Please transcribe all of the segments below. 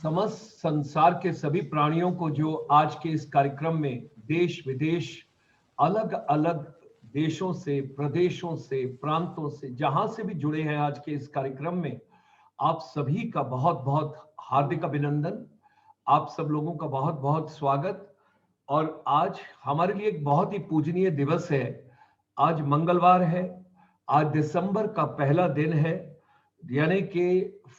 समस्त संसार के सभी प्राणियों को जो आज के इस कार्यक्रम में देश विदेश अलग अलग देशों से, प्रदेशों से, प्रांतों से, जहां से भी जुड़े हैं आज के इस कार्यक्रम में, आप सभी का बहुत बहुत हार्दिक अभिनंदन। आप सब लोगों का बहुत बहुत स्वागत। और आज हमारे लिए एक बहुत ही पूजनीय दिवस है। आज मंगलवार है। आज दिसंबर का पहला दिन है, यानी कि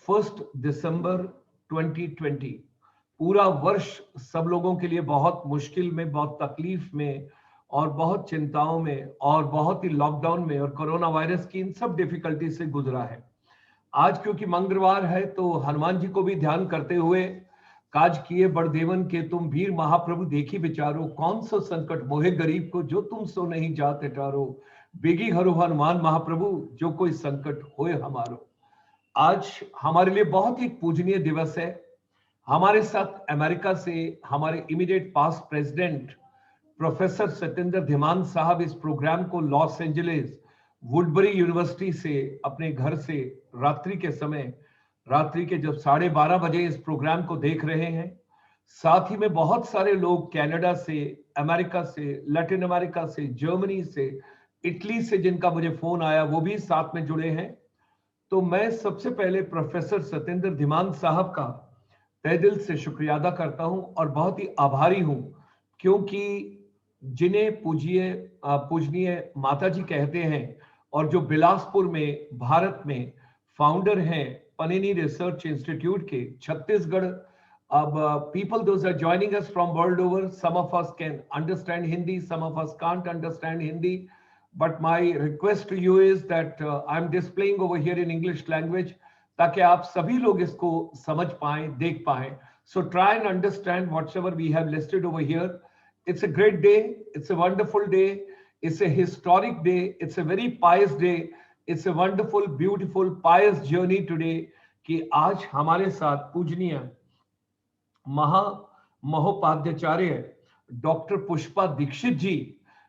1 दिसंबर 2020। पूरा वर्ष सब लोगों के लिए बहुत मुश्किल में, बहुत तकलीफ में और बहुत चिंताओं में और बहुत ही लॉकडाउन में और कोरोना वायरस की इन सब डिफिकल्टी से गुजरा है। आज क्योंकि मंगलवार है तो हनुमान जी को भी ध्यान करते हुए, काज किए बड़देवन के तुम वीर महाप्रभु देखी विचारो, कौन सो संकट मोहे गरीब को जो तुम सो नहीं जाते टारो, बेगी हरो हनुमान महाप्रभु जो कोई संकट होए हमारो। आज हमारे लिए बहुत ही पूजनीय दिवस है। हमारे साथ अमेरिका से हमारे immediate past president professor Satyendra Dhiman साहब इस प्रोग्राम को लॉस एंजलिस वुडबरी यूनिवर्सिटी से अपने घर से रात्रि के जब 12:30 बजे इस प्रोग्राम को देख रहे हैं। साथ ही में बहुत सारे लोग कनाडा से, अमेरिका से, लैटिन अमेरिका से, जर्मनी से, इटली से जिनका मुझे फोन आया वो भी साथ में जुड़े हैं। तो मैं सबसे पहले प्रोफेसर सत्येंद्र धीमान साहब का तहे दिल से शुक्रिया अदा करता हूं और बहुत ही आभारी हूं, क्योंकि जिन्हें पूजनीय माता जी कहते हैं और जो बिलासपुर में भारत में फाउंडर हैं पनिनी रिसर्च इंस्टीट्यूट के, छत्तीसगढ़। अब people those are joining us from world over, some of us can understand Hindi, some of us can't understand Hindi, but my request to you is that I'm displaying over here in English language ताकि आप सभी लोग इसको समझ पाएं, देख पाएं. So try and understand whatever we have listed over here. It's a great day. It's a wonderful day. It's a historic day. It's a very pious day. It's a wonderful, beautiful, pious journey today कि आज हमारे साथ पूजनीय महोपाध्याचार्य doctor Pushpa Dixit जी,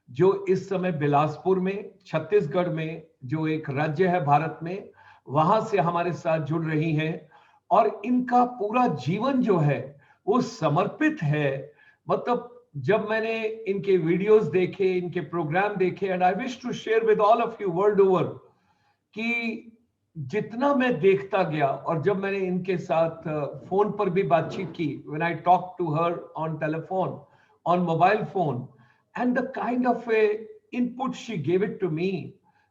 जो इस समय बिलासपुर में, छत्तीसगढ़ में, जो एक राज्य है भारत में, वहां से हमारे साथ जुड़ रही हैं। और इनका पूरा जीवन जो है वो समर्पित है। मतलब जब मैंने इनके वीडियोस देखे, इनके प्रोग्राम देखे, and I wish to share with all of you world over, कि जितना मैं देखता गया और जब मैंने इनके साथ फोन पर भी बातचीत की, when I talk to her on telephone, on mobile phone, and the kind of a input she gave it to me,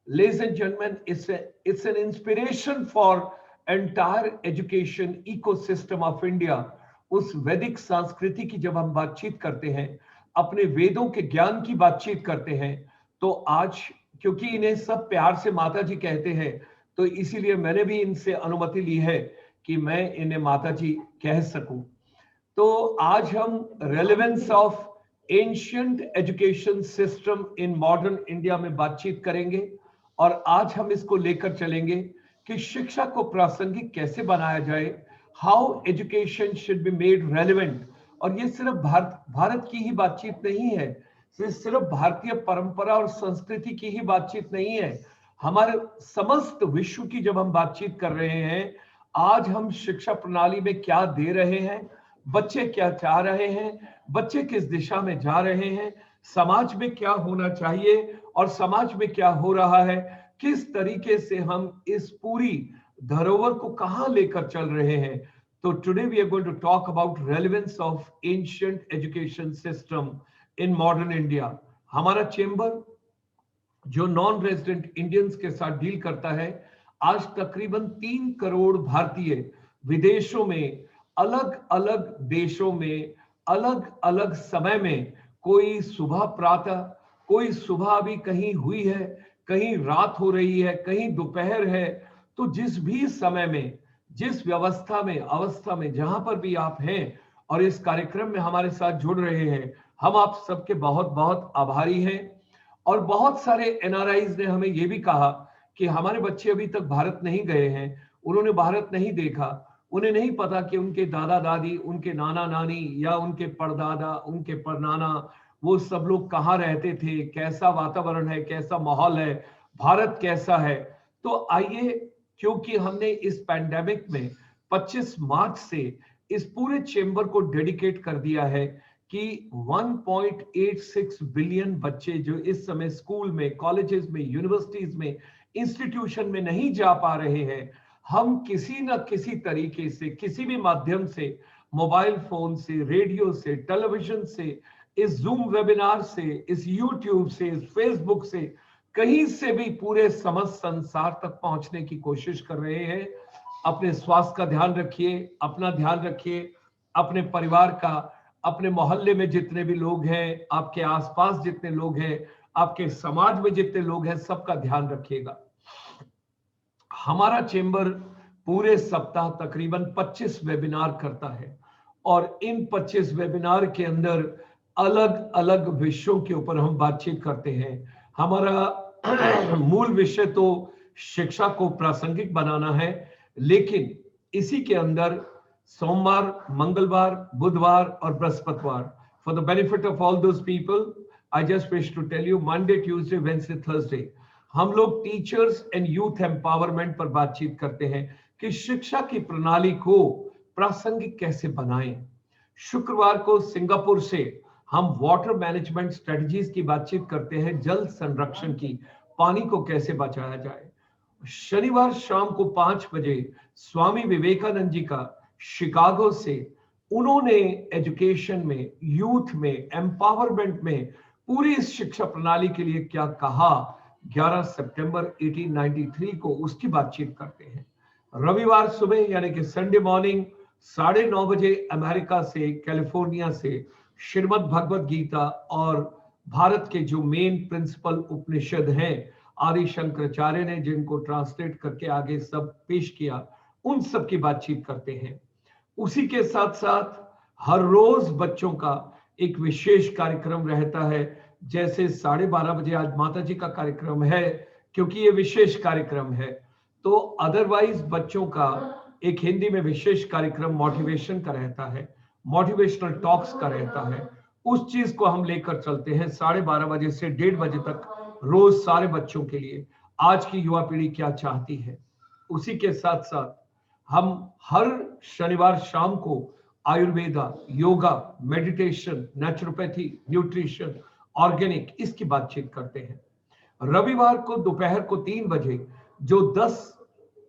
ladies and gentlemen, it's an inspiration for entire education ecosystem of India. उस वैदिक संस्कृति की जब हम बातचीत करते हैं, अपने वेदों के ज्ञान की बातचीत करते हैं, तो आज क्योंकि इन्हें सब प्यार से माता जी कहते हैं, तो इसीलिए मैंने भी इनसे अनुमति ली है कि मैं इन्हें माता जी कह सकूं। तो आज हम relevance of ancient education system in modern India में बातचीत करेंगे और आज हम इसको लेकर चलेंगे कि शिक्षा को प्रासंगिक कैसे बनाया जाए, how education should be made relevant. और ये सिर्फ भारत की ही बातचीत नहीं है, सिर्फ भारतीय परंपरा और संस्कृति की ही बातचीत नहीं है, हमारे समस्त विश्व की जब हम बातचीत कर रहे हैं, आज हम शिक्षा प्रणाली में क्या दे रहे हैं, बच्चे क्या चाह रहे हैं, बच्चे किस दिशा में जा रहे हैं, समाज में क्या होना चाहिए और समाज में क्या हो रहा है, किस तरीके से हम इस पूरी धरोहर को कहां लेकर चल रहे हैं। तो today we are going to talk about relevance of ancient education system in modern India. हमारा चेंबर जो नॉन रेजिडेंट इंडियंस के साथ डील करता है, आज तकरीबन 3 करोड़ भारतीय विदेशों में, अलग अलग देशों में, अलग अलग समय में, कोई सुबह प्रातः, कोई सुबह अभी कहीं हुई है, कहीं रात हो रही है, कहीं दोपहर है। तो जिस भी समय में, जिस अवस्था में जहां पर भी आप हैं और इस कार्यक्रम में हमारे साथ जुड़ रहे हैं, हम आप सबके बहुत बहुत आभारी हैं। और बहुत सारे एनआरआईज ने हमें यह भी कहा कि हमारे बच्चे अभी तक भारत नहीं गए हैं, उन्होंने भारत नहीं देखा, उन्हें नहीं पता कि उनके दादा दादी, उनके नाना नानी या उनके परदादा, उनके परनाना, वो सब लोग कहाँ रहते थे, कैसा वातावरण है, कैसा माहौल है, भारत कैसा है। तो आइए, क्योंकि हमने इस पैंडेमिक में 25 मार्च से इस पूरे चेंबर को डेडिकेट कर दिया है कि 1.86 बिलियन बच्चे जो इस समय स्कूल में, कॉलेजेस में, यूनिवर्सिटीज में, इंस्टीट्यूशन में नहीं जा पा रहे हैं, हम किसी न किसी तरीके से, किसी भी माध्यम से, मोबाइल फोन से, रेडियो से, टेलीविजन से, इस जूम वेबिनार से, इस यूट्यूब से, इस फेसबुक से, कहीं से भी पूरे समस्त संसार तक पहुंचने की कोशिश कर रहे हैं। अपने स्वास्थ्य का ध्यान रखिए, अपना ध्यान रखिए, अपने परिवार का, अपने मोहल्ले में जितने भी लोग हैं, आपके आसपास जितने लोग हैं, आपके समाज में जितने लोग हैं, सबका ध्यान रखिएगा। हमारा चेंबर पूरे सप्ताह तकरीबन 25 वेबिनार करता है और इन 25 वेबिनार के अंदर अलग अलग विषयों के ऊपर हम बातचीत करते हैं। हमारा मूल विषय तो शिक्षा को प्रासंगिक बनाना है, लेकिन इसी के अंदर सोमवार, मंगलवार, बुधवार और बृहस्पतिवार, for the benefit of all those people, I just wish to tell you, Monday, Tuesday, Wednesday, Thursday हम लोग टीचर्स एंड यूथ एम्पावरमेंट पर बातचीत करते हैं कि शिक्षा की प्रणाली को प्रासंगिक कैसे बनाएं। शुक्रवार को सिंगापुर से हम वाटर मैनेजमेंट स्ट्रेटजीज की बातचीत करते हैं, जल संरक्षण की, पानी को कैसे बचाया जाए। शनिवार शाम को 5 बजे स्वामी विवेकानंद जी का शिकागो से, उन्होंने एजुकेशन में, यूथ में, एम्पावरमेंट में पूरी इस शिक्षा प्रणाली के लिए क्या कहा, 11 सितंबर 1893 को उसकी बातचीत करते हैं। रविवार सुबह यानी कि संडे मॉर्निंग 9:30 बजे अमेरिका से, कैलिफोर्निया से श्रीमद् भगवद गीता और भारत के जो मेन प्रिंसिपल उपनिषद हैं, आदि शंकराचार्य ने जिनको ट्रांसलेट करके आगे सब पेश किया, उन सब की बातचीत करते हैं। उसी के साथ साथ हर रोज बच्चों का एक विशेष कार्यक्रम रहता है, जैसे 12:30 बजे आज माता जी का कार्यक्रम है, क्योंकि ये विशेष कार्यक्रम है। तो अदरवाइज बच्चों का एक हिंदी में विशेष कार्यक्रम मोटिवेशन का रहता है, मोटिवेशनल टॉक्स का रहता है। उस चीज को हम लेकर चलते हैं 12:30 बजे से 1:30 बजे तक रोज सारे बच्चों के लिए, आज की युवा पीढ़ी क्या चाहती है। उसी के साथ साथ हम हर शनिवार शाम को Ayurveda, yoga, meditation, naturopathy, nutrition, organic, इसकी बातचीत करते हैं। रविवार को दोपहर को 3 बजे जो 10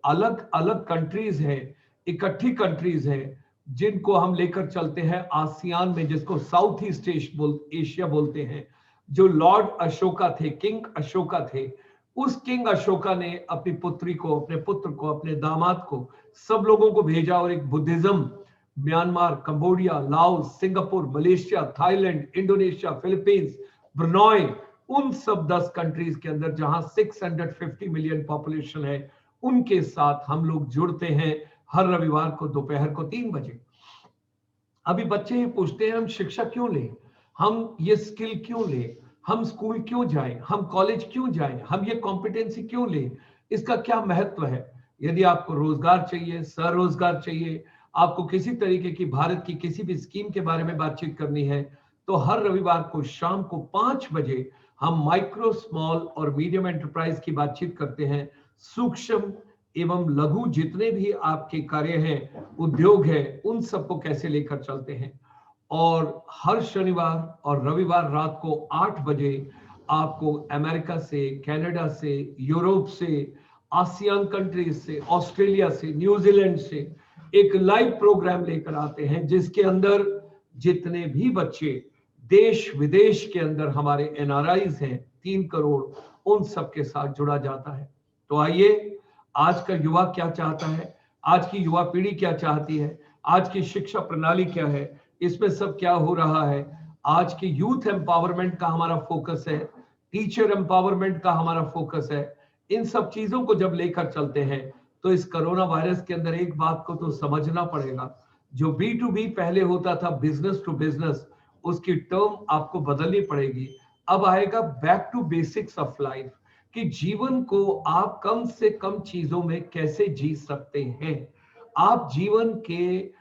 अलग अलग कंट्रीज हैं, इकट्ठी कंट्रीज हैं, जिनको हम लेकर चलते हैं आसियान में, जिसको साउथ ईस्ट एशिया बोलते हैं, जो लॉर्ड अशोका थे, किंग अशोका थे, उस किंग अशोका ने अपनी पुत्री को, अपने पुत्र को, अपने दामाद को, सब लोगों को भेजा और एक Buddhism Myanmar, Cambodia, Laos, Singapore, Malaysia, Thailand, Indonesia, Philippines, Brunei, उन सब 10 कंट्रीज के अंदर जहां 650 मिलियन पॉपुलेशन है, उनके साथ हम लोग जुड़ते हैं हर रविवार को दोपहर को 3 बजे। अभी बच्चे ये पूछते हैं, हम शिक्षा क्यों लें, हम ये स्किल क्यों लें, हम स्कूल क्यों जाएं, हम कॉलेज क्यों जाएं, हम ये कॉम्पिटेंसी क्यों लें, इसका क्या महत्व है। यदि आपको रोजगार चाहिए, स्वरोजगार चाहिए, आपको किसी तरीके की भारत की किसी भी स्कीम के बारे में बातचीत करनी है, तो हर रविवार को शाम को 5 बजे हम माइक्रो, स्मॉल और मीडियम एंटरप्राइज की बातचीत करते हैं। सूक्ष्म एवं लघु जितने भी आपके कार्य हैं, उद्योग है, उन सबको कैसे लेकर चलते हैं। और हर शनिवार और रविवार रात को 8 बजे आपको अमेरिका से, कनाडा से, यूरोप से, आसियान कंट्रीज से, ऑस्ट्रेलिया से, न्यूजीलैंड से एक लाइव प्रोग्राम लेकर आते हैं, जिसके अंदर जितने भी बच्चे देश विदेश के अंदर हमारे एनआरआईज हैं 3 करोड़, उन सबके साथ जुड़ा जाता है। तो आइए, आज का युवा क्या चाहता है, आज की युवा पीढ़ी क्या चाहती है, आज की शिक्षा प्रणाली क्या है, इसमें सब क्या हो रहा है। आज की यूथ एम्पावरमेंट का हमारा फोकस है, टीचर एम्पावरमेंट का हमारा फोकस है। इन सब चीजों को जब लेकर चलते हैं तो इस कोरोना वायरस के अंदर एक बात को तो समझना पड़ेगा, जो B2B पहले होता था, बिजनेस टू बिजनेस, उसकी टर्म आपको बदलनी पड़ेगी। अब आएगा back to basics of life, कि जीवन को आप कम से कम चीजों में कैसे जी सकते हैं। आप जीवन के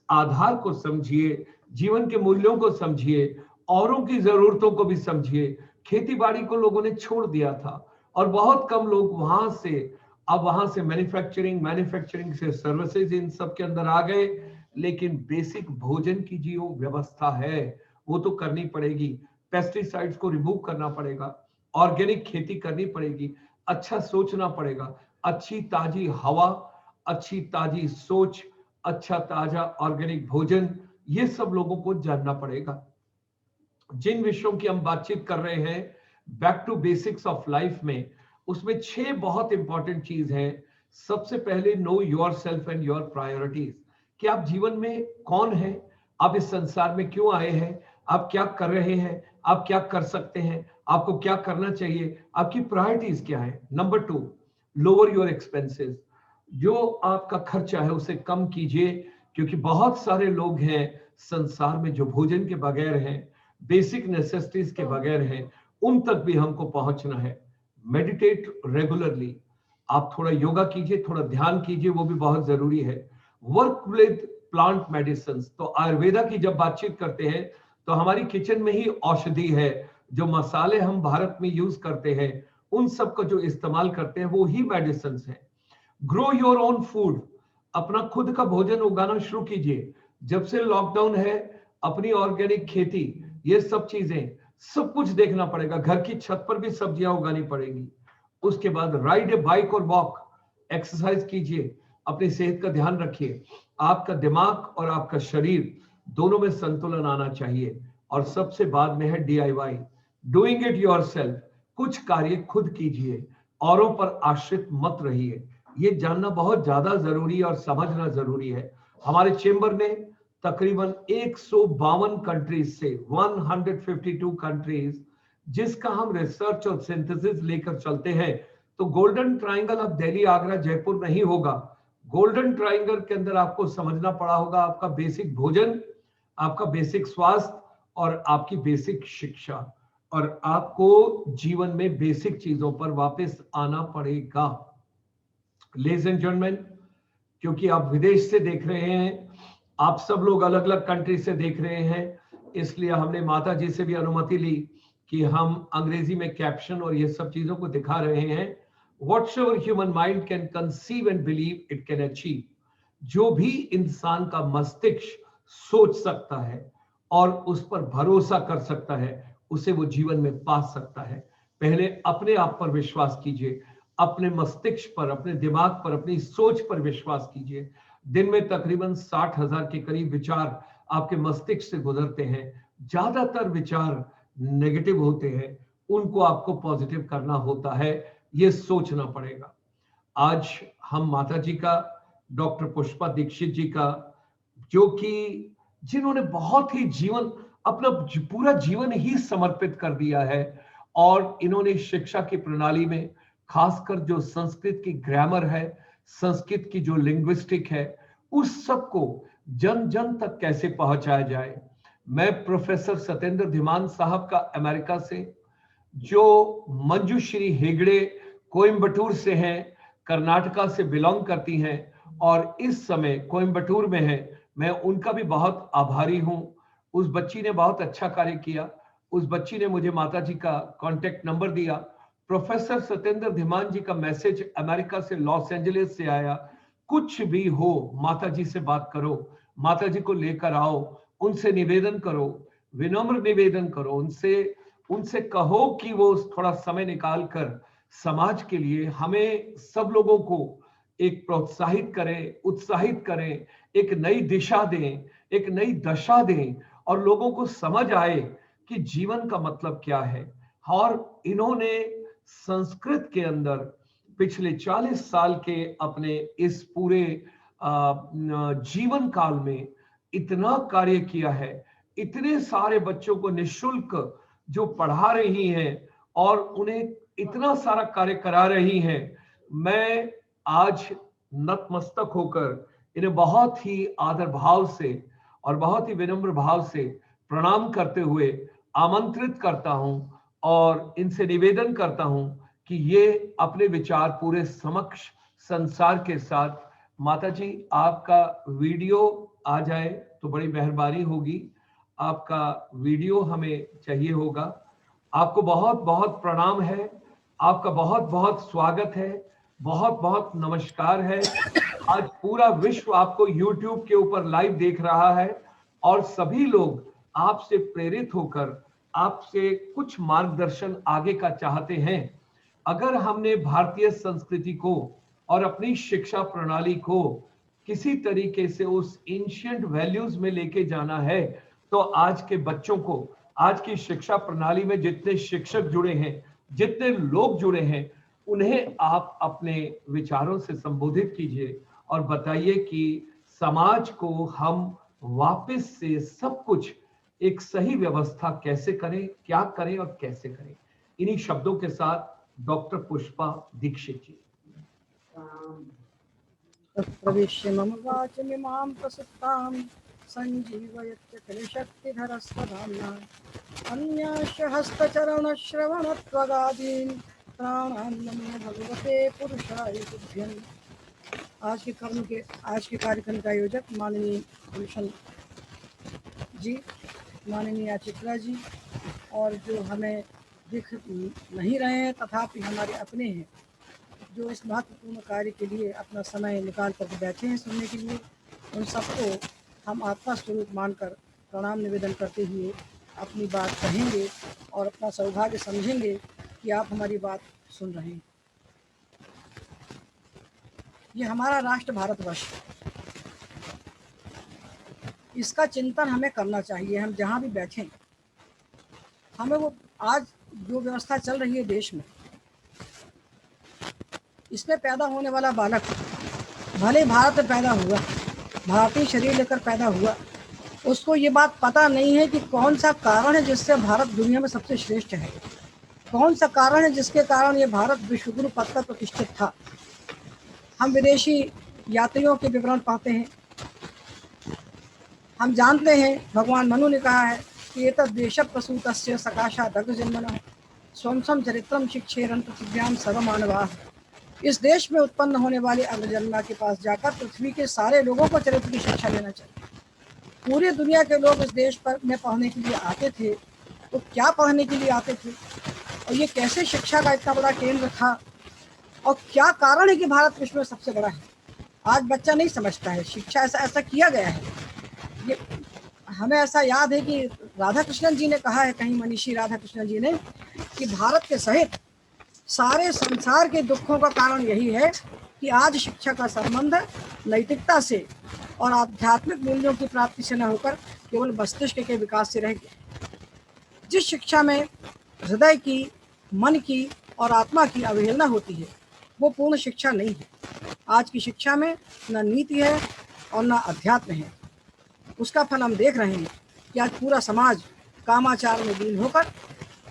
आधार को समझिए, जीवन के मूल्यों को समझिए, औरों की जरूरतों को भी समझिए। खेती बाड़ी को लोगों ने छोड़ दिया था और बहुत कम लोग वहां से, अब वहां से मैन्युफैक्चरिंग से सर्विसेज, इन सब के अंदर आ गए। लेकिन बेसिक भोजन की जो व्यवस्था है वो तो करनी पड़ेगी। पेस्टिसाइड्स को रिमूव करना पड़ेगा, ऑर्गेनिक खेती करनी पड़ेगी, अच्छा सोचना पड़ेगा, अच्छी ताजी हवा, अच्छी ताजी सोच, अच्छा ताजा ऑर्गेनिक भोजन, ये सब लोगों को जानना पड़ेगा। जिन विषयों की हम बातचीत कर रहे हैं back to basics of life में, उसमें 6 बहुत इंपॉर्टेंट चीज हैं। सबसे पहले know your self and your priorities, कि आप जीवन में कौन है, आप इस संसार में क्यों आए हैं, आप क्या कर रहे हैं, आप क्या कर सकते हैं, आपको क्या करना चाहिए, आपकी प्रायोरिटीज क्या है। नंबर 2, लोअर योर एक्सपेंसेस, जो आपका खर्चा है उसे कम कीजिए, क्योंकि बहुत सारे लोग हैं संसार में जो भोजन के बगैर हैं, बेसिक नेसेसिटीज के बगैर हैं, उन तक भी हमको पहुंचना है। मेडिटेट रेगुलरली, आप थोड़ा योगा कीजिए, थोड़ा ध्यान कीजिए, वो भी बहुत जरूरी है। वर्क विद प्लांट मेडिसिन, तो आयुर्वेदा की जब बातचीत करते हैं तो हमारी किचन में ही औषधि है। जो मसाले हम भारत में यूज करते हैं उन सब का जो इस्तेमाल करते हैं वो ही मेडिसिन है। ग्रो योर ओन फूड, अपना खुद का भोजन उगाना शुरू कीजिए। जब से लॉकडाउन है, अपनी ऑर्गेनिक खेती, ये सब चीजें, सब कुछ देखना पड़ेगा। घर की छत पर भी सब्जियां उगानी पड़ेगी। उसके बाद राइड ए बाइक और वॉक, एक्सरसाइज कीजिए, अपनी सेहत का ध्यान रखिए। आपका दिमाग और आपका शरीर दोनों में संतुलन आना चाहिए। और सबसे बाद में है DIY, डूइंग इट योरसेल्फ, कुछ कार्य खुद कीजिए, औरों पर आश्रित मत रहिए। ये जानना बहुत ज्यादा जरूरी है और समझना जरूरी है। हमारे चेंबर ने तकरीबन 152 कंट्रीज से 152 कंट्रीज, जिसका हम रिसर्च और सिंथेसिस लेकर चलते हैं, तो गोल्डन ट्रायंगल अब दिल्ली, आगरा, जयपुर नहीं होगा। गोल्डन ट्रायंगल के अंदर आपको समझना पड़ा होगा आपका बेसिक भोजन, आपका बेसिक स्वास्थ्य और आपकी बेसिक शिक्षा, और आपको जीवन में बेसिक चीजों पर वापस आना पड़ेगा। लेडीज एंड जेंटलमैन, क्योंकि आप विदेश से देख रहे हैं, आप सब लोग अलग अलग कंट्री से देख रहे हैं, इसलिए हमने माता जी से भी अनुमति ली कि हम अंग्रेजी में कैप्शन और ये सब चीजों को दिखा रहे हैं। Whatsoever human mind can conceive and believe it can achieve, जो भी इंसान का मस्तिष्क सोच सकता है और उस पर भरोसा कर सकता है, उसे वो जीवन में पा सकता है। पहले अपने आप पर विश्वास कीजिए, अपने मस्तिष्क पर, अपने दिमाग पर, अपनी सोच पर विश्वास कीजिए। दिन में तकरीबन 60,000 के करीब विचार आपके मस्तिष्क से गुजरते हैं। ज्यादातर विचार नेगेटिव होते हैं, उनको आपको पॉजिटिव करना होता है, ये सोचना पड़ेगा। आज हम माता जी का, डॉक्टर पुष्पा दीक्षित जी का, जो कि जिन्होंने बहुत ही जीवन, अपना पूरा जीवन ही समर्पित कर दिया है, और इन्होंने शिक्षा की प्रणाली में खासकर जो संस्कृत की ग्रामर है, संस्कृत की जो लिंग्विस्टिक है, उस सब को जन जन तक कैसे पहुंचाया जाए। मैं प्रोफेसर सत्येंद्र धीमान साहब का अमेरिका से, जो मंजुश्री हेगड़े कोयम्बटूर से हैं, कर्नाटका से बिलोंग करती हैं और इस समय कोयम्बटूर में है, मैं उनका भी बहुत आभारी हूं। उस बच्ची ने बहुत अच्छा कार्य किया। उस बच्ची ने मुझे माता जी का कांटेक्ट नंबर दिया। प्रोफेसर सत्येंद्र धीमान जी का मैसेज अमेरिका से, लॉस एंजलिस से आया, कुछ भी हो माता जी से बात करो, माता जी को लेकर आओ, उनसे निवेदन करो, विनम्र निवेदन करो, उनसे कहो कि वो थोड़ा समय निकाल कर समाज के लिए हमें सब लोगों को एक प्रोत्साहित करें, उत्साहित करें, एक नई दिशा दें, एक नई दशा दें, और लोगों को समझ आए कि जीवन का मतलब क्या है। और इन्होंने संस्कृत के अंदर पिछले 40 साल के अपने इस पूरे जीवन काल में इतना कार्य किया है। इतने सारे बच्चों को निःशुल्क जो पढ़ा रही हैं और उन्हें इतना सारा कार्य करा रही हैं। मैं आज नतमस्तक होकर इन्हें बहुत ही आदर भाव से और बहुत ही विनम्र भाव से प्रणाम करते हुए आमंत्रित करता हूं और इनसे निवेदन करता हूं कि ये अपने विचार पूरे समक्ष संसार के साथ, माता जी आपका वीडियो आ जाए तो बड़ी मेहरबानी होगी। आपका वीडियो हमें चाहिए होगा। आपको बहुत बहुत प्रणाम है, आपका बहुत बहुत स्वागत है, बहुत बहुत नमस्कार है। आज पूरा विश्व आपको YouTube के ऊपर लाइव देख रहा है और सभी लोग आपसे प्रेरित होकर आपसे कुछ मार्गदर्शन आगे का चाहते हैं। अगर हमने भारतीय संस्कृति को और अपनी शिक्षा प्रणाली को किसी तरीके से उस एंशिएंट वैल्यूज में लेके जाना है, तो आज के बच्चों को, आज की शिक्षा प्रणाली में जितने शिक्षक जुड़े हैं, जितने लोग जुड़े हैं, उन्हें आप अपने विचारों से संबोधित कीजिए और बताइए कि समाज को हम वापस से सब कुछ एक सही व्यवस्था कैसे करें, क्या करें और कैसे करें। इन्हीं शब्दों के साथ डॉक्टर पुष्पा दीक्षित जी। प्रविश्य मम वाचमिमां प्रसुप्तां संजीवयत्य शक्तिधरस्वधाम्ना अन्याश्च हस्तचरणश्रवणत्वगादीन् प्राणान् नमो भगवते पुरुषाय तुभ्यम्। आज के कार्यक्रम के आयोजक माननीय गुलशन जी, माननीय चित्रा जी, और जो हमें दिख नहीं रहे हैं तथापि हमारे अपने हैं, जो इस महत्वपूर्ण कार्य के लिए अपना समय निकाल कर बैठे हैं सुनने के लिए, उन सबको हम आत्मा स्वरूप मानकर प्रणाम निवेदन करते हुए अपनी बात कहेंगे और अपना सौभाग्य समझेंगे कि आप हमारी बात सुन रहे हैं। ये हमारा राष्ट्र भारतवर्ष, इसका चिंतन हमें करना चाहिए। हम जहाँ भी बैठें, हमें वो आज जो व्यवस्था चल रही है देश में, इसमें पैदा होने वाला बालक भले भारत में पैदा हुआ, भारतीय शरीर लेकर पैदा हुआ, उसको ये बात पता नहीं है कि कौन सा कारण है जिससे भारत दुनिया में सबसे श्रेष्ठ है, कौन सा कारण है जिसके कारण ये भारत विश्वगुरु पद पर प्रतिष्ठित था। हम विदेशी यात्रियों के विवरण पढ़ते हैं, हम जानते हैं भगवान मनु ने कहा है कि एतद् देश प्रसूतस्य सकाशात् अग्रजन्मनः स्वंसम चरित्रम शिक्षेरन् पृथिव्यां सर्वमानवाः। इस देश में उत्पन्न होने वाले अग्रजन्मा के पास जाकर पृथ्वी के सारे लोगों को चरित्र की शिक्षा लेना चाहिए। पूरी दुनिया के लोग इस देश पर में पढ़ने के लिए आते थे, तो क्या पढ़ने के लिए आते थे और ये कैसे शिक्षा का इतना बड़ा केंद्र था और क्या कारण है कि भारत विश्व में सबसे बड़ा है, आज बच्चा नहीं समझता है। शिक्षा ऐसा किया गया है। ये हमें ऐसा याद है कि राधा कृष्णन जी ने कहा है, कहीं मनीषी राधा कृष्णन जी ने, कि भारत के सहित सारे संसार के दुखों का कारण यही है कि आज शिक्षा का संबंध नैतिकता से और आध्यात्मिक मूल्यों की प्राप्ति से न होकर केवल मस्तिष्क के विकास से रह गया। जिस शिक्षा में हृदय की, मन की और आत्मा की अवहेलना होती है, वो पूर्ण शिक्षा नहीं है। आज की शिक्षा में न नीति है और न अध्यात्म है। उसका फल हम देख रहे हैं कि आज पूरा समाज कामाचार में लीन होकर,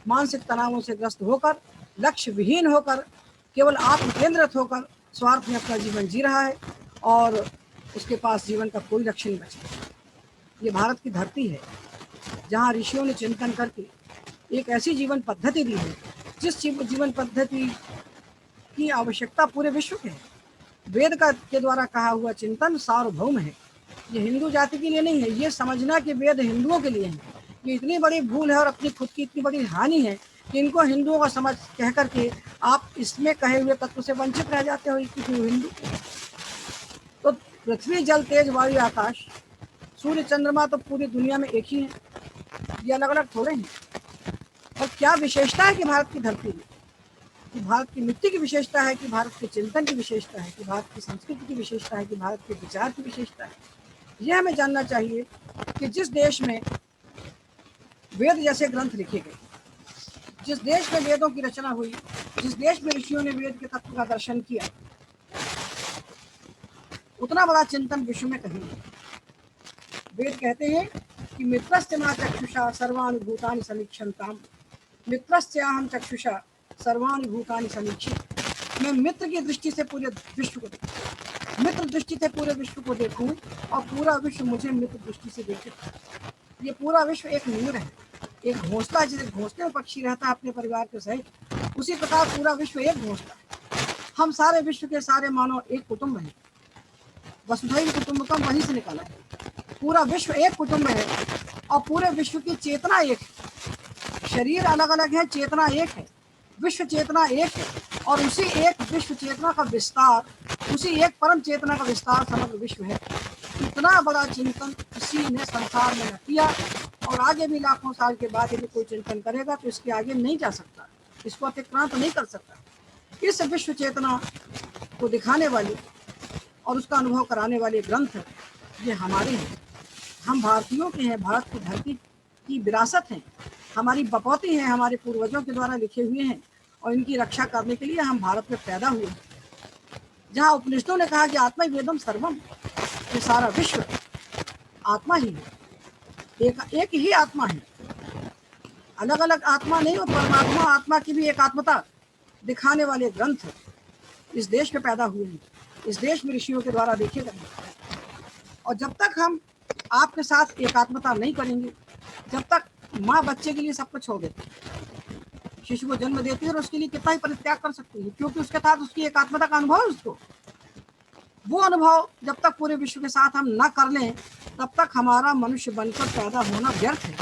मानसिक तनावों से ग्रस्त होकर, लक्ष्य विहीन होकर, केवल आत्म केंद्रित होकर स्वार्थ में अपना जीवन जी रहा है और उसके पास जीवन का कोई लक्ष्य नहीं बचा। ये भारत की धरती है जहाँ ऋषियों ने चिंतन करके एक ऐसी जीवन पद्धति दी है जिस जीवन पद्धति की आवश्यकता पूरे विश्व के है। वेद के द्वारा कहा हुआ चिंतन सार्वभौम है। ये हिंदू जाति के लिए नहीं है। ये समझना कि वेद हिंदुओं के लिए है, ये इतनी बड़ी भूल है और अपनी खुद की इतनी बड़ी हानि है कि इनको हिंदुओं का समझ कह करके आप इसमें कहे हुए तत्व से वंचित रह जाते हो कि हिंदू। तो पृथ्वी, जल, तेज, वायु, आकाश, सूर्य, चंद्रमा तो पूरी दुनिया में एक ही है, ये अलग अलग थोड़े हैं। और क्या विशेषता है कि भारत की धरती में, कि भारत की मिट्टी की विशेषता है, कि भारत के चिंतन की विशेषता है, कि भारत की संस्कृति की विशेषता है, कि भारत के विचार की विशेषता है। यह हमें जानना चाहिए कि जिस देश में वेद जैसे ग्रंथ लिखे गए, जिस देश में वेदों की रचना हुई, जिस देश में ऋषियों ने वेद के तत्व का दर्शन किया, उतना बड़ा चिंतन विश्व में कहीं नहीं। वेद कहते हैं कि मित्रस्य मा चक्षुषा सर्वाणि भूतानि समीक्षन्ताम्, मित्रस्याहं चक्षुषा सर्वाणि भूतानि समीक्षे। मैं मित्र की दृष्टि से पूरे विश्व को देखूं, मित्र दृष्टि से पूरे विश्व को देखूं और पूरा विश्व मुझे मित्र दृष्टि से देखे। ये पूरा विश्व एक नीर है, एक घोंसला, जैसे घोंसले में पक्षी रहता है अपने परिवार के सहित, उसी प्रकार पूरा विश्व एक घोंसला है। हम सारे विश्व के सारे मानव एक कुटुंब है। वसुधैव कुटुंबकम वहीं से निकाला है। पूरा विश्व एक कुटुंब है और पूरे विश्व की चेतना एक है। शरीर अलग अलग है, चेतना एक है, विश्व चेतना एक है और उसी एक विश्व चेतना का विस्तार उसी एक परम चेतना का विस्तार समग्र विश्व है। इतना बड़ा चिंतन किसी ने संसार में न किया और आगे भी लाखों साल के बाद यदि कोई चिंतन करेगा तो इसके आगे नहीं जा सकता, इसको अतिक्रांत नहीं कर सकता। इस विश्व चेतना को दिखाने वाली और उसका अनुभव कराने वाले ग्रंथ ये हमारे हैं, हम भारतीयों के हैं, भारत की धरती की विरासत हैं, हमारी बपौती हैं, हमारे पूर्वजों के द्वारा लिखे हुए हैं और इनकी रक्षा करने के लिए हम भारत में पैदा हुए हैं। जहाँ उपनिषदों ने कहा कि आत्मा वेदम सर्वम, ये सारा विश्व आत्मा ही है, एक ही आत्मा है, अलग अलग आत्मा नहीं। और परमात्मा आत्मा की भी एकात्मता दिखाने वाले ग्रंथ इस देश में पैदा हुए हैं, इस देश में ऋषियों के द्वारा देखे गए। और जब तक हम आपके साथ एकात्मता नहीं करेंगे, जब तक माँ बच्चे के लिए सब कुछ छोड़ देती है, शिशु को जन्म देती है और उसके लिए कितना ही परित्याग कर सकती है, क्योंकि उसके साथ उसकी एकात्मता का अनुभव है उसको। वो अनुभव जब तक पूरे विश्व के साथ हम ना कर लें, तब तक हमारा मनुष्य बनकर पैदा होना व्यर्थ है,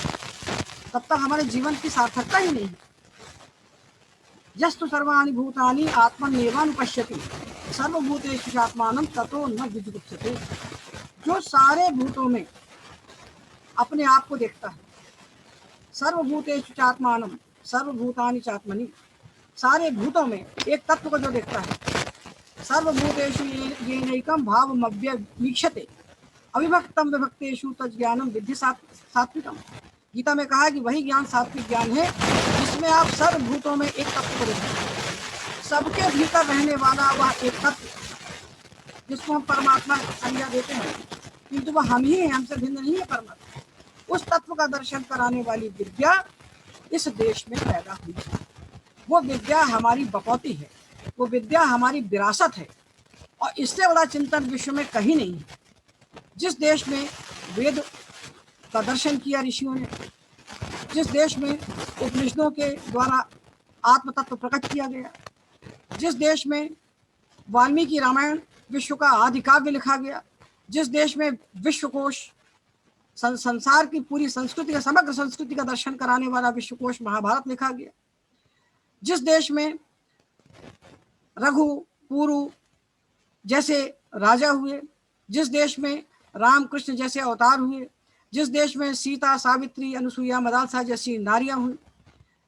तब तक हमारे जीवन की सार्थकता ही नहीं है। यस्तु सर्वाणि भूतानि आत्मन्येवानुपश्यति सर्वभूतेषु आत्मानं ततो न विजुगुप्सते। जो सारे भूतों में अपने आप को देखता है, सर्वभूतेषु चात्मानं सर्वभूतानि चात्मनि, सारे भूतों में एक तत्व को जो देखता है, सर्वभूतेषु येनैकं भावमव्यवीक्षते अविभक्तं विभक्तेषु तज्ज्ञानं विद्धि सात्विकम्। गीता में कहा कि वही ज्ञान सात्विक ज्ञान है जिसमें आप सर्वभूतों में एक तत्व को देखते हैं, सबके भीतर रहने वाला वह एक तत्व जिसको हम परमात्मा संज्ञा देते हैं, किंतु वह हम ही हैं, हमसे भिन्न नहीं है परमात्मा। उस तत्व का दर्शन कराने वाली विद्या इस देश में पैदा हुई है। वो विद्या हमारी बपौती है, वो विद्या हमारी विरासत है और इससे बड़ा चिंतन विश्व में कहीं नहीं है। जिस देश में वेद का दर्शन किया ऋषियों ने, जिस देश में उपनिषदों के द्वारा आत्म तत्व प्रकट किया गया, जिस देश में वाल्मीकि रामायण विश्व का आदि काव्य लिखा गया, जिस देश में विश्वकोश संसार की पूरी संस्कृति का, समग्र संस्कृति का दर्शन कराने वाला विश्वकोश महाभारत लिखा गया, जिस देश में रघु पुरु जैसे राजा हुए, जिस देश में राम कृष्ण जैसे अवतार हुए, जिस देश में सीता सावित्री अनुसुईया मदालसा जैसी नारियां हुई,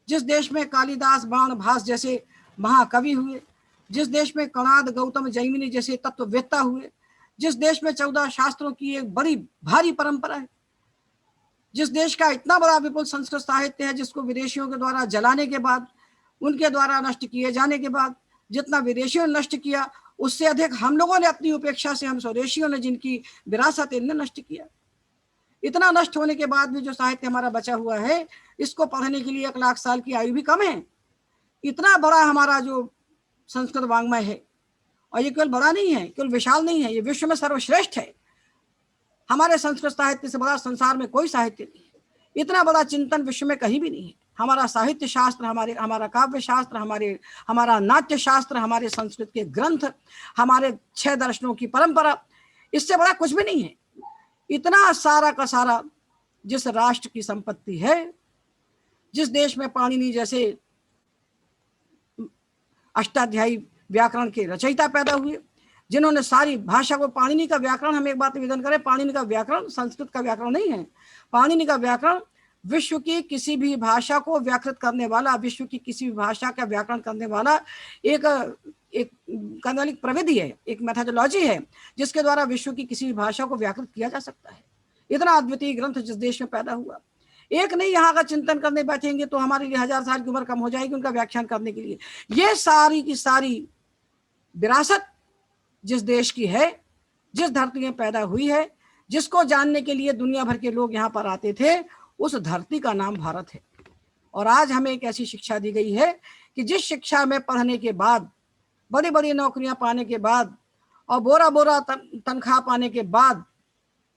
जिस देश में कालिदास बाण भास जैसे महाकवि हुए, जिस देश में कणाद गौतम जैमिनी जैसे तत्ववेत्ता हुए, जिस देश में 14 शास्त्रों की एक बड़ी भारी परंपरा है, जिस देश का इतना बड़ा विपुल संस्कृत साहित्य है जिसको विदेशियों के द्वारा जलाने के बाद, उनके द्वारा नष्ट किए जाने के बाद जितना विदेशियों ने नष्ट किया, उससे अधिक हम लोगों ने अपनी उपेक्षा से, हम स्वदेशियों ने जिनकी विरासत इनने नष्ट किया। इतना नष्ट होने के बाद भी जो साहित्य हमारा बचा हुआ है, इसको पढ़ने के लिए 1 लाख साल की आयु भी कम है। इतना बड़ा हमारा जो संस्कृत वाङ्मय है, और ये केवल बड़ा नहीं है, केवल विशाल नहीं है, ये विश्व में सर्वश्रेष्ठ है। हमारे संस्कृत साहित्य से बड़ा संसार में कोई साहित्य नहीं है। इतना बड़ा चिंतन विश्व में कहीं भी नहीं है। हमारा साहित्य शास्त्र, हमारा काव्य शास्त्र, हमारा नाट्य शास्त्र, हमारे संस्कृत के ग्रंथ, हमारे 6 दर्शनों की परंपरा, इससे बड़ा कुछ भी नहीं है। इतना सारा का सारा जिस राष्ट्र की संपत्ति है, जिस देश में पाणिनि जैसे अष्टाध्यायी व्याकरण के रचयिता पैदा हुए, जिन्होंने सारी भाषा को, पाणिनि का व्याकरण, हम एक बात निवेदन करें, पाणिनि का व्याकरण संस्कृत का व्याकरण नहीं है। पाणिनि का व्याकरण विश्व की किसी भी भाषा को व्याकृत करने वाला, विश्व की किसी भी भाषा का व्याकरण करने वाला एक काल्पनिक प्रविधि है, एक मेथोडोलॉजी है, जिसके द्वारा विश्व की किसी भी भाषा को व्याकृत किया जा सकता है। इतना अद्वितीय ग्रंथ जिस देश में पैदा हुआ, एक नहीं यहाँ का चिंतन करने बैठेंगे तो हमारे लिए 1000 साल की उम्र कम हो जाएगी उनका व्याख्यान करने के लिए। ये सारी की सारी विरासत जिस देश की है, जिस धरती में पैदा हुई है, जिसको जानने के लिए दुनिया भर के लोग यहाँ पर आते थे, उस धरती का नाम भारत है। और आज हमें एक ऐसी शिक्षा दी गई है कि जिस शिक्षा में पढ़ने के बाद, बड़ी बड़ी नौकरियां पाने के बाद और बोरा बोरा तनख्वाह पाने के बाद,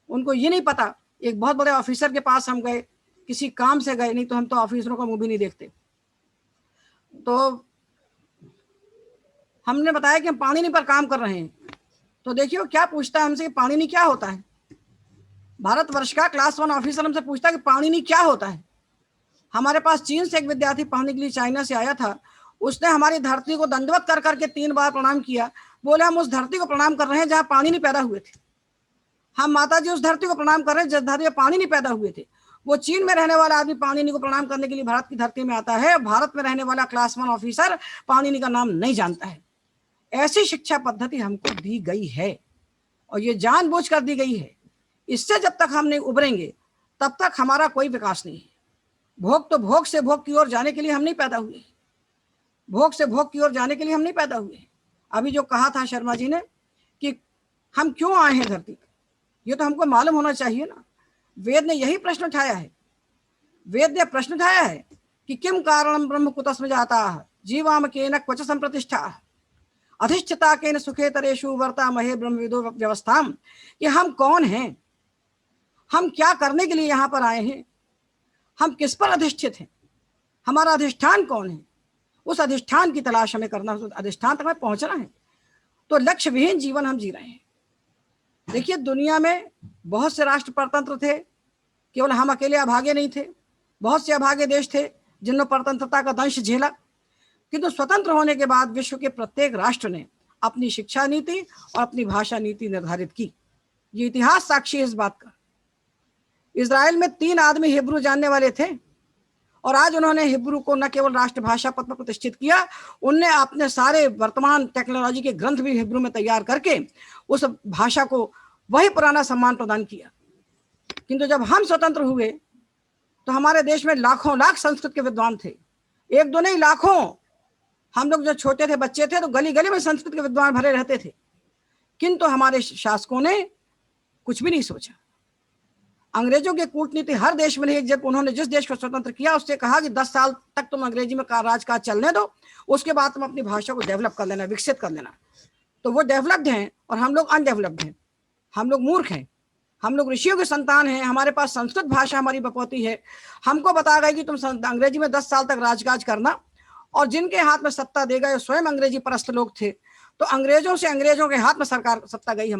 उनको ये नहीं पता, एक बहुत बड़े ऑफिसर के पास हम गए, किसी काम से गए, नहीं तो हम तो ऑफिसरों का मुंह भी नहीं देखते, तो हमने बताया कि हम पाणिनि पर काम कर रहे हैं। तो देखिए क्या पूछता है हमसे, पाणिनि क्या होता है। भारतवर्ष का क्लास 1 ऑफिसर हमसे पूछता है कि पाणिनि क्या होता है। हमारे पास चीन से एक विद्यार्थी पढ़ने के लिए चाइना से आया था, उसने हमारी धरती को दंडवत कर करके 3 बार प्रणाम किया। बोले हम उस धरती को प्रणाम कर रहे हैं जहाँ पानी नहीं पैदा हुए थे। हम माता जी उस धरती को प्रणाम कर रहे हैं जिस धरती में पानी नहीं पैदा हुए थे। वो चीन में रहने वाला आदमी पाणिनि को प्रणाम करने के लिए भारत की धरती में आता है, भारत में रहने वाला क्लास 1 ऑफिसर पाणिनि का नाम नहीं जानता है। ऐसी शिक्षा पद्धति हमको दी गई है और ये जानबूझ कर दी गई है। इससे जब तक हम नहीं उभरेंगे तब तक हमारा कोई विकास नहीं है। भोग तो भोग से भोग की ओर जाने के लिए हम नहीं पैदा हुए, भोग से भोग की ओर जाने के लिए हम नहीं पैदा हुए। अभी जो कहा था शर्मा जी ने कि हम क्यों आए हैं धरती पर, ये तो हमको मालूम होना चाहिए ना। वेद ने यही प्रश्न उठाया है। वेद ने प्रश्न उठाया है कि किम कारणम ब्रह्म कुतस्म जाता जीवाम केन क्वच संप्रतिष्ठा अधिष्ठिता केन सुखेतरेषु वर्ता महे ब्रह्मविदो व्यवस्थाम। कि हम कौन हैं, हम क्या करने के लिए यहाँ पर आए हैं, हम किस पर अधिष्ठित हैं, हमारा अधिष्ठान कौन है, उस अधिष्ठान की तलाश हमें करना, उस अधिष्ठान तक हमें पहुंचना है। तो लक्ष्य विहीन जीवन हम जी रहे हैं। देखिए दुनिया में बहुत से राष्ट्र परतंत्र थे, केवल हम अकेले अभागे नहीं थे। बहुत से अभागे देश थे जिन्होंने परतंत्रता का दंश झेला, किंतु स्वतंत्र होने के बाद विश्व के प्रत्येक राष्ट्र ने अपनी शिक्षा नीति और अपनी भाषा नीति निर्धारित की। ये इतिहास साक्षी है इस बात का। इजराइल में 3 आदमी हिब्रू जानने वाले थे और आज उन्होंने हिब्रू को न केवल राष्ट्रभाषा पद पर प्रतिष्ठित किया, उनने अपने सारे वर्तमान टेक्नोलॉजी के ग्रंथ भी हिब्रू में तैयार करके उस भाषा को वही पुराना सम्मान प्रदान किया। किंतु जब हम स्वतंत्र हुए तो हमारे देश में लाखों लाख संस्कृत के विद्वान थे, एक दो नहीं लाखों। हम लोग जो छोटे थे, बच्चे थे, तो गली गली में संस्कृत के विद्वान भरे रहते थे। किंतु हमारे शासकों ने कुछ भी नहीं सोचा। अंग्रेजों की कूटनीति हर देश में रही। जब उन्होंने जिस देश को स्वतंत्र किया उससे कहा कि 10 साल तक तुम अंग्रेजी में राजकाज चलने दो, उसके बाद तुम अपनी भाषा को डेवलप कर लेना, विकसित कर लेना। तो वो डेवलप्ड हैं और हम लोग अनडेवलप्ड हैं, हम लोग मूर्ख हैं, हम लोग ऋषियों के संतान हैं। हमारे पास संस्कृत भाषा हमारी बपौती है। हमको बताया गया कि तुम अंग्रेजी में 10 साल तक राजकाज करना, और जिनके हाथ में सत्ता देगा ये स्वयं अंग्रेजी परस्त लोग थे। तो अंग्रेजों से अंग्रेजों के हाथ में सरकार सत्ता गई,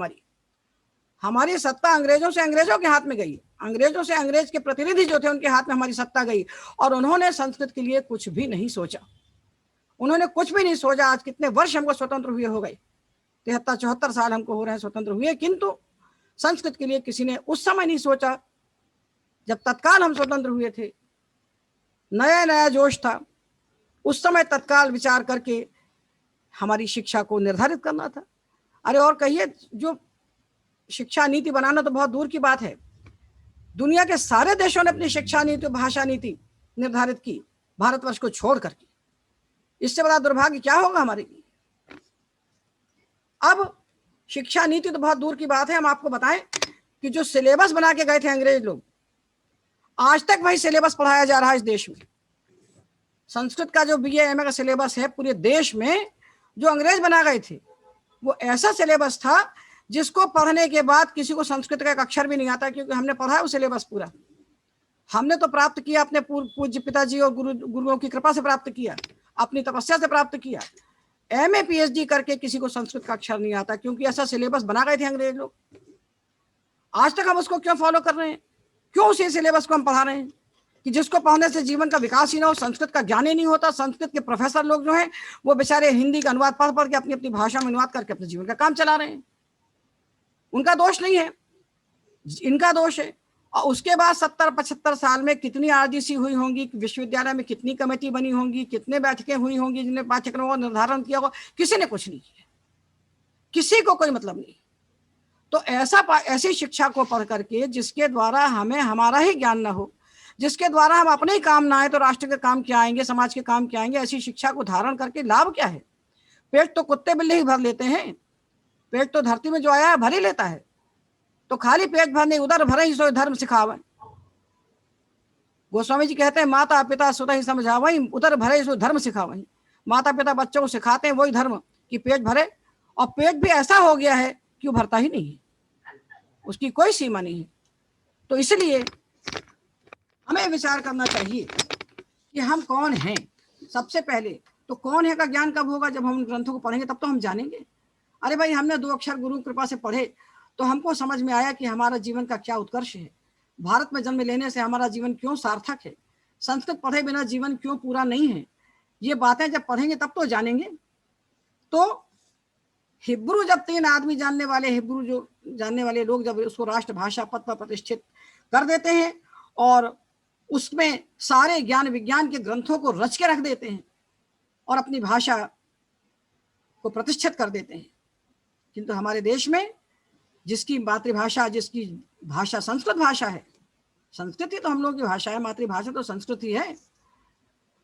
हमारी सत्ता अंग्रेजों से अंग्रेजों के हाथ में गई। अंग्रेजों से अंग्रेज के प्रतिनिधि जो थे उनके हाथ में हमारी सत्ता गई, और उन्होंने संस्कृत के लिए कुछ भी नहीं सोचा। उन्होंने कुछ भी नहीं सोचा। आज कितने वर्ष हमको स्वतंत्र हुए हो गए, 73-74 साल हमको हो रहे हैं स्वतंत्र हुए, किंतु संस्कृत के लिए किसी ने उस समय नहीं सोचा। जब तत्काल हम स्वतंत्र हुए थे, नया नया जोश था, उस समय तत्काल विचार करके हमारी शिक्षा को निर्धारित करना था। अरे और कहिए, जो शिक्षा नीति बनाना तो बहुत दूर की बात है, दुनिया के सारे देशों ने अपनी शिक्षा नीति, भाषा नीति निर्धारित की, भारतवर्ष को छोड़ करके। इससे बड़ा दुर्भाग्य क्या होगा हमारे लिए। अब शिक्षा नीति तो बहुत दूर की बात है। हम आपको बताएं कि जो सिलेबस बना के गए थे अंग्रेज लोग, आज तक वही सिलेबस पढ़ाया जा रहा है इस देश में। संस्कृत का जो BA MA का सिलेबस है पूरे देश में, जो अंग्रेज बना गए थे, वो ऐसा सिलेबस था जिसको पढ़ने के बाद किसी को संस्कृत का एक अक्षर भी नहीं आता, क्योंकि हमने पढ़ा है वो सिलेबस पूरा। हमने तो प्राप्त किया अपने पूज्य पिताजी और गुरुओं की कृपा से प्राप्त किया, अपनी तपस्या से प्राप्त किया। MA PhD करके किसी को संस्कृत का अक्षर नहीं आता, क्योंकि ऐसा सिलेबस बना गए थे अंग्रेज लोग। आज तक हम उसको क्यों फॉलो कर रहे हैं, क्यों उसी सिलेबस को हम पढ़ा रहे हैं कि जिसको पढ़ने से जीवन का विकास ही ना हो, संस्कृत का ज्ञान ही नहीं होता। संस्कृत के प्रोफेसर लोग जो हैं वो बेचारे हिंदी का अनुवाद पढ़ पढ़ के अपनी अपनी भाषा में अनुवाद करके अपने जीवन का काम चला रहे हैं। उनका दोष नहीं है, इनका दोष है। और उसके बाद 70-75 साल में कितनी RGC हुई होंगी, विश्वविद्यालय में कितनी कमेटी बनी होंगी, कितने बैठकें हुई होंगी जिन्हें पाठ्यक्रमों का निर्धारण किया होगा, किसी ने कुछ नहीं किया, किसी को कोई मतलब नहीं। तो ऐसी शिक्षा को पढ़ करके जिसके द्वारा हमें हमारा ही ज्ञान ना हो, जिसके द्वारा हम अपने ही काम ना आए तो राष्ट्र के काम क्या आएंगे, समाज के काम क्या आएंगे, ऐसी शिक्षा को धारण करके लाभ क्या है। पेट तो कुत्ते बिल्ली ही भर लेते हैं, पेट तो धरती में जो आया है भर ही लेता है। तो खाली पेट भरने उधर भरे ही सो धर्म सिखावे। गोस्वामी जी कहते हैं माता पिता सुत ही समझावई, उधर भरे सो धर्म सिखावई। माता पिता बच्चों को सिखाते हैं वही धर्म कि पेट भरे, और पेट भी ऐसा हो गया है कि वो भरता ही नहीं है, उसकी कोई सीमा नहीं है। तो इसलिए हमें विचार करना चाहिए कि हम कौन हैं। सबसे पहले तो कौन है का ज्ञान कब होगा, जब हम ग्रंथों को पढ़ेंगे तब तो हम जानेंगे। अरे भाई, हमने 2 अक्षर गुरु कृपा से पढ़े तो हमको समझ में आया कि हमारा जीवन का क्या उत्कर्ष है, भारत में जन्म लेने से हमारा जीवन क्यों सार्थक है, संस्कृत पढ़े बिना जीवन क्यों पूरा नहीं है। ये बातें जब पढ़ेंगे तब तो जानेंगे। तो हिब्रू जब 3 आदमी जानने वाले हिब्रू जो जानने वाले लोग जब उसको राष्ट्रभाषा पद पर प्रतिष्ठित कर देते हैं और उसमें सारे ज्ञान विज्ञान के ग्रंथों को रच के रख देते हैं और अपनी भाषा को प्रतिष्ठित कर देते हैं, किंतु हमारे देश में जिसकी मातृभाषा, जिसकी भाषा संस्कृत भाषा है, संस्कृति तो हम लोग की भाषा है, मातृभाषा तो संस्कृति है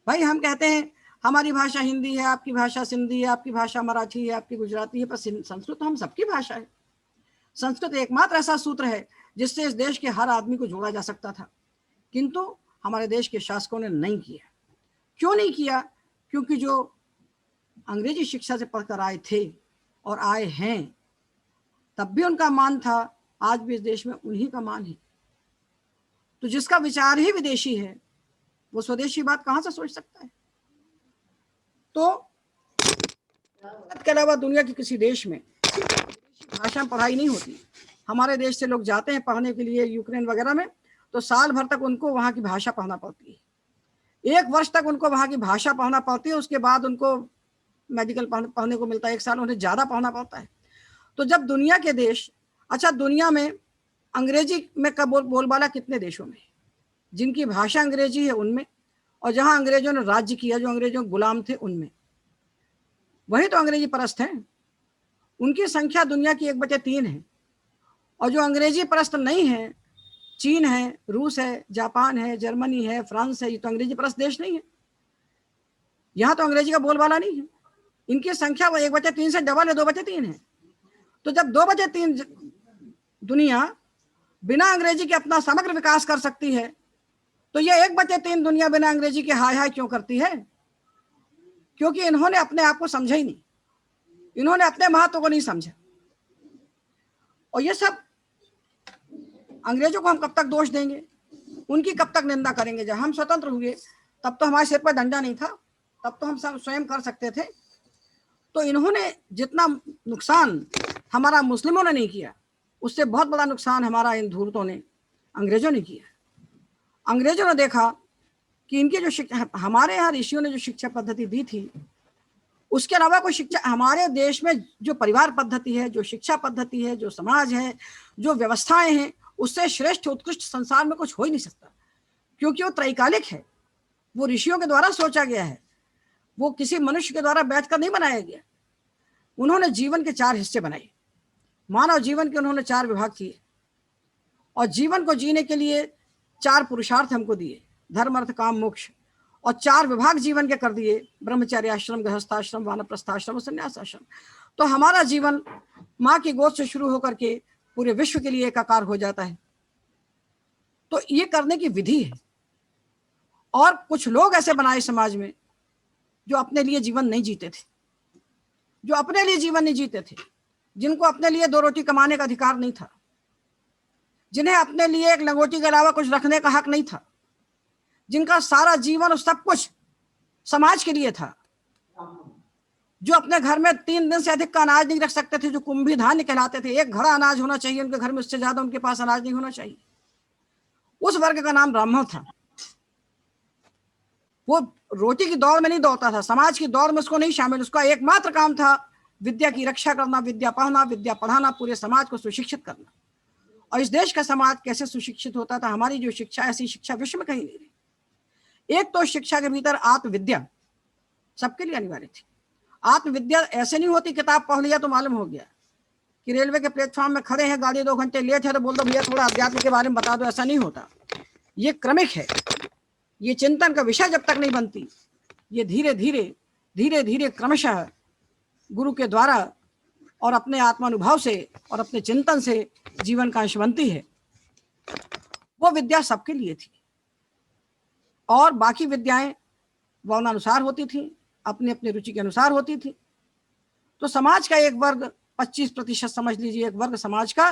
भाई। हम कहते हैं हमारी भाषा हिंदी है, आपकी भाषा सिंधी है, आपकी भाषा मराठी है, आपकी गुजराती है, पर संस्कृत तो हम सबकी भाषा है। संस्कृत एकमात्र ऐसा सूत्र है जिससे इस देश के हर आदमी को जोड़ा जा सकता था, किंतु हमारे देश के शासकों ने नहीं किया। क्यों नहीं किया? क्योंकि जो अंग्रेजी शिक्षा से पढ़कर आए थे और आए हैं, तब भी उनका मान था, आज भी इस देश में उन्हीं का मान है। तो जिसका विचार ही विदेशी है वो स्वदेशी बात कहां से सोच सकता है? तो भारत के अलावा दुनिया के किसी देश में भाषा में पढ़ाई नहीं होती। हमारे देश से लोग जाते हैं पढ़ने के लिए यूक्रेन वगैरह में, तो साल भर तक उनको वहाँ की भाषा पढ़ना पड़ती है, 1 वर्ष तक उनको वहाँ की भाषा पढ़ना पड़ती है, उसके बाद उनको मेडिकल पढ़ने को मिलता है, 1 साल उन्हें ज़्यादा पढ़ना पड़ता है। तो जब दुनिया के देश, अच्छा दुनिया में अंग्रेजी में का बोलबाला कितने देशों में, जिनकी भाषा अंग्रेजी है उनमें, और जहाँ अंग्रेजों ने राज्य किया, जो अंग्रेजों के गुलाम थे उनमें, वही तो अंग्रेजी परस्त हैं। उनकी संख्या दुनिया की 1/3 है। और जो अंग्रेजी परस्त नहीं है, चीन है, रूस है, जापान है, जर्मनी है, फ्रांस है, ये तो अंग्रेजी परस्त देश नहीं है। यहाँ तो अंग्रेजी का बोलबाला नहीं है। इनकी संख्या वो 1/3 से डबल है, 2/3 है। तो जब 2/3 दुनिया बिना अंग्रेजी के अपना समग्र विकास कर सकती है, तो ये 1/3 दुनिया बिना अंग्रेजी के हाय हाय क्यों करती है? क्योंकि इन्होंने अपने आप को समझा ही नहीं, इन्होंने अपने महत्व को नहीं समझा। और ये सब अंग्रेजों को हम कब तक दोष देंगे, उनकी कब तक निंदा करेंगे? जब हम स्वतंत्र हुए तब तो हमारे सिर पर डंडा नहीं था, तब तो हम सब स्वयं कर सकते थे। तो इन्होंने जितना नुकसान हमारा मुस्लिमों ने नहीं किया, उससे बहुत बड़ा नुकसान हमारा इन धूर्तों ने, अंग्रेजों ने किया। अंग्रेजों ने देखा कि इनके जो शिक्षा, हमारे यहाँ ऋषियों ने जो शिक्षा पद्धति दी थी, उसके अलावा कोई शिक्षा हमारे देश में जो परिवार पद्धति है, जो शिक्षा पद्धति है, जो समाज है, जो व्यवस्थाएं हैं, उससे श्रेष्ठ उत्कृष्ट संसार में कुछ हो ही नहीं सकता। क्योंकि वो त्रैकालिक है, वो ऋषियों के द्वारा सोचा गया है, वो किसी मनुष्य के द्वारा बैठकर नहीं बनाया गया। उन्होंने जीवन के 4 हिस्से बनाए, मानव जीवन के उन्होंने 4 विभाग किए, और जीवन को जीने के लिए 4 पुरुषार्थ हमको दिए, धर्म अर्थ काम मोक्ष, और 4 विभाग जीवन के कर दिए, ब्रह्मचर्य आश्रम, गृहस्थाश्रम, वानप्रस्थाश्रम और संन्यासाश्रम। तो हमारा जीवन माँ की गोद से शुरू होकर के पूरे विश्व के लिए एकाकार हो जाता है। तो ये करने की विधि है। और कुछ लोग ऐसे बनाए समाज में जो अपने लिए जीवन नहीं जीते थे, जो अपने लिए जीवन नहीं जीते थे, जिनको अपने लिए 2 रोटी कमाने का अधिकार नहीं था, जिन्हें अपने लिए एक लंगोटी के अलावा कुछ रखने का हक नहीं था, जिनका सारा जीवन और सब कुछ समाज के लिए था, जो अपने घर में 3 दिन से अधिक का अनाज नहीं रख सकते थे, जो कुंभी धान्य कहलाते थे। 1 घड़ा अनाज होना चाहिए उनके घर में, उससे ज्यादा उनके पास अनाज नहीं होना चाहिए। उस वर्ग का नाम ब्राह्मण था। वो रोटी की दौड़ में नहीं दौड़ता था, समाज की दौड़ में उसको नहीं शामिल। उसका एकमात्र काम था विद्या की रक्षा करना, विद्या पढ़ना, विद्या पढ़ाना, पूरे समाज को सुशिक्षित करना। और इस देश का समाज कैसे सुशिक्षित होता था? हमारी जो शिक्षा, ऐसी शिक्षा विश्व में कहीं नहीं रही। एक तो शिक्षा के भीतर आत्मविद्या सबके लिए अनिवार्य थी। आत्मविद्या ऐसे नहीं होती किताब पढ़ लिया तो मालूम हो गया, कि रेलवे के प्लेटफॉर्म में खड़े हैं, गाड़ी 2 घंटे लेट है तो बोल दो भैया थोड़ा अध्यात्म के बारे में बता दो। ऐसा नहीं होता, ये क्रमिक है। ये चिंतन का विषय जब तक नहीं बनती, ये धीरे धीरे क्रमशः गुरु के द्वारा और अपने आत्मानुभव से और अपने चिंतन से जीवन का अंश बनती है। वो विद्या सबके लिए थी, और बाकी विद्याएं वर्णानुसार होती थी, अपने अपने रुचि के अनुसार होती थी। तो समाज का एक वर्ग 25% समझ लीजिए, एक वर्ग समाज का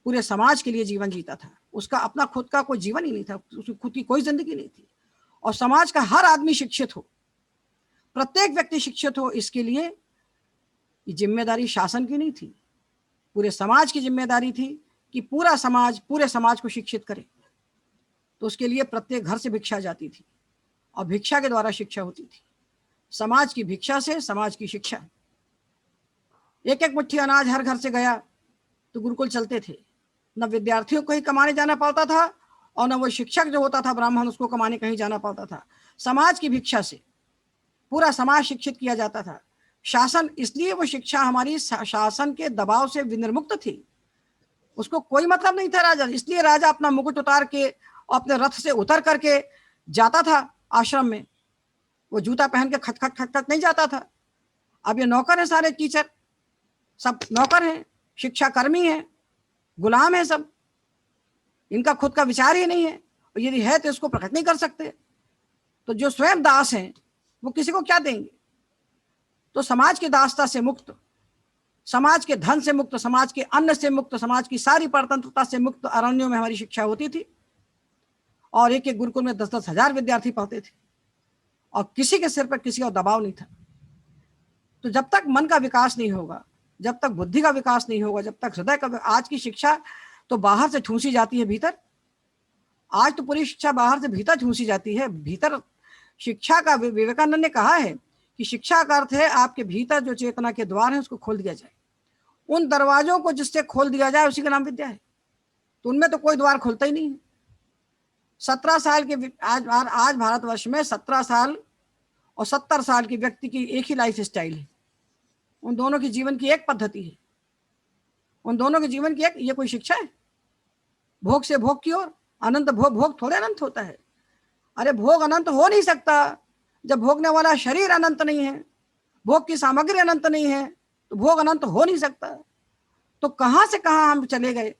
पूरे समाज के लिए जीवन जीता था। उसका अपना खुद का कोई जीवन ही नहीं था, उसकी खुद की कोई जिंदगी नहीं थी। और समाज का हर आदमी शिक्षित हो, प्रत्येक व्यक्ति शिक्षित हो, इसके लिए ये जिम्मेदारी शासन की नहीं थी, पूरे समाज की जिम्मेदारी थी कि पूरा समाज पूरे समाज को शिक्षित करे। तो उसके लिए प्रत्येक घर से भिक्षा जाती थी, और भिक्षा के द्वारा शिक्षा होती थी। समाज की भिक्षा से समाज की शिक्षा, एक एक मुट्ठी अनाज हर घर से गया तो गुरुकुल चलते थे। न विद्यार्थियों को ही कमाने जाना पड़ता था और न वो शिक्षक जो होता था ब्राह्मण उसको कमाने कहीं जाना पड़ता था। समाज की भिक्षा से पूरा समाज शिक्षित किया जाता था। शासन, इसलिए वो शिक्षा हमारी शासन के दबाव से विनिर्मुक्त थी। उसको कोई मतलब नहीं था राजा, इसलिए राजा अपना मुकुट उतार के अपने रथ से उतर करके जाता था आश्रम में। वो जूता पहन के खट खट खट खट नहीं जाता था। अब ये नौकर है, सारे टीचर सब नौकर हैं, शिक्षा कर्मी हैं, गुलाम है सब। इनका खुद का विचार ही नहीं है, और यदि है तो इसको प्रकट नहीं कर सकते। तो जो स्वयं दास हैं वो किसी को क्या देंगे? तो समाज की दासता से मुक्त, समाज के धन से मुक्त, समाज के अन्न से मुक्त, समाज की सारी परतंत्रता से मुक्त अरण्यों में हमारी शिक्षा होती थी। और एक एक गुरुकुल में 10-10 हजार विद्यार्थी पढ़ते थे और किसी के सिर पर किसी का दबाव नहीं था। तो जब तक मन का विकास नहीं होगा, जब तक बुद्धि का विकास नहीं होगा, जब तक हृदय का, आज की शिक्षा तो बाहर से ठूंसी जाती है भीतर। आज तो पूरी शिक्षा बाहर से भीतर ठूंसी जाती है। भीतर शिक्षा का, विवेकानंद ने कहा है कि शिक्षा का अर्थ है आपके भीतर जो चेतना के द्वार है उसको खोल दिया जाए। उन दरवाजों को जिससे खोल दिया जाए उसी का नाम विद्या है। तो उनमें तो कोई द्वार खुलता ही नहीं है। 17 साल के आज भारतवर्ष में 17 साल और 70 साल के व्यक्ति की एक ही लाइफ स्टाइल है। उन दोनों की जीवन की एक पद्धति है, उन दोनों के जीवन की एक, ये कोई शिक्षा है? भोग से भोग की ओर, अनंत भोग। भोग थोड़े अनंत होता है। अरे भोग अनंत हो नहीं सकता जब भोगने वाला शरीर अनंत नहीं है, भोग की सामग्री अनंत नहीं है, तो भोग अनंत हो नहीं सकता। तो कहां से कहां हम चले गए,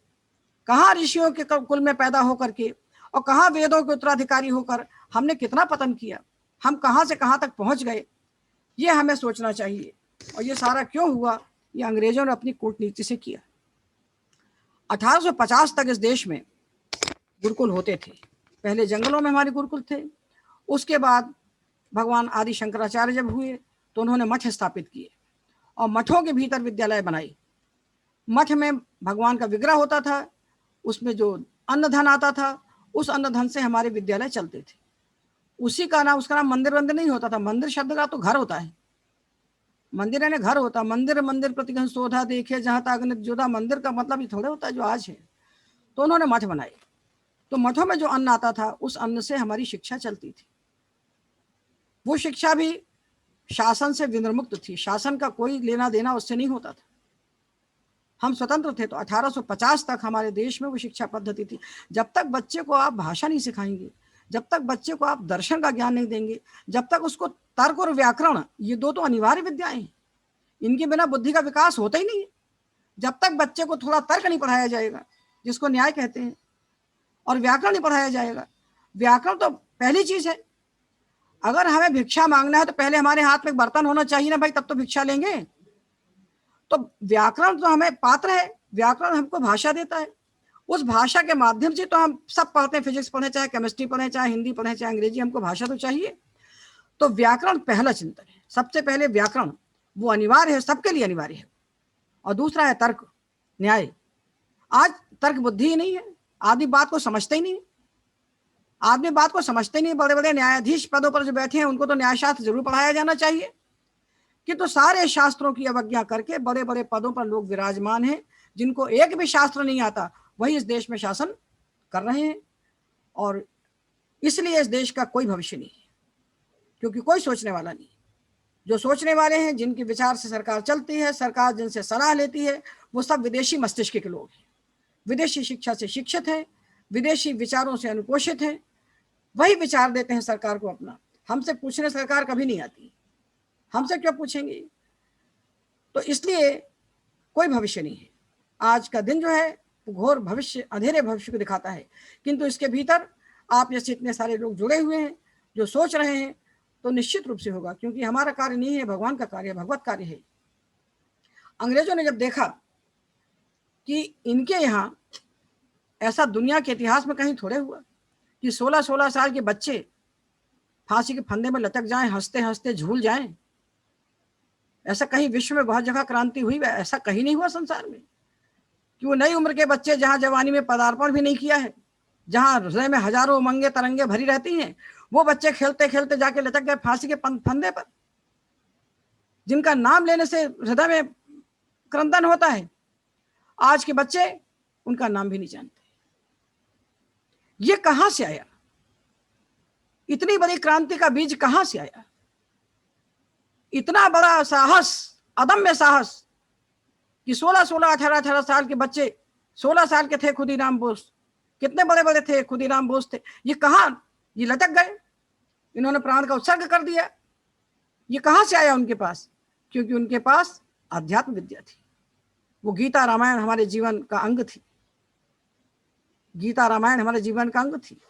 कहां ऋषियों के कुल में पैदा होकर के और कहां वेदों के उत्तराधिकारी होकर हमने कितना पतन किया, हम कहां से कहां तक पहुंच गए, ये हमें सोचना चाहिए। और ये सारा क्यों हुआ? ये अंग्रेजों ने अपनी कूटनीति से किया। 1850 तक इस देश में गुरुकुल होते थे। पहले जंगलों में हमारे गुरुकुल थे, उसके बाद भगवान आदि शंकराचार्य जब हुए तो उन्होंने मठ स्थापित किए और मठों के भीतर विद्यालय बनाए। मठ में भगवान का विग्रह होता था, उसमें जो अन्न धन आता था उस अन्न धन से हमारे विद्यालय चलते थे। उसी का नाम, उसका नाम मंदिर वंदिर नहीं होता था। मंदिर शब्द का तो घर होता है, मंदिर यानी घर होता। मंदिर मंदिर प्रतिघन शोधा देखे जहां तागनित जोधा, मंदिर का मतलब ये थोड़े होता है जो आज है। तो उन्होंने मठ बनाए, तो मठों में जो अन्न आता था उस अन्न से हमारी शिक्षा चलती थी। वो शिक्षा भी शासन से विनिर्मुक्त थी, शासन का कोई लेना देना उससे नहीं होता था। हम स्वतंत्र थे। तो 1850 तक हमारे देश में वो शिक्षा पद्धति थी। जब तक बच्चे को आप भाषा नहीं सिखाएंगे, जब तक बच्चे को आप दर्शन का ज्ञान नहीं देंगे, जब तक उसको तर्क और व्याकरण, ये दो तो अनिवार्य विद्याएं हैं, इनके बिना बुद्धि का विकास होता ही नहीं है। जब तक बच्चे को थोड़ा तर्क नहीं पढ़ाया जाएगा, जिसको न्याय कहते हैं, और व्याकरण नहीं पढ़ाया जाएगा, व्याकरण तो पहली चीज है। अगर हमें भिक्षा मांगना है तो पहले हमारे हाथ में एक बर्तन होना चाहिए ना भाई, तब तो भिक्षा लेंगे। तो व्याकरण तो हमें पात्र है, व्याकरण हमको भाषा देता है। उस भाषा के माध्यम से तो हम सब पढ़ते हैं, फिजिक्स पढ़े, चाहे केमिस्ट्री पढ़े, चाहे हिंदी पढ़े, चाहे अंग्रेजी, हमको भाषा तो चाहिए। तो व्याकरण पहला चिंतन है। सबसे पहले व्याकरण वो अनिवार्य है, सबके लिए अनिवार्य है। और दूसरा है तर्क, न्याय। आज तर्क बुद्धि ही नहीं है, आदमी बात को समझते ही नहीं, आदमी बात को समझते नहीं। बड़े बड़े न्यायाधीश पदों पर जो बैठे हैं उनको तो न्यायशास्त्र जरूर पढ़ाया जाना चाहिए, किंतु सारे शास्त्रों की अवज्ञा करके बड़े बड़े पदों पर लोग विराजमान हैं जिनको एक भी शास्त्र नहीं आता, वही इस देश में शासन कर रहे हैं। और इसलिए इस देश का कोई भविष्य नहीं है, क्योंकि कोई सोचने वाला नहीं। जो सोचने वाले हैं, जिनके विचार से सरकार चलती है, सरकार जिनसे सलाह लेती है, वो सब विदेशी मस्तिष्क के लोग हैं, विदेशी शिक्षा से शिक्षित हैं, विदेशी विचारों से अनुपोषित हैं। वही विचार देते हैं सरकार को अपना। हमसे पूछने सरकार कभी नहीं आती, हमसे क्यों पूछेंगे? तो इसलिए कोई भविष्य नहीं है। आज का दिन जो है घोर भविष्य, अंधेरे भविष्य को दिखाता है। किंतु इसके भीतर आप जैसे इतने सारे लोग जुड़े हुए हैं जो सोच रहे हैं, तो निश्चित रूप से होगा, क्योंकि हमारा कार्य नहीं है, भगवान का कार्य है, भगवत कार्य है। अंग्रेजों ने जब देखा कि इनके यहाँ ऐसा दुनिया के इतिहास में कहीं थोड़े हुआ कि 16-16 साल के बच्चे फांसी के फंदे में लटक जाएं, हंसते हंसते झूल जाएं, ऐसा कहीं विश्व में बहुत जगह क्रांति हुई, ऐसा कहीं नहीं हुआ संसार में। कि वो नई उम्र के बच्चे जहां जवानी में पदार्पण भी नहीं किया है, जहां हृदय में हजारों उमंगे तरंगे भरी रहती हैं, वो बच्चे खेलते खेलते जाके लटक गए फांसी के फंदे पर, जिनका नाम लेने से हृदय में क्रंदन होता है। आज के बच्चे उनका नाम भी नहीं जानते। ये कहां से आया? इतनी बड़ी क्रांति का बीज कहां से आया? इतना बड़ा साहस, अदम्य साहस कि 16-16, 18-18 साल के बच्चे, 16 साल के थे खुदीराम बोस, कितने बड़े बड़े थे खुदीराम बोस थे। ये कहां, ये लटक गए, इन्होंने प्राण का उत्सर्ग कर दिया। ये कहां से आया उनके पास? क्योंकि उनके पास अध्यात्म विद्या थी। वो गीता रामायण हमारे जीवन का अंग थी। गीता रामायण हमारे जीवन का अंग थी।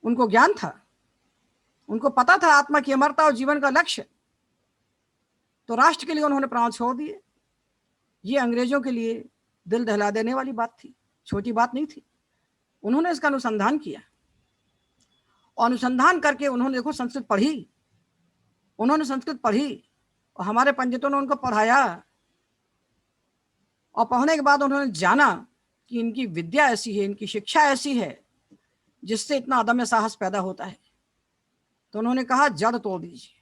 उनको ज्ञान था, उनको पता था आत्मा की अमरता और जीवन का लक्ष्य। तो राष्ट्र के लिए उन्होंने प्राण छोड़ दिए। ये अंग्रेजों के लिए दिल दहला देने वाली बात थी, छोटी बात नहीं थी। उन्होंने इसका अनुसंधान किया और अनुसंधान करके उन्होंने देखो संस्कृत पढ़ी, उन्होंने संस्कृत पढ़ी और हमारे पंडितों ने उनको पढ़ाया। और पढ़ने के बाद उन्होंने जाना कि इनकी विद्या ऐसी है, इनकी शिक्षा ऐसी है जिससे इतना अदम्य साहस पैदा होता है। तो उन्होंने कहा जड़ तोड़ दीजिए,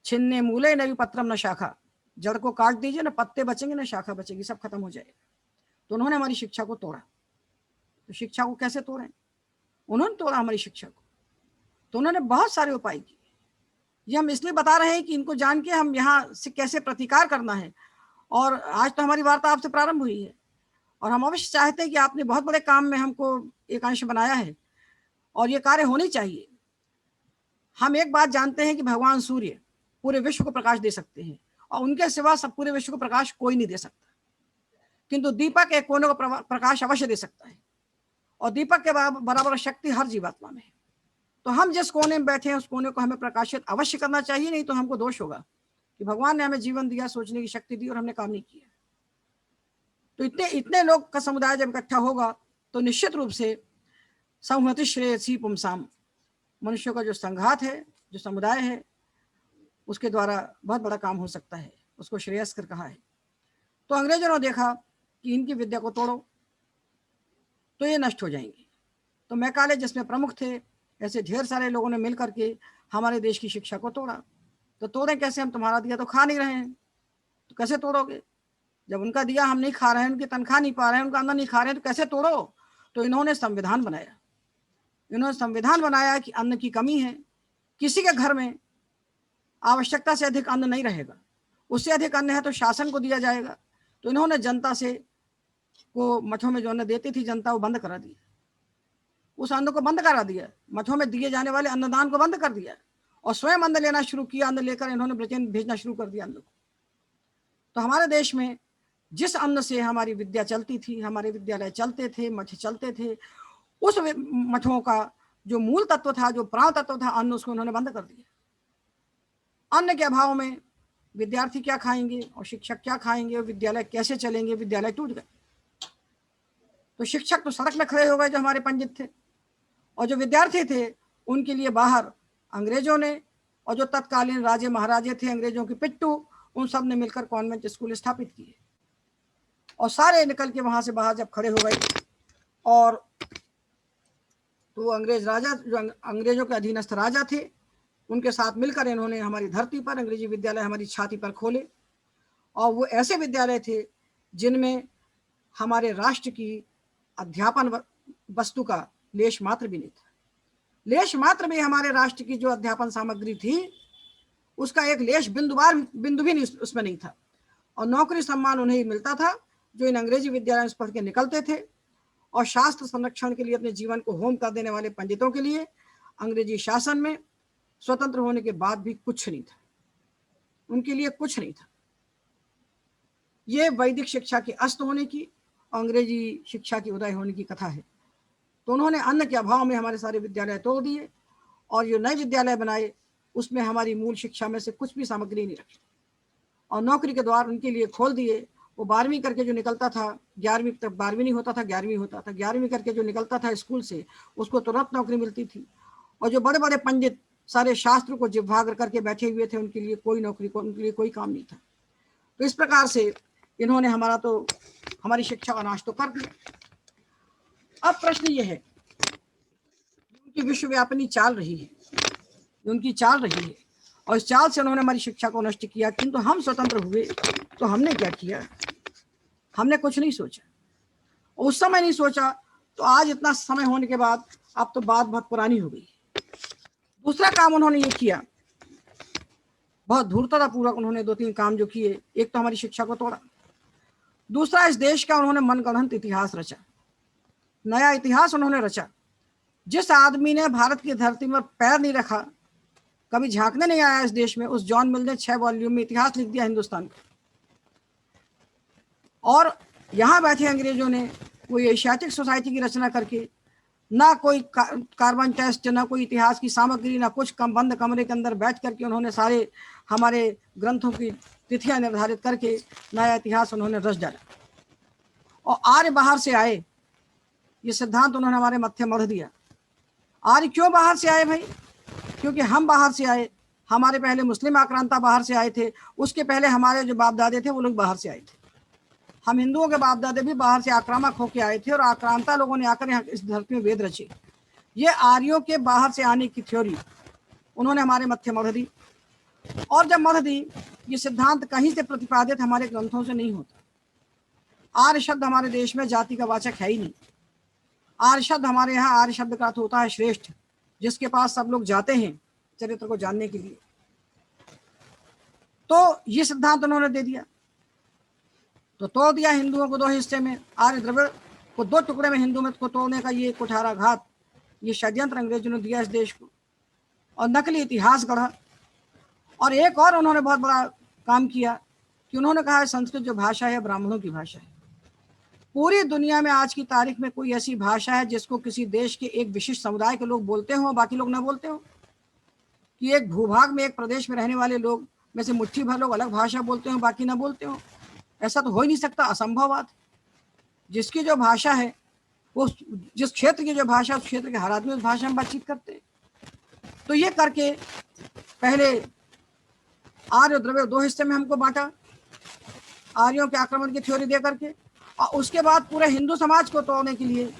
छिन्ने मूले न विपत्रम न शाखा, जड़ को काट दीजिए, न पत्ते बचेंगे न शाखा बचेगी, सब खत्म हो जाएगा। तो उन्होंने हमारी शिक्षा को तोड़ा। तो शिक्षा को कैसे तोड़े? उन्होंने तोड़ा हमारी शिक्षा को। तो उन्होंने बहुत सारे उपाय किए। ये हम इसलिए बता रहे हैं कि इनको जान के हम यहाँ से कैसे प्रतिकार करना है। और आज तो हमारी वार्ता आपसे प्रारंभ हुई है और हम अवश्य चाहते हैं कि आपने बहुत बड़े काम में हमको एक अंश बनाया है और ये कार्य होने चाहिए। हम एक बात जानते हैं कि भगवान सूर्य पूरे विश्व को प्रकाश दे सकते हैं और उनके सिवा सब पूरे विश्व को प्रकाश कोई नहीं दे सकता, किंतु दीपक एक कोने को प्रकाश अवश्य दे सकता है और दीपक के बराबर शक्ति हर जीवात्मा में है। तो हम जिस कोने में बैठे हैं उस कोने को हमें प्रकाशित अवश्य करना चाहिए, नहीं तो हमको दोष होगा कि भगवान ने हमें जीवन दिया, सोचने की शक्ति दी और हमने काम नहीं किया। तो इतने लोग का समुदाय जब इकट्ठा होगा तो निश्चित रूप से संहति श्रेयसी पुंसाम, मनुष्यों का जो संघात है, जो समुदाय है, उसके द्वारा बहुत बड़ा काम हो सकता है। उसको श्रेयस्कर कहा है। तो अंग्रेजों ने देखा कि इनकी विद्या को तोड़ो तो ये नष्ट हो जाएंगे। तो मैकाले जिसमें प्रमुख थे, ऐसे ढेर सारे लोगों ने मिल करके हमारे देश की शिक्षा को तोड़ा। तो तोड़े कैसे? हम तुम्हारा दिया तो खा नहीं रहे हैं, तो कैसे तोड़ोगे? जब उनका दिया हम नहीं खा रहे हैं, उनकी तनख्वाह नहीं पा रहे हैं, उनका अन्न नहीं खा रहे हैं, तो कैसे तोड़ो? तो इन्होंने संविधान बनाया। इन्होंने संविधान बनाया कि अन्न की कमी है, किसी के घर में आवश्यकता से अधिक अन्न नहीं रहेगा, उससे अधिक अन्न है तो शासन को दिया जाएगा। तो इन्होंने जनता से को मठों में जो अन्न देती थी जनता, वो बंद करा दिया। उस अन्न को बंद करा दिया, मठों में दिए जाने वाले अन्नदान को बंद कर दिया और स्वयं अन्न लेना शुरू किया। अन्न लेकर इन्होंने ब्रिटेन भेजना शुरू कर दिया अन्न को। तो हमारे देश में जिस अन्न से हमारी विद्या चलती थी, हमारे विद्यालय चलते थे, मठ चलते थे, उस मठों का जो मूल तत्व था, जो प्राण तत्व था अन्न, उसको उन्होंने बंद कर दिया। अन्न के अभाव में विद्यार्थी क्या खाएंगे और शिक्षक क्या खाएंगे और विद्यालय कैसे चलेंगे? विद्यालय टूट गए। तो शिक्षक तो सड़क में खड़े हो गए जो हमारे पंडित थे, और जो विद्यार्थी थे उनके लिए बाहर अंग्रेजों ने और जो तत्कालीन राजे महाराजे थे अंग्रेजों के पिट्टू, उन सब ने मिलकर कॉन्वेंट स्कूल स्थापित किए। और सारे निकल के वहां से बाहर जब खड़े हो गए और तो अंग्रेज राजा, जो अंग्रेजों के अधीनस्थ राजा थे, उनके साथ मिलकर इन्होंने हमारी धरती पर अंग्रेजी विद्यालय हमारी छाती पर खोले। और वो ऐसे विद्यालय थे जिनमें हमारे राष्ट्र की अध्यापन वस्तु का लेश मात्र भी नहीं था। लेश मात्र भी हमारे राष्ट्र की जो अध्यापन सामग्री थी उसका एक लेश बिंदु भी उसमें नहीं था। और नौकरी सम्मान उन्हें मिलता था जो इन अंग्रेजी विद्यालयों से पढ़ के निकलते थे। और शास्त्र संरक्षण के लिए अपने जीवन को होम कर देने वाले पंडितों के लिए अंग्रेजी शासन में स्वतंत्र होने के बाद भी कुछ नहीं था, उनके लिए कुछ नहीं था। ये वैदिक शिक्षा के अस्त होने की, अंग्रेजी शिक्षा की उदय होने की कथा है। तो उन्होंने अन्न के अभाव में हमारे सारे विद्यालय तोड़ दिए और जो नए विद्यालय बनाए उसमें हमारी मूल शिक्षा में से कुछ भी सामग्री नहीं रखी और नौकरी के द्वार उनके लिए खोल दिए। वो 12वीं करके जो निकलता था, 11वीं तक 12वीं नहीं होता था, 11वीं होता था, 11वीं करके जो निकलता था स्कूल से उसको तुरंत नौकरी मिलती थी। और जो बड़े बड़े पंडित सारे शास्त्र को जिह्वाग्र करके बैठे हुए थे उनके लिए कोई नौकरी, उनके लिए कोई काम नहीं था। तो इस प्रकार से इन्होंने हमारी शिक्षा का नाश तो कर दिया। अब प्रश्न ये है, उनकी विश्वव्यापिनी चाल रही है, उनकी चाल रही है और इस चाल से उन्होंने हमारी शिक्षा को नष्ट किया। किंतु हम स्वतंत्र हुए तो हमने क्या किया? हमने कुछ नहीं सोचा, उस समय नहीं सोचा, तो आज इतना समय होने के बाद अब तो बात बहुत पुरानी हो गई। दूसरा काम उन्होंने ये किया, बहुत धूर्ततापूर्वक उन्होंने 2-3 काम जो किए। एक तो हमारी शिक्षा को तोड़ा, दूसरा इस देश का उन्होंने मनगढ़ंत इतिहास रचा, नया इतिहास उन्होंने रचा। जिस आदमी ने भारत की धरती पर पैर नहीं रखा, कभी झांकने नहीं आया इस देश में, उस जॉन मिल ने 6 वॉल्यूम में इतिहास लिख दिया हिंदुस्तान का। और यहाँ बैठे अंग्रेजों ने कोई एशियाटिक सोसाइटी की रचना करके, ना कोई कार्बन टेस्ट, ना कोई इतिहास की सामग्री, ना कुछ, कम बंद कमरे के अंदर बैठ करके उन्होंने सारे हमारे ग्रंथों की तिथियां निर्धारित करके नया इतिहास उन्होंने रच डाला। और आर्य बाहर से आए, ये सिद्धांत उन्होंने हमारे मत्थे मढ़ दिया। आर्य क्यों बाहर से आए भाई? क्योंकि हम बाहर से आए, हमारे पहले मुस्लिम आक्रांता बाहर से आए थे, उसके पहले हमारे जो बाप दादे थे वो लोग बाहर से आए थे। हम हिंदुओं के बाप दादे भी बाहर से आक्रामक होकर आए थे, और आक्रांता लोगों ने आकर यहाँ इस धरती में वेद रचे। ये आर्यों के बाहर से आने की थ्योरी उन्होंने हमारे मत्थे मढ़ दी। और जब मढ़ दी, ये सिद्धांत कहीं से प्रतिपादित हमारे ग्रंथों से नहीं होता। आर्य शब्द हमारे देश में जाति का वाचक है ही नहीं। आर्य शब्द हमारे यहाँ, आर्य शब्द का अर्थ होता है श्रेष्ठ, जिसके पास सब लोग जाते हैं चरित्र को जानने के लिए। तो ये सिद्धांत उन्होंने दे दिया, तो तोड़ दिया हिंदुओं को 2 हिस्से में। आर्य द्रविड़ को 2 टुकड़े में हिंदू मत को तोड़ने का ये कुठाराघात, ये षड्यंत्र अंग्रेजों ने दिया इस देश को, और नकली इतिहास गढ़ा। और एक और उन्होंने बहुत बड़ा काम किया कि उन्होंने कहा है संस्कृत जो भाषा है ब्राह्मणों की भाषा है। पूरी दुनिया में आज की तारीख में कोई ऐसी भाषा है जिसको किसी देश के एक विशिष्ट समुदाय के लोग बोलते हो, बाकी लोग ना बोलते हो? कि एक भूभाग में, एक प्रदेश में रहने वाले लोग में से मुट्ठी भर लोग अलग भाषा बोलते हो, बाकी ना बोलते हो? ऐसा तो हो ही नहीं सकता, असंभव बात। जिसकी जो भाषा है, वो जिस क्षेत्र की जो भाषा, उस क्षेत्र के हर आदमी उस भाषा में बातचीत करते हैं। तो ये करके पहले आर्य और द्रविड़ 2 हिस्से में हमको बांटा, आर्यों के आक्रमण की थ्योरी दे करके। और उसके बाद पूरे हिंदू समाज को तोड़ने के लिए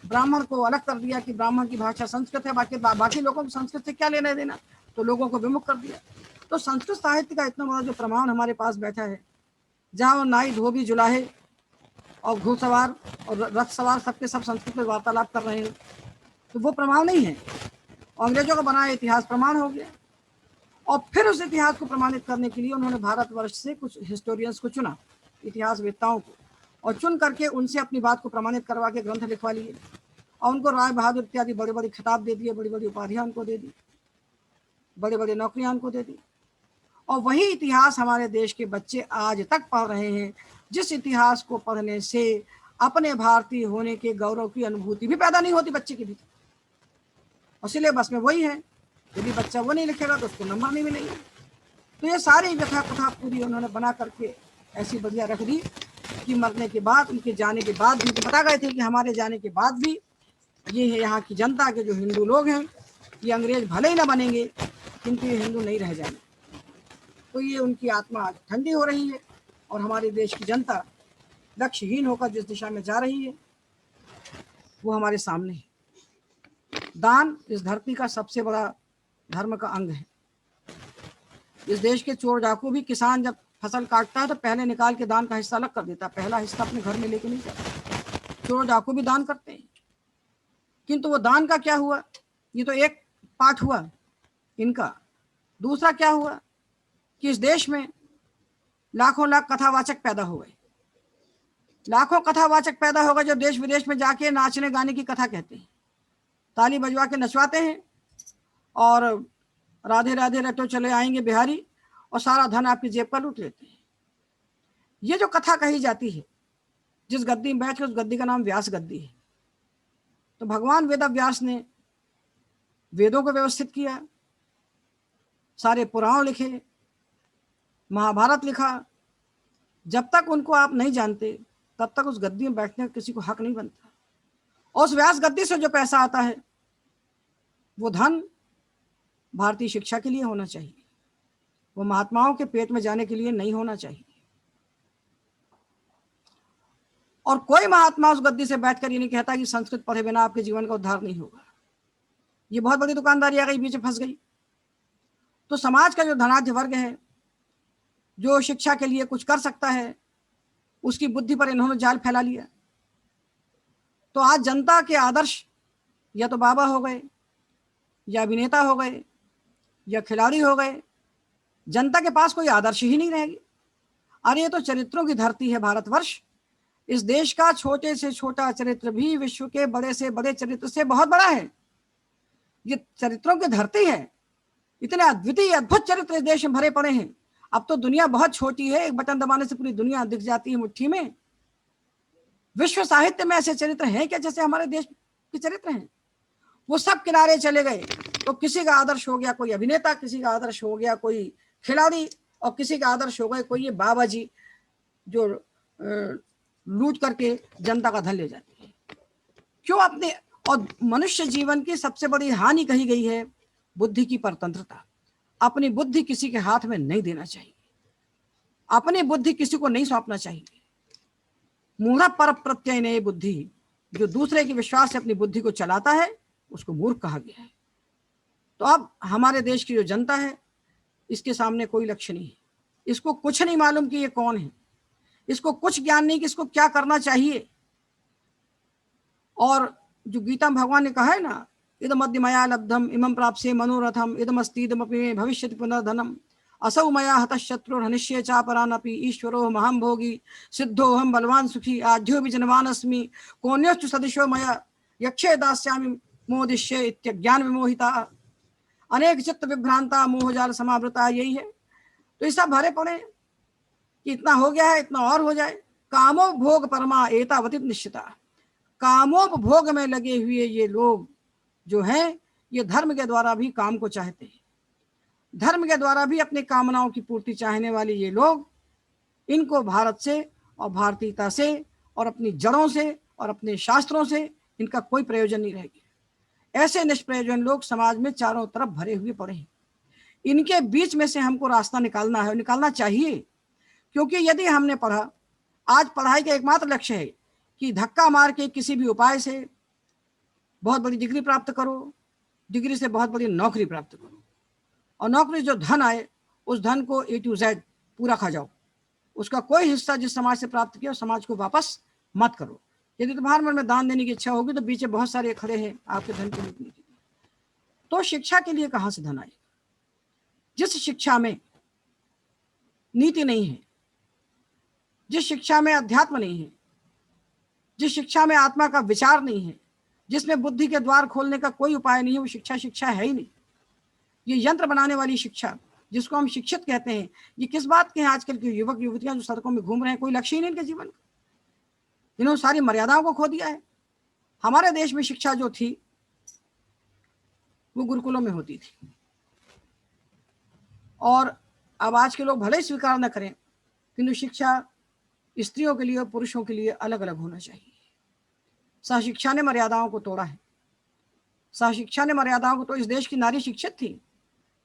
ब्राह्मण को अलग कर दिया कि ब्राह्मण की भाषा संस्कृत है, बाकी लोगों को संस्कृत से क्या लेना देना, तो लोगों को विमुख कर दिया। तो संस्कृत साहित्य का इतना बड़ा जो प्रमाण हमारे पास बैठा है, जहाँ नाई धोबी जुलाहे और घुड़सवार और रथ सवार सबके सब संस्कृत में वार्तालाप कर रहे हैं, तो वो प्रमाण नहीं है। अंग्रेजों का बनाया इतिहास प्रमाण हो गया। और फिर उस इतिहास को प्रमाणित करने के लिए उन्होंने भारतवर्ष से कुछ हिस्टोरियंस को चुना, इतिहासवेत्ताओं को, और चुन करके उनसे अपनी बात को प्रमाणित करवा के ग्रंथ लिखवा लिए, और उनको राय बहादुर इत्यादि बड़े बड़े खिताब दे दिए, बड़ी बड़ी उपाधियां उनको दे दी, बड़े बड़े नौकरियां उनको दे दी। और वही इतिहास हमारे देश के बच्चे आज तक पढ़ रहे हैं, जिस इतिहास को पढ़ने से अपने भारतीय होने के गौरव की अनुभूति भी पैदा नहीं होती बच्चे के भीतर। और सिलेबस में वही है, यदि बच्चा वो नहीं लिखेगा तो उसको नंबर नहीं मिलेंगे। तो ये सारी व्यथा कथा पूरी उन्होंने बना करके ऐसी बढ़िया रख दी कि मरने के बाद, उनके जाने के बाद, उनको बता गए थे कि हमारे जाने के बाद भी ये है यहाँ की जनता के जो हिंदू लोग हैं, ये अंग्रेज भले ही ना बनेंगे किंतु ये हिंदू नहीं रह जाएंगे। तो ये उनकी आत्मा आज ठंडी हो रही है, और हमारे देश की जनता लक्ष्यहीन होकर जिस दिशा में जा रही है वो हमारे सामने है। दान इस धरती का सबसे बड़ा धर्म का अंग है। इस देश के चोर डाकू भी किसान जब फसल काटता है तो पहले निकाल के दान का हिस्सा अलग कर देता है, पहला हिस्सा अपने घर में लेके नहीं जाता। चोर डाकू भी दान करते हैं, किंतु वो दान का क्या हुआ? ये तो एक पार्ट हुआ इनका। दूसरा क्या हुआ कि इस देश में लाखों लाख कथावाचक पैदा हो गए, लाखों कथावाचक पैदा हो गए जो देश विदेश में जाके नाचने गाने की कथा कहते हैं, ताली बजवा के नचवाते हैं, और राधे राधे रटो चले आएंगे बिहारी, और सारा धन आपकी जेब पर लूट लेते हैं। ये जो कथा कही जाती है, जिस गद्दी में बैठ के, उस गद्दी का नाम व्यास गद्दी है। तो भगवान वेद व्यास ने वेदों को व्यवस्थित किया, सारे पुराण लिखे, महाभारत लिखा। जब तक उनको आप नहीं जानते तब तक उस गद्दी में बैठने का किसी को हक नहीं बनता। और उस व्यास गद्दी से जो पैसा आता है वो धन भारतीय शिक्षा के लिए होना चाहिए, वो महात्माओं के पेट में जाने के लिए नहीं होना चाहिए। और कोई महात्मा उस गद्दी से बैठकर ये नहीं कहता कि संस्कृत पढ़े बिना आपके जीवन का उद्धार नहीं होगा। ये बहुत बड़ी दुकानदारी आ गई, बीच में फंस गई। तो समाज का जो धनाढ्य वर्ग है, जो शिक्षा के लिए कुछ कर सकता है, उसकी बुद्धि पर इन्होंने जाल फैला लिया। तो आज जनता के आदर्श या तो बाबा हो गए, या अभिनेता हो गए, या खिलाड़ी हो गए। जनता के पास कोई आदर्श ही नहीं रहेगी। अरे ये तो चरित्रों की धरती है भारतवर्ष। इस देश का छोटे से छोटा चरित्र भी विश्व के बड़े से बड़े चरित्र से बहुत बड़ा है। ये चरित्रों की धरती है। इतने अद्वितीय अद्भुत चरित्र इस देश में भरे पड़े हैं। अब तो दुनिया बहुत छोटी है, एक बटन दबाने से पूरी दुनिया दिख जाती है मुट्ठी में। विश्व साहित्य में ऐसे चरित्र हैं क्या जैसे हमारे देश के चरित्र हैं? वो सब किनारे चले गए। तो किसी का आदर्श हो गया कोई अभिनेता, किसी का आदर्श हो गया कोई खिलाड़ी, और किसी का आदर्श हो गए कोई ये बाबा जी जो लूट करके जनता का धन ले जाते हैं। क्यों? अपने और मनुष्य जीवन की सबसे बड़ी हानि कही गई है बुद्धि की परतंत्रता। अपनी बुद्धि किसी के हाथ में नहीं देना चाहिए, अपनी बुद्धि किसी को नहीं सौंपना चाहिए। मूढ़ पर प्रत्यय ने बुद्धि, जो दूसरे के विश्वास से अपनी बुद्धि को चलाता है उसको मूर्ख कहा गया है। तो अब हमारे देश की जो जनता है, इसके सामने कोई लक्ष्य नहीं है। इसको कुछ नहीं मालूम कि ये कौन है, इसको कुछ ज्ञान नहीं कि इसको क्या करना चाहिए। और जो गीता में भगवान ने कहा है ना, इदम अद्य मया लब्धम इमं प्राप्स्ये मनोरथम इदम अस्ति इदमपि मे भविष्यति पुनर्धनम असौ मया हतः शत्रुर् हनिष्ये चापरानपि ईश्वरो महं भोगी सिद्धो हम बलवान सुखी आढ्यो विजनवान अस्मि कोन्योश्च सदृशो मया यक्षे दास्यामि मोदिष्ये इत्यज्ञान विमोहिता अनेक चित्त विभ्रांता मोहजाल समावृता। यही है। तो ये सब भरे पड़े कि इतना हो गया है, इतना और हो जाए। कामो भोग परमा एतावति निश्चिता। कामोपभोग में लगे हुए ये लोग जो हैं, ये धर्म के द्वारा भी काम को चाहते हैं, धर्म के द्वारा भी अपनी कामनाओं की पूर्ति चाहने वाले ये लोग, इनको भारत से और भारतीयता से और अपनी जड़ों से और अपने शास्त्रों से इनका कोई प्रयोजन नहीं रहेगा। ऐसे निष्प्रयोजन लोग समाज में चारों तरफ भरे हुए पड़े हैं। इनके बीच में से हमको रास्ता निकालना है, निकालना चाहिए। क्योंकि यदि हमने पढ़ा, आज पढ़ाई का एकमात्र लक्ष्य है कि धक्का मार के किसी भी उपाय से बहुत बड़ी डिग्री प्राप्त करो, डिग्री से बहुत बड़ी नौकरी प्राप्त करो, और नौकरी जो धन आए उस धन को A to Z पूरा खा जाओ, उसका कोई हिस्सा जिस समाज से प्राप्त किया समाज को वापस मत करो। यदि तुम्हारे मन में दान देने की इच्छा होगी तो पीछे बहुत सारे खड़े हैं आपके धन को लूटने के लिए। तो शिक्षा के लिए कहाँ से धन आएगा? जिस शिक्षा में नीति नहीं है, जिस शिक्षा में अध्यात्म नहीं है, जिस शिक्षा में आत्मा का विचार नहीं है, जिसमें बुद्धि के द्वार खोलने का कोई उपाय नहीं है, वो शिक्षा शिक्षा है ही नहीं। ये यंत्र बनाने वाली शिक्षा जिसको हम शिक्षित कहते हैं, ये किस बात के हैं? आजकल के युवक युवतियां जो सड़कों में घूम रहे हैं, कोई लक्ष्य ही नहीं इनके जीवन का। इन्होंने सारी मर्यादाओं को खो दिया है। हमारे देश में शिक्षा जो थी वो गुरुकुलों में होती थी, और अब आज के लोग भले ही स्वीकार न करें, किंतु शिक्षा स्त्रियों के लिए और पुरुषों के लिए अलग अलग होना चाहिए। सहशिक्षा ने मर्यादाओं को तोड़ा है। सहशिक्षा ने मर्यादाओं को, तो इस देश की नारी शिक्षित थी,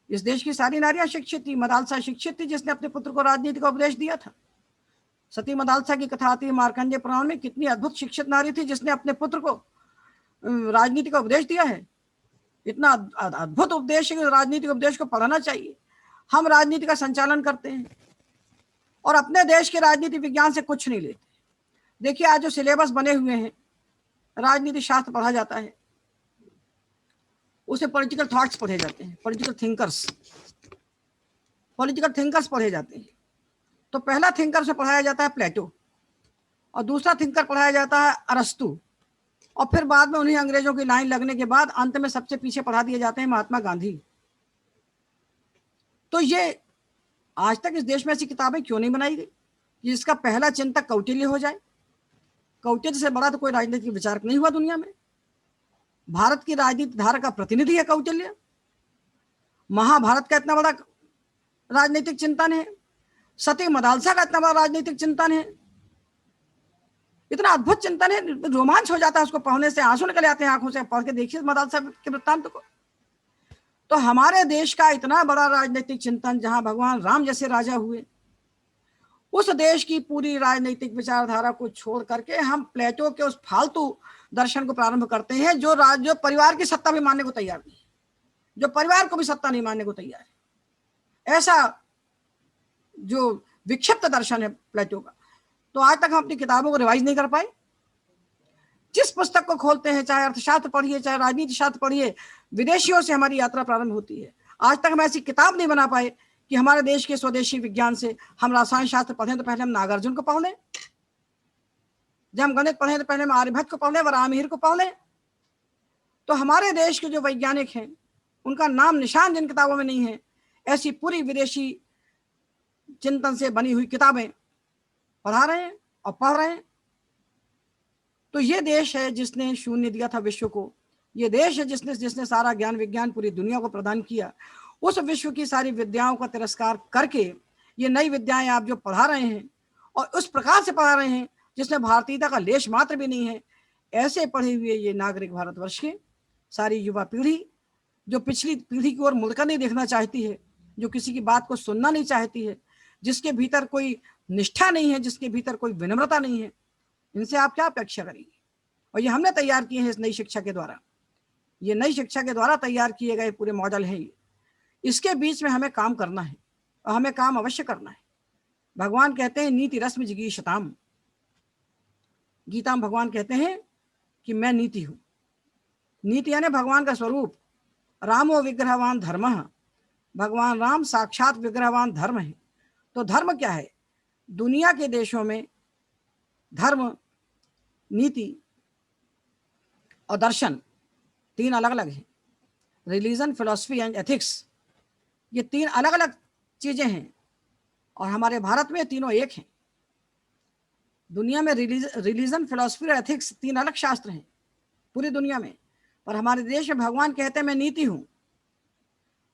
इस देश की सारी नारियां शिक्षित थी। मदालसा शिक्षित थी जिसने अपने पुत्र को राजनीति का उपदेश दिया था। सती मदालसा की कथा आती है मार्कंडेय पुराण में। कितनी अद्भुत शिक्षित नारी थी जिसने अपने पुत्र को राजनीति का उपदेश दिया है। इतना अद्भुत उपदेश है कि राजनीतिक उपदेश को पढ़ना चाहिए। हम राजनीति का संचालन करते हैं और अपने देश के राजनीति विज्ञान से कुछ नहीं लेते। देखिए आज जो सिलेबस बने हुए हैं, राजनीति शास्त्र पढ़ा जाता है, उसे पॉलिटिकल थॉट्स पढ़े जाते हैं, पॉलिटिकल थिंकर्स पढ़े जाते हैं। तो पहला थिंकर से पढ़ाया जाता है प्लेटो, और दूसरा थिंकर पढ़ाया जाता है अरस्तु, और फिर बाद में उन्हें अंग्रेजों की लाइन लगने के बाद अंत में सबसे पीछे पढ़ा दिए जाते हैं महात्मा गांधी। तो ये आज तक इस देश में ऐसी किताबें क्यों नहीं बनाई गई जिसका पहला चिंतक कौटिल्य हो जाए? कौटिल्य से बड़ा तो कोई राजनीतिक विचारक नहीं हुआ दुनिया में। भारत की राजनीतिक धारा का प्रतिनिधि है कौटिल्य। महाभारत का इतना बड़ा राजनीतिक चिंतन है, सती मदालसा का इतना बड़ा राजनीतिक चिंतन है, इतना अद्भुत चिंतन है, रोमांच हो जाता है उसको पढ़ने से, आंसू निकल आते हैं आंखों से। पढ़ के देखिए मदालसा के वृत्तांत को। तो हमारे देश का इतना बड़ा राजनीतिक चिंतन, जहां भगवान राम जैसे राजा हुए, उस देश की पूरी राजनीतिक विचारधारा को छोड़ करके हम प्लेटो के उस फालतू दर्शन को प्रारंभ करते हैं जो परिवार की सत्ता भी मानने को तैयार नहीं है, जो परिवार को भी सत्ता नहीं मानने को तैयार है। ऐसा जो विक्षिप्त दर्शन है प्लेटो का, तो आज तक हम अपनी किताबों को रिवाइज नहीं कर पाए। जिस पुस्तक को खोलते हैं, चाहे अर्थशास्त्र पढ़िए, चाहे राजनीति शास्त्र पढ़िए, विदेशियों से हमारी यात्रा प्रारंभ होती है। आज तक हम ऐसी किताब नहीं बना पाए कि हमारे देश के स्वदेशी विज्ञान से हम रसायन शास्त्र पढ़ें तो पहले हम नागार्जुन को पढ़ लें, जब हम गणित पढ़ें तो पहले हम आर्यभट्ट को पढ़ लें, वराहमिहिर को पढ़ लें। तो हमारे देश के जो वैज्ञानिक हैं उनका नाम निशान जिन किताबों में नहीं है, ऐसी पूरी विदेशी चिंतन से बनी हुई किताबें पढ़ा रहे हैं और पढ़ रहे हैं। तो ये देश है जिसने शून्य दिया था विश्व को, ये देश है जिसने सारा ज्ञान विज्ञान पूरी दुनिया को प्रदान किया। उस विश्व की सारी विद्याओं का तिरस्कार करके ये नई विद्याएं आप जो पढ़ा रहे हैं और उस प्रकार से पढ़ा रहे हैं जिसमें भारतीयता का लेश मात्र भी नहीं है, ऐसे पढ़े हुए ये नागरिक भारतवर्ष के सारी युवा पीढ़ी जो पिछली पीढ़ी की ओर मुड़कर नहीं देखना चाहती है, जो किसी की बात को सुनना नहीं चाहती है, जिसके भीतर कोई निष्ठा नहीं है, जिसके भीतर कोई विनम्रता नहीं है, इनसे आप क्या अपेक्षा करेंगे? और ये हमने तैयार किए हैं इस नई शिक्षा के द्वारा, ये नई शिक्षा के द्वारा तैयार किए गए पूरे मॉडल हैं। इसके बीच में हमें काम करना है और हमें काम अवश्य करना है। भगवान कहते हैं नीति रश्मि जिगीषताम, गीता में भगवान कहते हैं कि मैं नीति हूं। नीति यानी भगवान का स्वरूप। रामो विग्रहवान धर्मः, भगवान राम साक्षात विग्रहवान धर्म है। तो धर्म क्या है? दुनिया के देशों में धर्म, नीति और दर्शन तीन अलग अलग हैं। रिलीजन, फिलॉसफी एंड एथिक्स, ये तीन अलग अलग चीजें हैं और हमारे भारत में तीनों एक हैं। दुनिया में रिलीजन, फिलॉसफी और एथिक्स तीन अलग शास्त्र हैं पूरी दुनिया में, पर हमारे देश में भगवान कहते हैं मैं नीति हूं।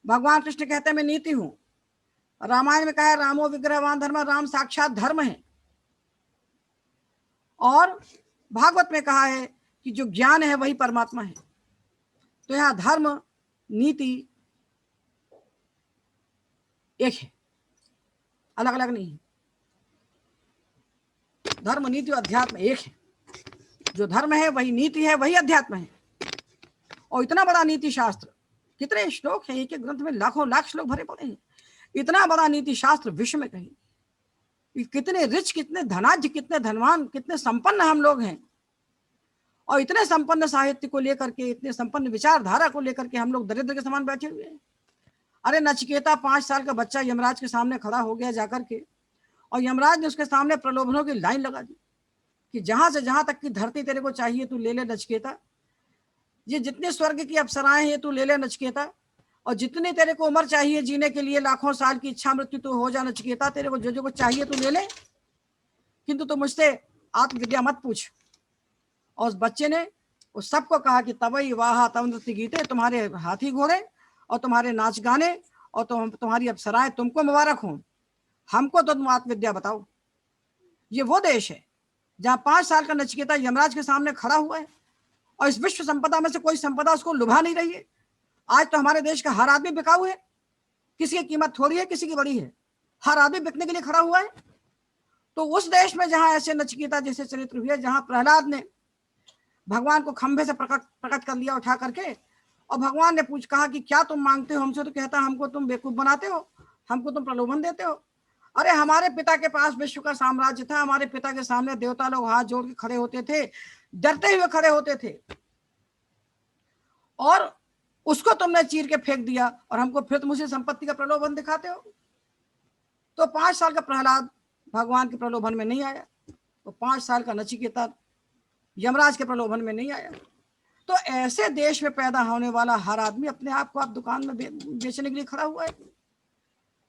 भगवान कृष्ण कहते हैं मैं नीति हूं। रामायण में कहा है रामो विग्रहवान धर्म, राम साक्षात धर्म है। और भागवत में कहा है कि जो ज्ञान है वही परमात्मा है। तो यहां धर्म, नीति एक है, अलग अलग नहीं है। धर्म, नीति और अध्यात्म एक है। जो धर्म है वही नीति है, वही अध्यात्म है। और इतना बड़ा नीति शास्त्र, कितने श्लोक हैं एक एक ग्रंथ में, लाखों लाख श्लोक भरे पड़े हैं। इतना बड़ा नीति शास्त्र विश्व में कहीं, कितने रिच, कितने धनाढ्य, कितने धनवान, कितने संपन्न हम लोग हैं। और इतने संपन्न साहित्य को लेकर के, इतने संपन्न विचारधारा को लेकर के हम लोग दरिद्र के समान बैठे हुए हैं। अरे नचिकेता 5 साल का बच्चा यमराज के सामने खड़ा हो गया जाकर के, और यमराज ने उसके सामने प्रलोभनों की लाइन लगा दी कि जहां से जहां तक की धरती तेरे को चाहिए तू ले ले नचिकेता, ये जितने स्वर्ग की अप्सराएं हैं तू ले ले नचिकेता, और जितनी तेरे को उम्र चाहिए जीने के लिए, लाखों साल की इच्छा मृत्यु तू हो जा नचिकेता, तेरे को जो जो चाहिए तू ले ले, किंतु तू मुझसे आत्मविद्या मत पूछ। और उस बच्चे ने उस सबको कहा कि तवई वाह तव नृत्य गीते, तुम्हारे हाथी घोड़े और तुम्हारे नाच गाने और तुम्हारी अप्सराएं तुमको मुबारक हो, हमको तो तुम आत्मविद्या बताओ। ये वो देश है जहां 5 साल का नचिकेता यमराज के सामने खड़ा हुआ है और इस विश्व संपदा में से कोई संपदा उसको लुभा नहीं रही है। आज तो हमारे देश का हर आदमी बिकाऊ है, किसी की कीमत थोड़ी है, किसी की बड़ी है, हर आदमी बिकने के लिए खड़ा हुआ है। तो उस देश में जहां ऐसे नचिकेता जैसे चरित्र हुए, जहां प्रहलाद ने भगवान को खंभे से प्रकट कर लिया उठा करके, और भगवान ने कहा कि क्या तुम मांगते हो हमसे, तो कहता हमको तुम बेवकूफ बनाते हो, हमको तुम प्रलोभन देते हो। अरे हमारे पिता के पास विश्व का साम्राज्य था, हमारे पिता के सामने देवता लोग हाथ जोड़ के खड़े होते थे, डरते हुए खड़े होते थे, और उसको तुमने चीर के फेंक दिया और हमको फिर तुम उसे संपत्ति का प्रलोभन दिखाते हो। तो 5 साल का प्रहलाद भगवान के प्रलोभन में नहीं आया, तो 5 साल का नचिकेता यमराज के प्रलोभन में नहीं आया। तो ऐसे देश में पैदा होने वाला हर आदमी अपने आप को आप दुकान में बेचने के लिए खड़ा हुआ है।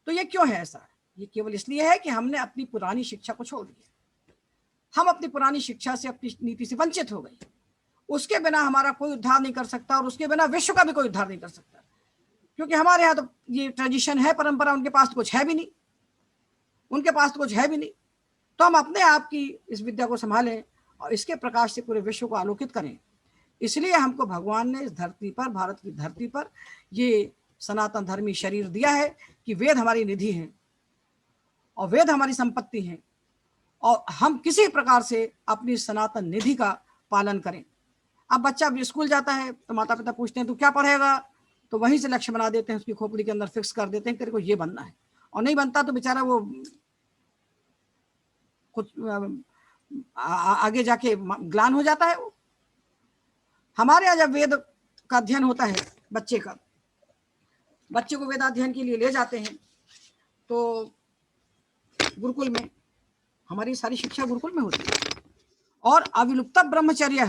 तो ये क्यों है ऐसा? ये केवल इसलिए है कि हमने अपनी पुरानी शिक्षा को छोड़ दिया। हम अपनी पुरानी शिक्षा से, अपनी नीति से वंचित हो गए। उसके बिना हमारा कोई उद्धार नहीं कर सकता और उसके बिना विश्व का भी कोई उद्धार नहीं कर सकता, क्योंकि हमारे यहाँ तो ये ट्रेडिशन है, परंपरा, उनके पास तो कुछ है भी नहीं, उनके पास तो कुछ है भी नहीं। तो हम अपने आप की इस विद्या को संभालें और इसके प्रकाश से पूरे विश्व को आलोकित करें। इसलिए हमको भगवान ने इस धरती पर, भारत की धरती पर, ये सनातन धर्मी शरीर दिया है कि वेद हमारी निधि है और वेद हमारी संपत्ति है, और हम किसी प्रकार से अपनी सनातन निधि का पालन करें। अब बच्चा स्कूल जाता है तो माता पिता पूछते हैं तू क्या पढ़ेगा, तो वहीं से लक्ष्य बना देते हैं, उसकी खोपड़ी के अंदर फिक्स कर देते हैं तेरे को ये बनना है, और नहीं बनता तो बेचारा वो कुछ आगे जाके ग्लान हो जाता है। हमारे यहाँ जब वेद का अध्ययन होता है, बच्चे को वेदाध्ययन के लिए ले जाते हैं, तो गुरुकुल में हमारी सारी शिक्षा गुरुकुल में होती है। और अविलुप्त ब्रह्मचर्य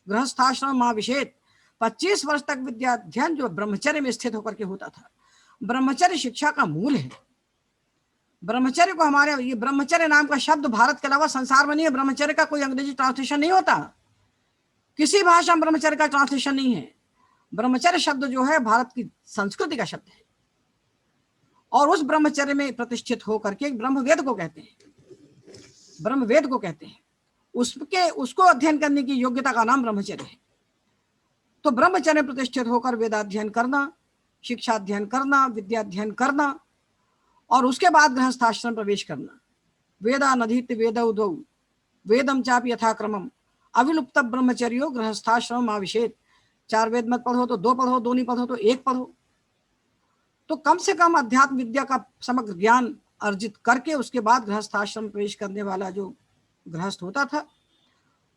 गृहस्थाश्रम महाविषेद 25 वर्ष तक विद्याध्ययन जो ब्रह्मचर्य में स्थित होकर के होता था। ब्रह्मचर्य शिक्षा का मूल है। ब्रह्मचर्य को हमारे ये ब्रह्मचर्य नाम का शब्द भारत के अलावा संसार में नहीं है। ब्रह्मचर्य का कोई अंग्रेजी ट्रांसलेशन नहीं होता, किसी भाषा में ब्रह्मचर्य का ट्रांसलेशन नहीं है। ब्रह्मचर्य शब्द जो है भारत की संस्कृति का शब्द है, और उस ब्रह्मचर्य में प्रतिष्ठित होकर के ब्रह्मवेद को कहते हैं, ब्रह्मवेद को कहते हैं। उसको अध्ययन करने की योग्यता का नाम ब्रह्मचर्य है। तो ब्रह्मचर्य प्रतिष्ठित होकर वेदाध्ययन करना, शिक्षा अध्ययन करना, विद्याध्ययन करना, और उसके बाद गृहस्थाश्रम प्रवेश करना। वेदा नधीत वेद उदौ वेदम चापि यथाक्रमम अविलुप्त ब्रह्मचर्यो गृहस्थाश्रम आविषेद। 4 वेद मत पढ़ो तो 2 पढ़ो, 2 नहीं पढ़ो तो 1 पढ़ो। तो कम से कम अध्यात्म विद्या का समग्र ज्ञान अर्जित करके उसके बाद गृहस्थाश्रम प्रवेश करने वाला जो गृहस्थ होता था,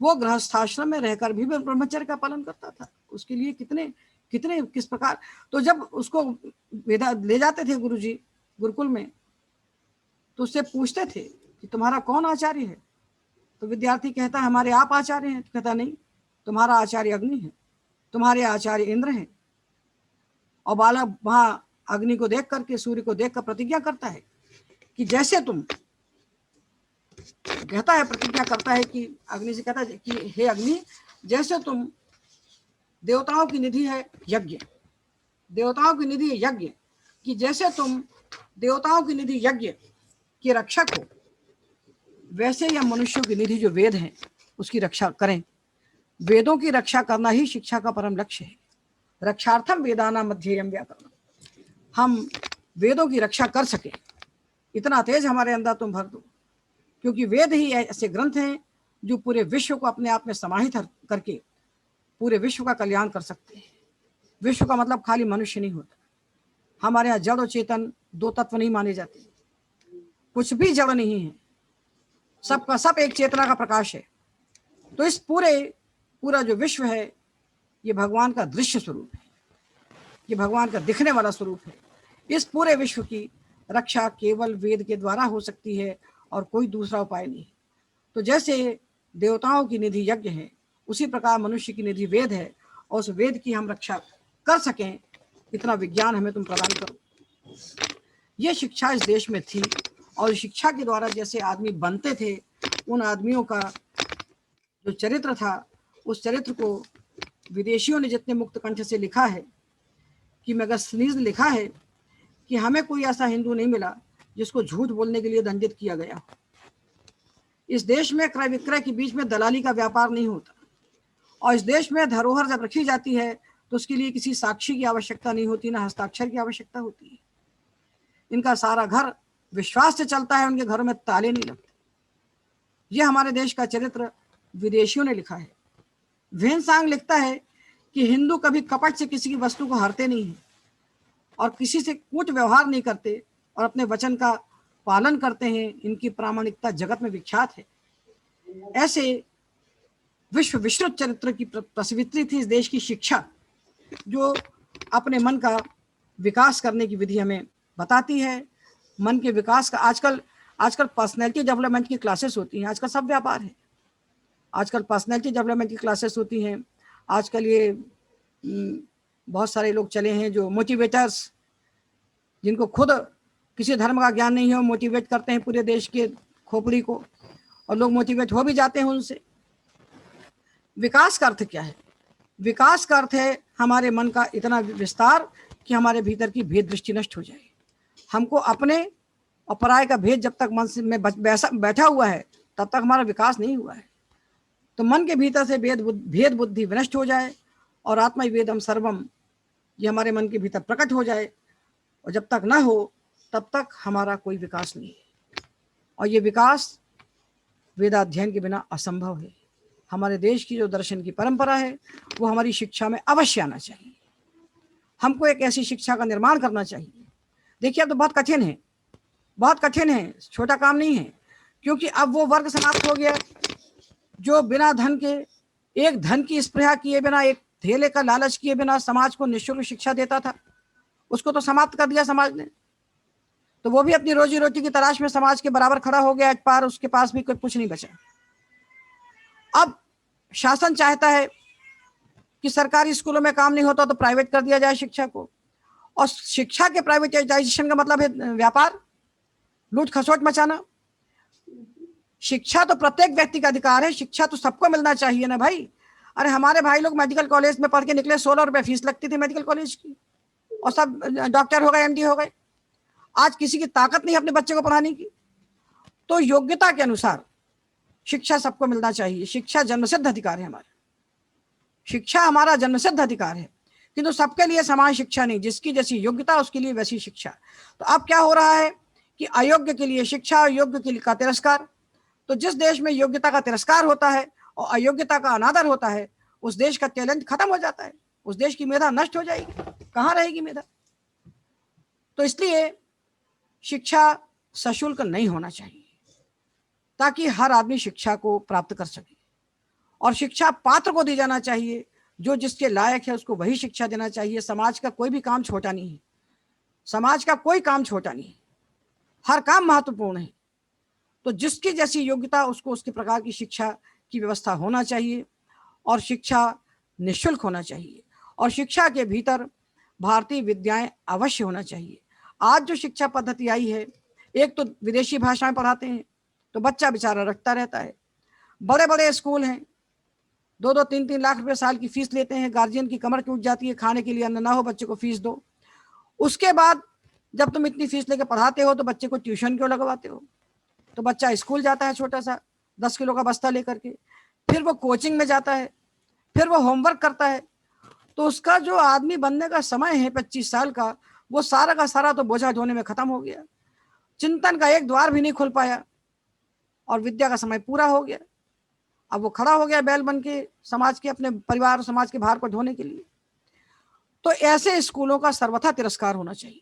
वो गृहस्थाश्रम में रहकर भी ब्रह्मचर्य का पालन करता था। उसके लिए कितने किस प्रकार। तो जब उसको वेदा ले जाते थे गुरुजी गुरुकुल में, तो उससे पूछते थे कि तुम्हारा कौन आचार्य है? तो विद्यार्थी कहता है हमारे आप आचार्य हैं। तो कहता नहीं, तुम्हारा आचार्य अग्नि है, तुम्हारे आचार्य इंद्र हैं। और बालक वहां अग्नि को देख करके, सूर्य को देख कर प्रतिज्ञा करता है कि जैसे तुम, कहता है प्रतिज्ञा करता है कि अग्नि से कहता है कि हे अग्नि, जैसे तुम देवताओं की निधि है यज्ञ, देवताओं की निधि यज्ञ, कि जैसे तुम देवताओं की निधि यज्ञ के रक्षक हो, वैसे यह मनुष्यों की निधि जो वेद है उसकी रक्षा करें। वेदों की रक्षा करना ही शिक्षा का परम लक्ष्य है। रक्षार्थम वेदानाम अध्येयम व्याकरणम। हम वेदों की रक्षा कर सके, इतना तेज हमारे अंदर तुम भर दो, क्योंकि वेद ही ऐसे ग्रंथ हैं जो पूरे विश्व को अपने आप में समाहित करके पूरे विश्व का कल्याण कर सकते हैं। विश्व का मतलब खाली मनुष्य नहीं होता। हमारे यहाँ जड़ और चेतन 2 तत्व नहीं माने जाते, कुछ भी जड़ नहीं है, सबका सब एक चेतना का प्रकाश है। तो इस पूरा जो विश्व है ये भगवान का दृश्य स्वरूप है, ये भगवान का दिखने वाला स्वरूप है। इस पूरे विश्व की रक्षा केवल वेद के द्वारा हो सकती है और कोई दूसरा उपाय नहीं। तो जैसे देवताओं की निधि यज्ञ है, उसी प्रकार मनुष्य की निधि वेद है, और उस वेद की हम रक्षा कर सकें, इतना विज्ञान हमें तुम प्रदान करो। ये शिक्षा इस देश में थी, और शिक्षा के द्वारा जैसे आदमी बनते थे, उन आदमियों का जो चरित्र था, उस चरित्र को विदेशियों ने जितने मुक्त कंठ से लिखा है, कि मैगजीन्स ने लिखा है कि हमें कोई ऐसा हिंदू नहीं मिला जिसको झूठ बोलने के लिए दंडित किया गया। इस देश में क्रय विक्रय के बीच में दलाली का व्यापार नहीं होता, और इस देश में धरोहर जब रखी जाती है तो उसके लिए किसी साक्षी की आवश्यकता नहीं होती, ना हस्ताक्षर की आवश्यकता होती है। इनका सारा घर विश्वास से चलता है, उनके घरों में ताले नहीं लगते। यह हमारे देश का चरित्र विदेशियों ने लिखा है। वेनसांग लिखता है कि हिंदू कभी कपट से किसी की वस्तु को हरते नहीं है, और किसी से कूट व्यवहार नहीं करते, और अपने वचन का पालन करते हैं। इनकी प्रामाणिकता जगत में विख्यात है। ऐसे विश्व विश्रुत चरित्र की प्रसवित्री थी इस देश की शिक्षा, जो अपने मन का विकास करने की विधि हमें बताती है। मन के विकास का आजकल पर्सनैलिटी डेवलपमेंट की क्लासेस होती हैं। आजकल सब व्यापार है। आजकल पर्सनैलिटी डेवलपमेंट की क्लासेस होती हैं। आजकल ये बहुत सारे लोग चले हैं जो मोटिवेटर्स, जिनको खुद किसी धर्म का ज्ञान नहीं है, वो मोटिवेट करते हैं पूरे देश के खोपड़ी को, और लोग मोटिवेट हो भी जाते हैं उनसे। विकास का अर्थ क्या है? विकास का अर्थ है हमारे मन का इतना विस्तार कि हमारे भीतर की भेद दृष्टि नष्ट हो जाए। हमको अपने और पराये का भेद जब तक मन से में बैठा हुआ है, तब तक हमारा विकास नहीं हुआ है। तो मन के भीतर से भेद बुद्धि विनष्ट हो जाए, और आत्मा वेदम सर्वम ये हमारे मन के भीतर प्रकट हो जाए। और जब तक ना हो तब तक हमारा कोई विकास नहीं है, और ये विकास वेदाध्ययन के बिना असंभव है। हमारे देश की जो दर्शन की परंपरा है वो हमारी शिक्षा में अवश्य आना चाहिए। हमको एक ऐसी शिक्षा का निर्माण करना चाहिए। देखिए अब तो बहुत कठिन है, बहुत कठिन है, छोटा काम नहीं है, क्योंकि अब वो वर्ग समाप्त हो गया जो बिना धन के, एक धन की स्पृहा किए बिना, एक धेले का लालच किए बिना समाज को निःशुल्क शिक्षा देता था, उसको तो समाप्त कर दिया समाज ने। तो वो भी अपनी रोजी रोटी की तलाश में समाज के बराबर खड़ा हो गया, एक पार उसके पास भी कुछ नहीं बचा। अब शासन चाहता है कि सरकारी स्कूलों में काम नहीं होता तो प्राइवेट कर दिया जाए शिक्षा को, और शिक्षा के प्राइवेटाइजेशन का मतलब है व्यापार, लूट खसोट मचाना। शिक्षा तो प्रत्येक व्यक्ति का अधिकार है, शिक्षा तो सबको मिलना चाहिए ना भाई। अरे हमारे भाई लोग मेडिकल कॉलेज में पढ़ के निकले, 16 रुपए फीस लगती थी मेडिकल कॉलेज की, और सब डॉक्टर हो गए, एमडी हो गए। आज किसी की ताकत नहीं अपने बच्चे को पढ़ाने की। तो योग्यता के अनुसार शिक्षा सबको मिलना चाहिए। शिक्षा जन्मसिद्ध अधिकार है हमारा, शिक्षा हमारा जन्मसिद्ध अधिकार है, किंतु सबके लिए समान शिक्षा नहीं, जिसकी जैसी योग्यता उसके लिए वैसी शिक्षा। तो अब क्या हो रहा है कि अयोग्य के लिए शिक्षा और योग्य के लिए का तिरस्कार। तो जिस देश में योग्यता का तिरस्कार होता है और अयोग्यता का अनादर होता है, उस देश का टैलेंट खत्म हो जाता है, उस देश की मेधा नष्ट हो जाएगी, कहाँ रहेगी मेधा। तो इसलिए शिक्षा सशुल्क नहीं होना चाहिए, ताकि हर आदमी शिक्षा को प्राप्त कर सके, और शिक्षा पात्र को दी जाना चाहिए, जो जिसके लायक है उसको वही शिक्षा देना चाहिए। समाज का कोई भी काम छोटा नहीं है, समाज का कोई काम छोटा नहीं है, हर काम महत्वपूर्ण है। तो जिसकी जैसी योग्यता उसको उसके प्रकार की शिक्षा की व्यवस्था होना चाहिए, और शिक्षा निःशुल्क होना चाहिए, और शिक्षा के भीतर भारतीय विद्याएं अवश्य होना चाहिए। आज जो शिक्षा पद्धति आई है, एक तो विदेशी भाषाएं पढ़ाते हैं, तो बच्चा बेचारा रटता रहता है। बड़े बड़े स्कूल हैं, 2-2, 3-3 लाख रुपए साल की फीस लेते हैं, गार्जियन की कमर टूट जाती है, खाने के लिए अन्न ना हो, बच्चे को फीस दो। उसके बाद जब तुम इतनी फीस लेकर पढ़ाते हो तो बच्चे को ट्यूशन क्यों लगवाते हो? तो बच्चा स्कूल जाता है छोटा सा 10 किलो का बस्ता लेकर के, फिर वो कोचिंग में जाता है, फिर वो होमवर्क करता है। तो उसका जो आदमी बनने का समय है 25 साल का, वो सारा का सारा तो बोझा ढोने में खत्म हो गया, चिंतन का एक द्वार भी नहीं खुल पाया, और विद्या का समय पूरा हो गया। अब वो खड़ा हो गया बैल बन के समाज के, अपने परिवार और समाज के भार को ढोने के लिए। तो ऐसे स्कूलों का सर्वथा तिरस्कार होना चाहिए।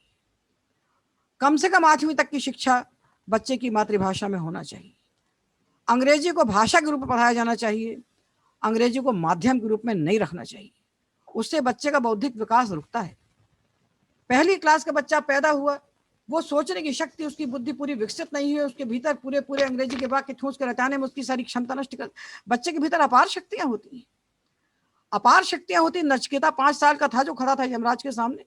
कम से कम 8वीं तक की शिक्षा बच्चे की मातृभाषा में होना चाहिए। अंग्रेजी को भाषा के रूप में पढ़ाया जाना चाहिए, अंग्रेजी को माध्यम के रूप में नहीं रखना चाहिए। उससे बच्चे का बौद्धिक विकास रुकता है। पहली क्लास का बच्चा पैदा हुआ, वो सोचने की शक्ति, उसकी बुद्धि पूरी विकसित नहीं है, उसके भीतर पूरे पूरे अंग्रेजी के वाक्य ठूंस कर रटाने में उसकी सारी क्षमता नष्ट कर। बच्चे के भीतर अपार शक्तियां होती हैं, अपार शक्तियां होती। नचिकेता 5 साल का था जो खड़ा था यमराज के सामने।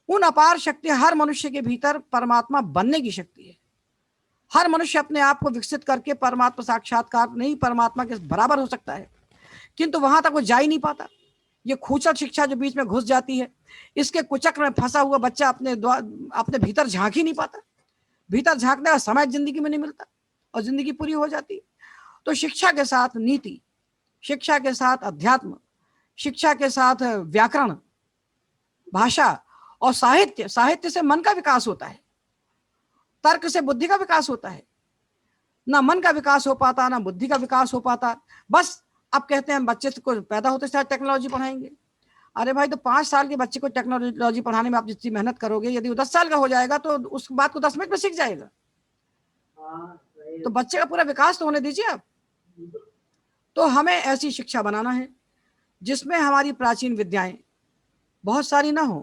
उन अपार शक्तियां, हर मनुष्य के भीतर परमात्मा बनने की शक्ति है। हर मनुष्य अपने आप को विकसित करके परमात्मा साक्षात्कार नहीं, परमात्मा के बराबर हो सकता है, किंतु वहां तक वो जा ही नहीं पाता। ये खूचट शिक्षा जो बीच में घुस जाती है, इसके कुचक्र में फंसा हुआ बच्चा अपने भीतर झांक ही नहीं पाता। भीतर झांकने का समय जिंदगी में नहीं मिलता, और जिंदगी पूरी हो जाती है। तो शिक्षा के साथ नीति, शिक्षा के साथ अध्यात्म, शिक्षा के साथ व्याकरण, भाषा और साहित्य। साहित्य से मन का विकास होता है, तर्क से बुद्धि का विकास होता है। ना मन का विकास हो पाता, ना बुद्धि का विकास हो पाता। बस अब कहते हैं बच्चे को पैदा होते साथ टेक्नोलॉजी पढ़ाएंगे। अरे भाई, तो 5 साल के बच्चे को टेक्नोलॉजी पढ़ाने में आप जितनी मेहनत करोगे, यदि वो 10 साल का हो जाएगा तो उस बात को 10 मिनट में सीख जाएगा। तो बच्चे का पूरा विकास तो होने दीजिए आप। तो हमें ऐसी शिक्षा बनाना है जिसमें हमारी प्राचीन विद्याएं बहुत सारी ना हो,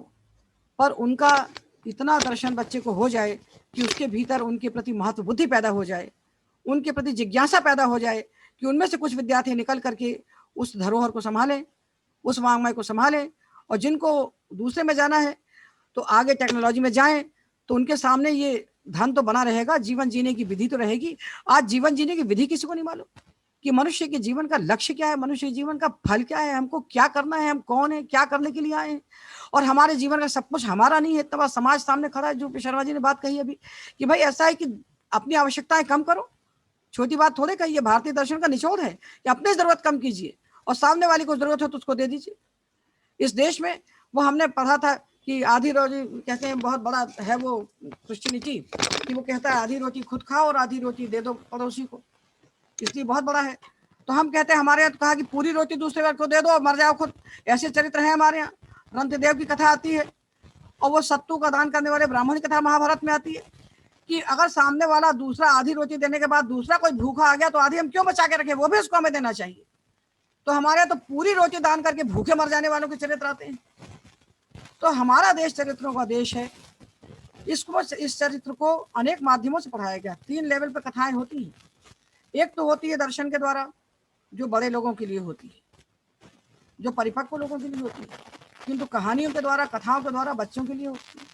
पर उनका इतना दर्शन बच्चे को हो जाए कि उसके भीतर उनके प्रति महत्व बुद्धि पैदा हो जाए, उनके प्रति जिज्ञासा पैदा हो जाए, कि उनमें से कुछ विद्यार्थी निकल करके उस धरोहर को संभालें, उस वांग्मय को संभालें, और जिनको दूसरे में जाना है तो आगे टेक्नोलॉजी में जाएं, तो उनके सामने ये धन तो बना रहेगा, जीवन जीने की विधि तो रहेगी। आज जीवन जीने की विधि किसी को नहीं मालूम कि मनुष्य के जीवन का लक्ष्य क्या है, मनुष्य के जीवन का फल क्या है, हमको क्या करना है, हम कौन है, क्या करने के लिए आए हैं। और हमारे जीवन का सब कुछ हमारा नहीं है। इतना समाज सामने खड़ा है, जो शर्मा जी ने बात कही अभी, कि भाई ऐसा है कि अपनी आवश्यकताएं कम करो। छोटी बात थोड़े कही है, भारतीय दर्शन का निचोड़ है कि अपनी जरूरत कम कीजिए और सामने वाले को जरूरत हो तो उसको दे दीजिए। इस देश में वो हमने पढ़ा था कि आधी रोटी, कहते हैं बहुत बड़ा है वो क्रिश्चियनिटी, कि वो कहता है आधी रोटी खुद खाओ और आधी रोटी दे दो पड़ोसी को, इसलिए बहुत बड़ा है। तो हम कहते हैं, हमारे यहाँ तो कहा कि पूरी रोटी दूसरे व्यक्ति को दे दो और मर जाओ खुद। ऐसे चरित्र है हमारे यहाँ। रंतदेव की कथा आती है और वो सत्तू का दान करने वाले ब्राह्मण की कथा महाभारत में आती है कि अगर सामने वाला दूसरा आधी रोटी देने के बाद दूसरा कोई भूखा आ गया तो आधी हम क्यों बचा के रखें, वो भी उसको हमें देना चाहिए। तो हमारे तो पूरी रोटी दान करके भूखे मर जाने वालों के चरित्र आते हैं। तो हमारा देश चरित्रों का देश है। इस चरित्र को अनेक माध्यमों से पढ़ाया गया। 3 लेवल पर कथाएं होती हैं। एक तो होती है दर्शन के द्वारा, जो बड़े लोगों के लिए होती है, जो परिपक्व लोगों के लिए होती है, किंतु कहानियों के द्वारा, कथाओं के द्वारा बच्चों के लिए होती है।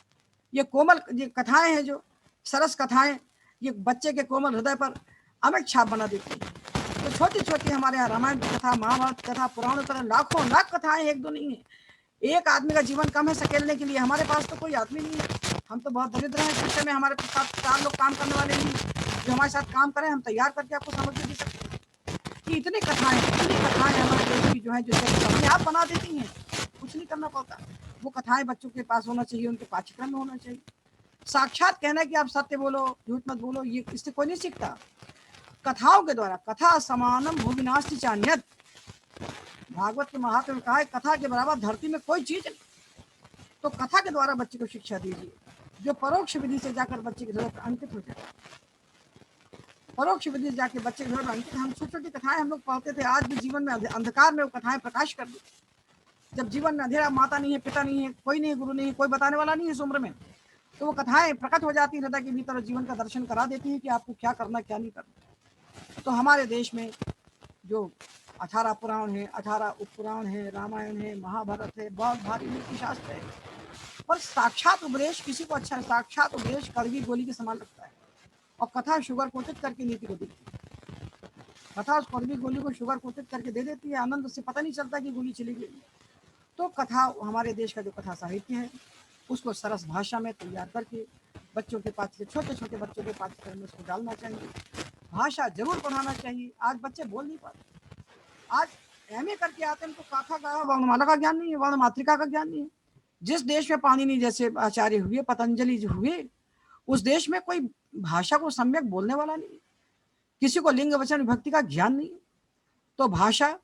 ये कोमल ये कथाएं हैं, जो सरस कथाएं, ये बच्चे के कोमल हृदय पर अमिट छाप बना देती है। तो छोटी छोटी हमारे यहाँ रामायण की कथा, महाभारत की कथा, पुराणों की तरह लाखों लाख कथाएं, एक दो नहीं है। एक आदमी का जीवन कम है सकेलने के लिए। हमारे पास तो कोई आदमी नहीं है, हम तो बहुत दरिद्र हैं शिक्षा में। हमारे साथ 4 लोग काम करने वाले नहीं, जो हमारे साथ काम करें हम तैयार करके आपको समझ दे सकते हैं कि इतनी कथाएं हमारे देश की जो है, जो अपने आप बना देती हैं, कुछ नहीं करना पड़ता। वो कथाएं बच्चों के पास होना चाहिए, उनके पाठ्यक्रम में होना चाहिए। साक्षात कहना कि आप सत्य बोलो, झूठ मत बोलो, ये इससे कोई नहीं सीखता। कथाओं के द्वारा, कथा समानम भूविनास्ति चान्यत्, भागवत के महात्मा में कहा है, कथा के बराबर धरती में कोई चीज नहीं। तो कथा के द्वारा बच्चे को शिक्षा दीजिए, जो परोक्ष विधि से जाकर बच्चे के हृदय पर अंकित हो जाए। परोक्ष विधि से जाकर बच्चे के हृदय पर अंकित, हम छोटी छोटी कथाएं हम लोग पढ़ते थे, आज भी जीवन में अंधकार में वो कथाएं प्रकाश कर दी। जब जीवन में अंधेरा, माता नहीं है, पिता नहीं है, कोई नहीं है, गुरु नहीं है, कोई बताने वाला नहीं है इस उम्र में, तो वो कथाएं प्रकट हो जाती हृदय के भीतर और जीवन का दर्शन करा देती है कि आपको क्या करना क्या नहीं करना। तो हमारे देश में जो 18 पुराण है, 18 उपपुराण है, रामायण है, महाभारत है, बहुत भारी नीति शास्त्र है, पर साक्षात उपदेश किसी को अच्छा है। साक्षात उपदेश कड़वी गोली के समान लगता है, और कथा शुगर कोटित करके नीति को देती है। कथा उस कड़वी गोली को शुगर कोटित करके दे देती है, आनंद से पता नहीं चलता कि गोली चली गई। तो कथा, हमारे देश का जो कथा साहित्य है, उसको सरस भाषा में तैयार करके बच्चों के पाठ्य, छोटे छोटे बच्चों के पाठ्यक्रम में उसको डालना चाहिए। भाषा जरूर पढ़ाना चाहिए। आज बच्चे बोल नहीं पाते। आज MA करके आते हैं, उनको काथा का, वर्णमाला का ज्ञान नहीं है, वर्ण मातृका का ज्ञान नहीं है। जिस देश में पाणिनि जैसे आचार्य हुए, पतंजलि जो हुए, उस देश में कोई भाषा को सम्यक बोलने वाला नहीं, किसी को लिंग वचन विभक्ति का ज्ञान नहीं। तो भाषा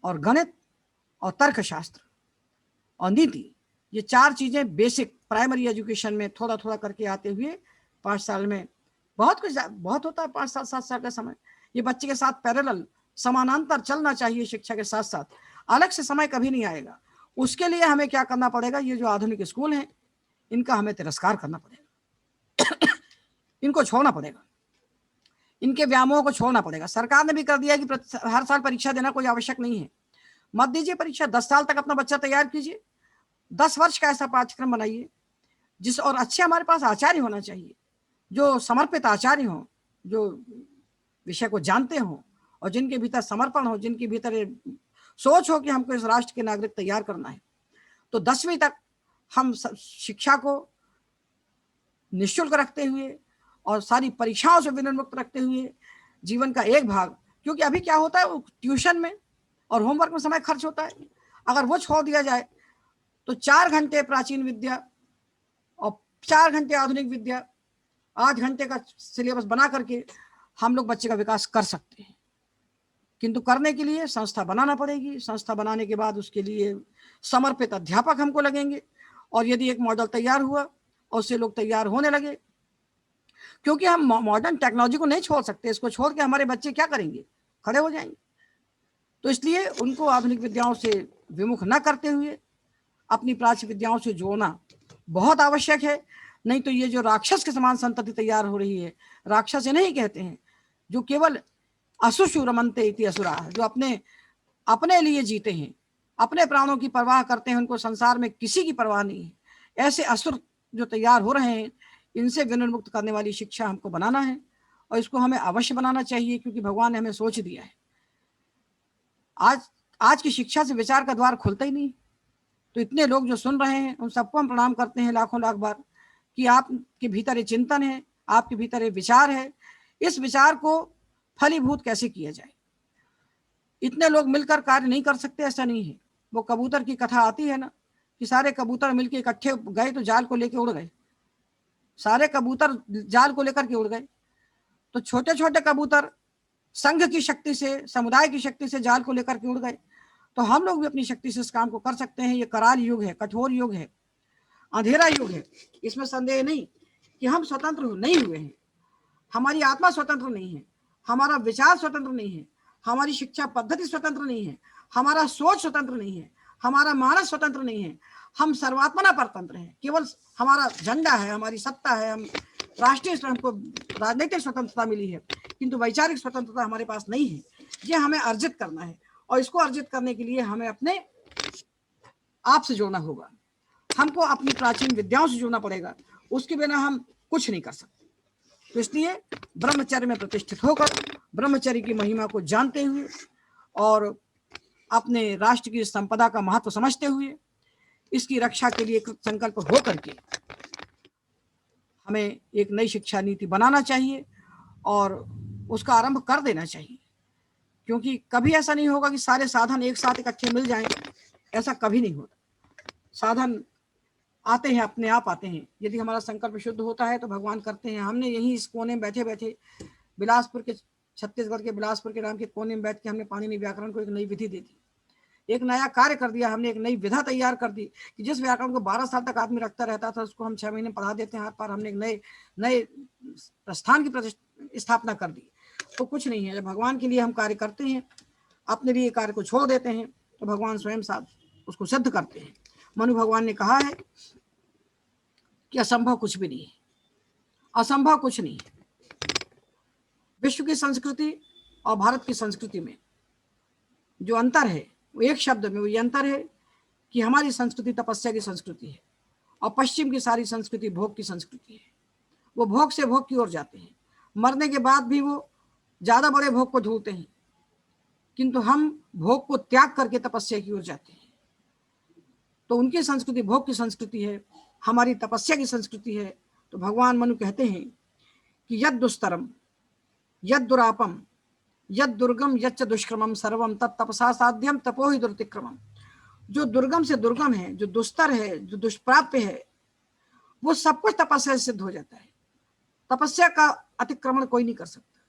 और गणित और तर्कशास्त्र और नीति, ये 4 चीजें बेसिक प्राइमरी एजुकेशन में थोड़ा थोड़ा करके आते हुए 5 साल में बहुत कुछ, बहुत होता है 5 साल 7 साल का समय। ये बच्चे के साथ पैरेलल, समानांतर चलना चाहिए। शिक्षा के साथ साथ अलग से समय कभी नहीं आएगा। उसके लिए हमें क्या करना पड़ेगा, ये जो आधुनिक स्कूल हैं, इनका हमें तिरस्कार करना पड़ेगा। इनको छोड़ना पड़ेगा, इनके व्यामोह को छोड़ना पड़ेगा। सरकार ने भी कर दिया कि हर साल परीक्षा देना कोई आवश्यक नहीं है। मत दीजिए परीक्षा, 10 साल तक अपना बच्चा तैयार कीजिए। 10 वर्ष का ऐसा पाठ्यक्रम बनाइए जिस, और अच्छे हमारे पास आचार्य होना चाहिए, जो समर्पित आचार्य हों, जो विषय को जानते हों, और जिनके भीतर समर्पण हो, जिनके भीतर सोच हो कि हमको इस राष्ट्र के नागरिक तैयार करना है। तो 10वीं तक हम शिक्षा को निःशुल्क रखते हुए और सारी परीक्षाओं से विनिर्मुक्त रखते हुए जीवन का एक भाग, क्योंकि अभी क्या होता है, ट्यूशन में और होमवर्क में समय खर्च होता है। अगर वो छोड़ दिया जाए तो 4 घंटे प्राचीन विद्या और 4 घंटे आधुनिक विद्या, 8 घंटे का सिलेबस बना करके हम लोग बच्चे का विकास कर सकते हैं। किंतु करने के लिए संस्था बनाना पड़ेगी। संस्था बनाने के बाद उसके लिए समर्पित अध्यापक हमको लगेंगे, और यदि एक मॉडल तैयार हुआ और उससे लोग तैयार होने लगे, क्योंकि हम मॉडर्न टेक्नोलॉजी को नहीं छोड़ सकते। इसको छोड़ के हमारे बच्चे क्या करेंगे, खड़े हो जाएंगे। तो इसलिए उनको आधुनिक विद्याओं से विमुख न करते हुए अपनी प्राचीन विद्याओं से जोड़ना बहुत आवश्यक है। नहीं तो ये जो राक्षस के समान संतति तैयार हो रही है, राक्षस ये नहीं कहते हैं, जो केवल असुषु रमन्ते इति असुरा, जो अपने लिए जीते हैं, अपने प्राणों की परवाह करते हैं, उनको संसार में किसी की परवाह नहीं है। ऐसे असुर जो तैयार हो रहे हैं, इनसे विनिर्मुक्त करने वाली शिक्षा हमको बनाना है, और इसको हमें अवश्य बनाना चाहिए, क्योंकि भगवान ने हमें सोच दिया है। आज की शिक्षा से विचार का द्वार खुलता ही नहीं। तो इतने लोग जो सुन रहे हैं, उन सबको हम प्रणाम करते हैं लाखों लाख बार, कि आपके भीतर ये चिंतन है, आपके भीतर ये विचार है। इस विचार को फलीभूत कैसे किया जाए। इतने लोग मिलकर कार्य नहीं कर सकते, ऐसा नहीं है। वो कबूतर की कथा आती है ना, कि सारे कबूतर मिलकर इकट्ठे गए तो जाल को लेकर उड़ गए। सारे कबूतर जाल को लेकर के उड़ गए। तो छोटे छोटे कबूतर संघ की शक्ति से, समुदाय की शक्ति से जाल को लेकर के उड़ गए। तो हम लोग भी अपनी शक्ति से इस काम को कर सकते हैं। ये कराल युग है, कठोर युग है। अंधेरा युग है, इसमें संदेह नहीं कि हम स्वतंत्र नहीं हुए हैं। हमारी आत्मा स्वतंत्र नहीं है, हमारा विचार स्वतंत्र नहीं है, हमारी शिक्षा पद्धति स्वतंत्र नहीं है, हमारा सोच स्वतंत्र नहीं है, हमारा मानस स्वतंत्र नहीं है। हम सर्वात्मना परतंत्र हैं। केवल हमारा झंडा है, हमारी सत्ता है, हम राष्ट्रीय हमको राजनीतिक स्वतंत्रता मिली है, किंतु वैचारिक स्वतंत्रता हमारे पास नहीं है। ये हमें अर्जित करना है, और इसको अर्जित करने के लिए हमें अपने आप से जुड़ना होगा। हमको अपनी प्राचीन विद्याओं से जुड़ना पड़ेगा, उसके बिना हम कुछ नहीं कर सकते। तो इसलिए ब्रह्मचर्य में प्रतिष्ठित होकर ब्रह्मचर्य की महिमा को जानते हुए और अपने राष्ट्र की संपदा का महत्व समझते हुए इसकी रक्षा के लिए संकल्प हो करके हमें एक नई शिक्षा नीति बनाना चाहिए और उसका आरंभ कर देना चाहिए। क्योंकि कभी ऐसा नहीं होगा कि सारे साधन एक साथ इकट्ठे मिल जाएं, ऐसा कभी नहीं होता। साधन आते हैं, अपने आप आते हैं। यदि हमारा संकल्प शुद्ध होता है तो भगवान करते हैं। हमने यहीं इस कोने में बैठे बैठे बिलासपुर के, छत्तीसगढ़ के बिलासपुर के नाम के कोने में बैठ के हमने पाणिनि व्याकरण को एक नई विधि दे दी, एक नया कार्य कर दिया। हमने एक नई विधा तैयार कर दी कि जिस व्याकरण को 12 साल तक आदमी रखता रहता था, उसको हम 6 महीने पढ़ा देते हैं हाथ पार। हमने एक नए प्रस्थान की स्थापना कर दी। तो कुछ नहीं है, जब भगवान के लिए हम कार्य करते हैं, अपने लिए कार्य को छोड़ देते हैं, तो भगवान स्वयं साथ उसको सिद्ध करते हैं। मनु भगवान ने कहा है कि असंभव कुछ भी नहीं है, असंभव कुछ नहीं है। विश्व की संस्कृति और भारत की संस्कृति में जो अंतर है वो एक शब्द में, वो ये अंतर है कि हमारी संस्कृति तपस्या की संस्कृति है और पश्चिम की सारी संस्कृति भोग की संस्कृति है। वो भोग से भोग की ओर जाते हैं, मरने के बाद भी वो ज्यादा बड़े भोग को ढूंढते हैं, किंतु हम भोग को त्याग करके तपस्या की ओर जाते हैं। तो उनकी संस्कृति भोग की संस्कृति है, हमारी तपस्या की संस्कृति है। तो भगवान मनु कहते हैं कि यद दुस्तरम यद दुरापम यद दुर्गम यच्च दुष्क्रमम सर्वम तत्तपसा साध्यम तपो ही दुर्तिक्रमम। जो दुर्गम से दुर्गम है, जो दुस्तर है, जो दुष्प्राप्य है, वो सब कुछ तपस्या से सिद्ध हो जाता है। तपस्या का अतिक्रमण कोई नहीं कर सकता।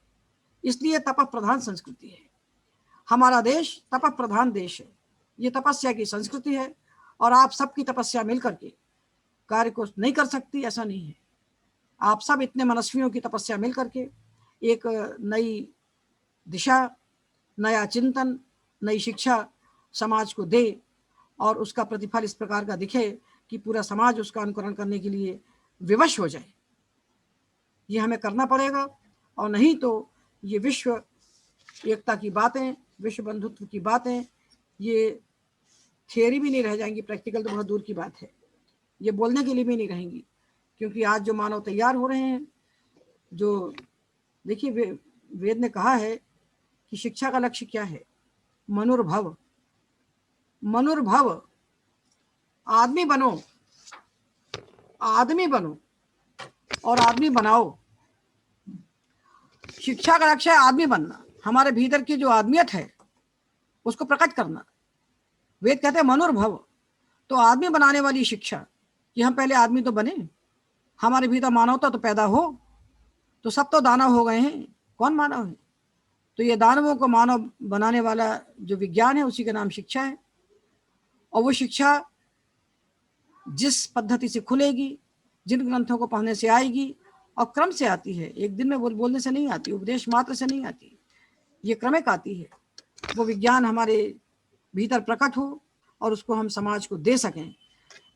इसलिए तप प्रधान संस्कृति है। हमारा देश तप प्रधान देश है, ये तपस्या की संस्कृति है। और आप सबकी तपस्या मिलकर के कार्य को नहीं कर सकती, ऐसा नहीं है। आप सब इतने मनस्वियों की तपस्या मिलकर के एक नई दिशा, नया चिंतन, नई शिक्षा समाज को दे और उसका प्रतिफल इस प्रकार का दिखे कि पूरा समाज उसका अनुकरण करने के लिए विवश हो जाए। ये हमें करना पड़ेगा, और नहीं तो ये विश्व एकता की बातें, विश्व बंधुत्व की बातें, ये थियरी भी नहीं रह जाएंगी, प्रैक्टिकल तो बहुत दूर की बात है, ये बोलने के लिए भी नहीं रहेंगी। क्योंकि आज जो मानव तैयार हो रहे हैं, जो देखिए वेद ने कहा है कि शिक्षा का लक्ष्य क्या है? मनुर्भव, मनुर्भव, आदमी बनो, आदमी बनो और आदमी बनाओ। शिक्षा का लक्ष्य है आदमी बनना, हमारे भीतर की जो आदमियत है उसको प्रकट करना। वेद कहते हैं मनुर्भव, तो आदमी बनाने वाली शिक्षा कि हम पहले आदमी तो बने, हमारे भीतर मानवता तो पैदा हो। तो सब तो दानव हो गए हैं, कौन मानव है? तो ये दानवों को मानव बनाने वाला जो विज्ञान है उसी का नाम शिक्षा है। और वो शिक्षा जिस पद्धति से खुलेगी, जिन ग्रंथों को पढ़ने से आएगी, और क्रम से आती है, एक दिन में बोलने से नहीं आती, उपदेश मात्र से नहीं आती, ये क्रमिक आती है। वो विज्ञान हमारे भीतर प्रकट हो और उसको हम समाज को दे सकें,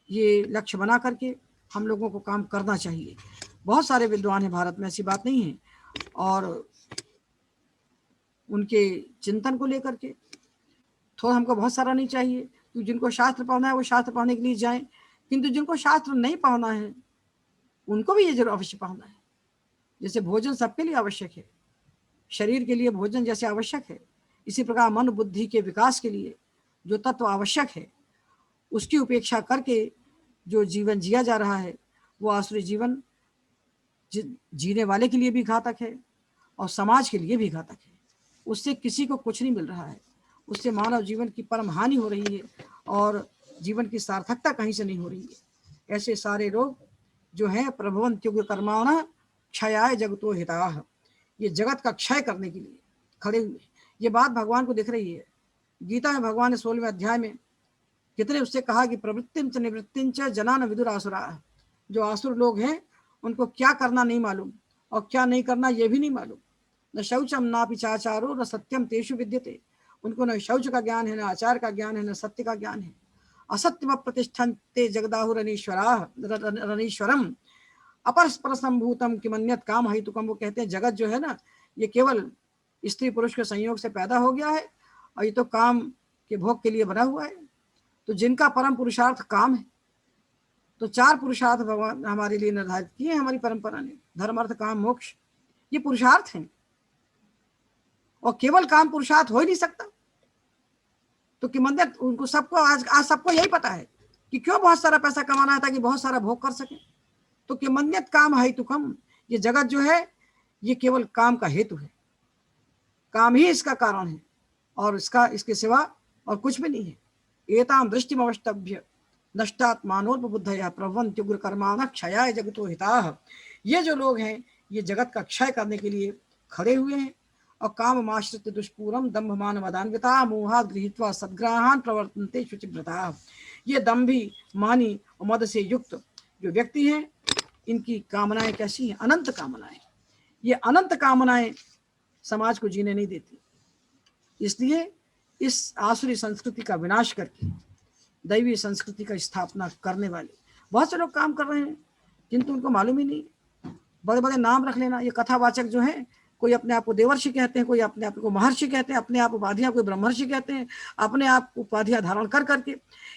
ये लक्ष्य बना करके हम लोगों को काम करना चाहिए। बहुत सारे विद्वान हैं भारत में, ऐसी बात नहीं है, और उनके चिंतन को लेकर के थोड़ा हमको बहुत सारा नहीं चाहिए। तो जिनको शास्त्र पढ़ना है वो शास्त्र पढ़ने के लिए जाएं, किंतु जिनको शास्त्र नहीं पढ़ना है उनको भी ये जरूर अवश्य पढ़ना है। जैसे भोजन सबके लिए आवश्यक है, शरीर के लिए भोजन जैसे आवश्यक है, इसी प्रकार मन बुद्धि के विकास के लिए जो तत्व आवश्यक है उसकी उपेक्षा करके जो जीवन जिया जा रहा है वो आसुरी जीवन जीने वाले के लिए भी घातक है और समाज के लिए भी घातक है। उससे किसी को कुछ नहीं मिल रहा है, उससे मानव जीवन की परम हानि हो रही है और जीवन की सार्थकता कहीं से नहीं हो रही है। ऐसे सारे लोग जो हैं प्रभवन्त्युग्र कर्माणः क्षयाय जगतो हिताः, ये जगत का क्षय करने के लिए खड़े हुए। ये बात भगवान को दिख रही है। गीता में भगवान ने 16वें अध्याय में कितने उससे कहा कि प्रवृत्तिंच निवृत्तिंच जनान विदुर आसुरा, जो आसुर लोग हैं उनको क्या करना नहीं मालूम और क्या नहीं करना ये भी नहीं मालूम। न शौचम ना पिचाचारो न सत्यम तेषु विद्यते, उनको न शौच का ज्ञान है, न आचार का ज्ञान है, न सत्य का ज्ञान है। असत्यम प्रतिष्ठन्ते जगदाहुरनीश्वरा रनीश्वरम अपरस्पर संभूतम किमन्यत काम हेतुकम। वो कहते हैं जगत जो है ना ये केवल स्त्री पुरुष के संयोग से पैदा हो गया है और ये तो काम के भोग के लिए बना हुआ है। तो जिनका परम पुरुषार्थ काम है, तो 4 पुरुषार्थ भगवान हमारे लिए निर्धारित किए हमारी परंपरा ने, धर्म अर्थ काम मोक्ष, ये पुरुषार्थ हैं। और केवल काम पुरुषार्थ हो ही नहीं सकता। तो कि मंदिर उनको सबको आज सबको यही पता है कि क्यों बहुत सारा पैसा कमाना है ताकि बहुत सारा भोग कर सके। तो कि मन्यत काम हेतुकम, ये जगत जो है ये केवल काम का हेतु है, काम ही इसका कारण है और इसके सिवा और कुछ भी नहीं है। एताम दृष्टिमवष्टभ्य नष्टात्मानोपबुद्धया प्रभवन्ति उग्र कर्माणः क्षयाय जगतो हिताः। ये जो लोग हैं ये जगत का क्षय करने के लिए खड़े हुए हैं। और काममाश्रित्य दुष्पूरम दम्भमान मदान्विता मोहात् गृहीत्वा सद्ग्राहान् प्रवर्तन्ते शुचिव्रताः। ये दम्भी मानी और मद से युक्त जो व्यक्ति हैं इनकी कामनाएं कैसी हैं? अनंत कामनाएं। ये अनंत कामनाएं समाज को जीने नहीं देती। इसलिए इस आसुरी संस्कृति का विनाश करके दैवी संस्कृति का स्थापना करने वाले बहुत से लोग काम कर रहे हैं किंतु उनको मालूम ही नहीं। बड़े बड़े नाम रख लेना, ये कथावाचक जो हैं, कोई अपने आप को देवर्षि कहते हैं, कोई अपने आप को महर्षि कहते हैं, अपने आप उपाधियां कोई ब्रह्मर्षि कहते हैं, अपने आप उपाधियां धारण कर करके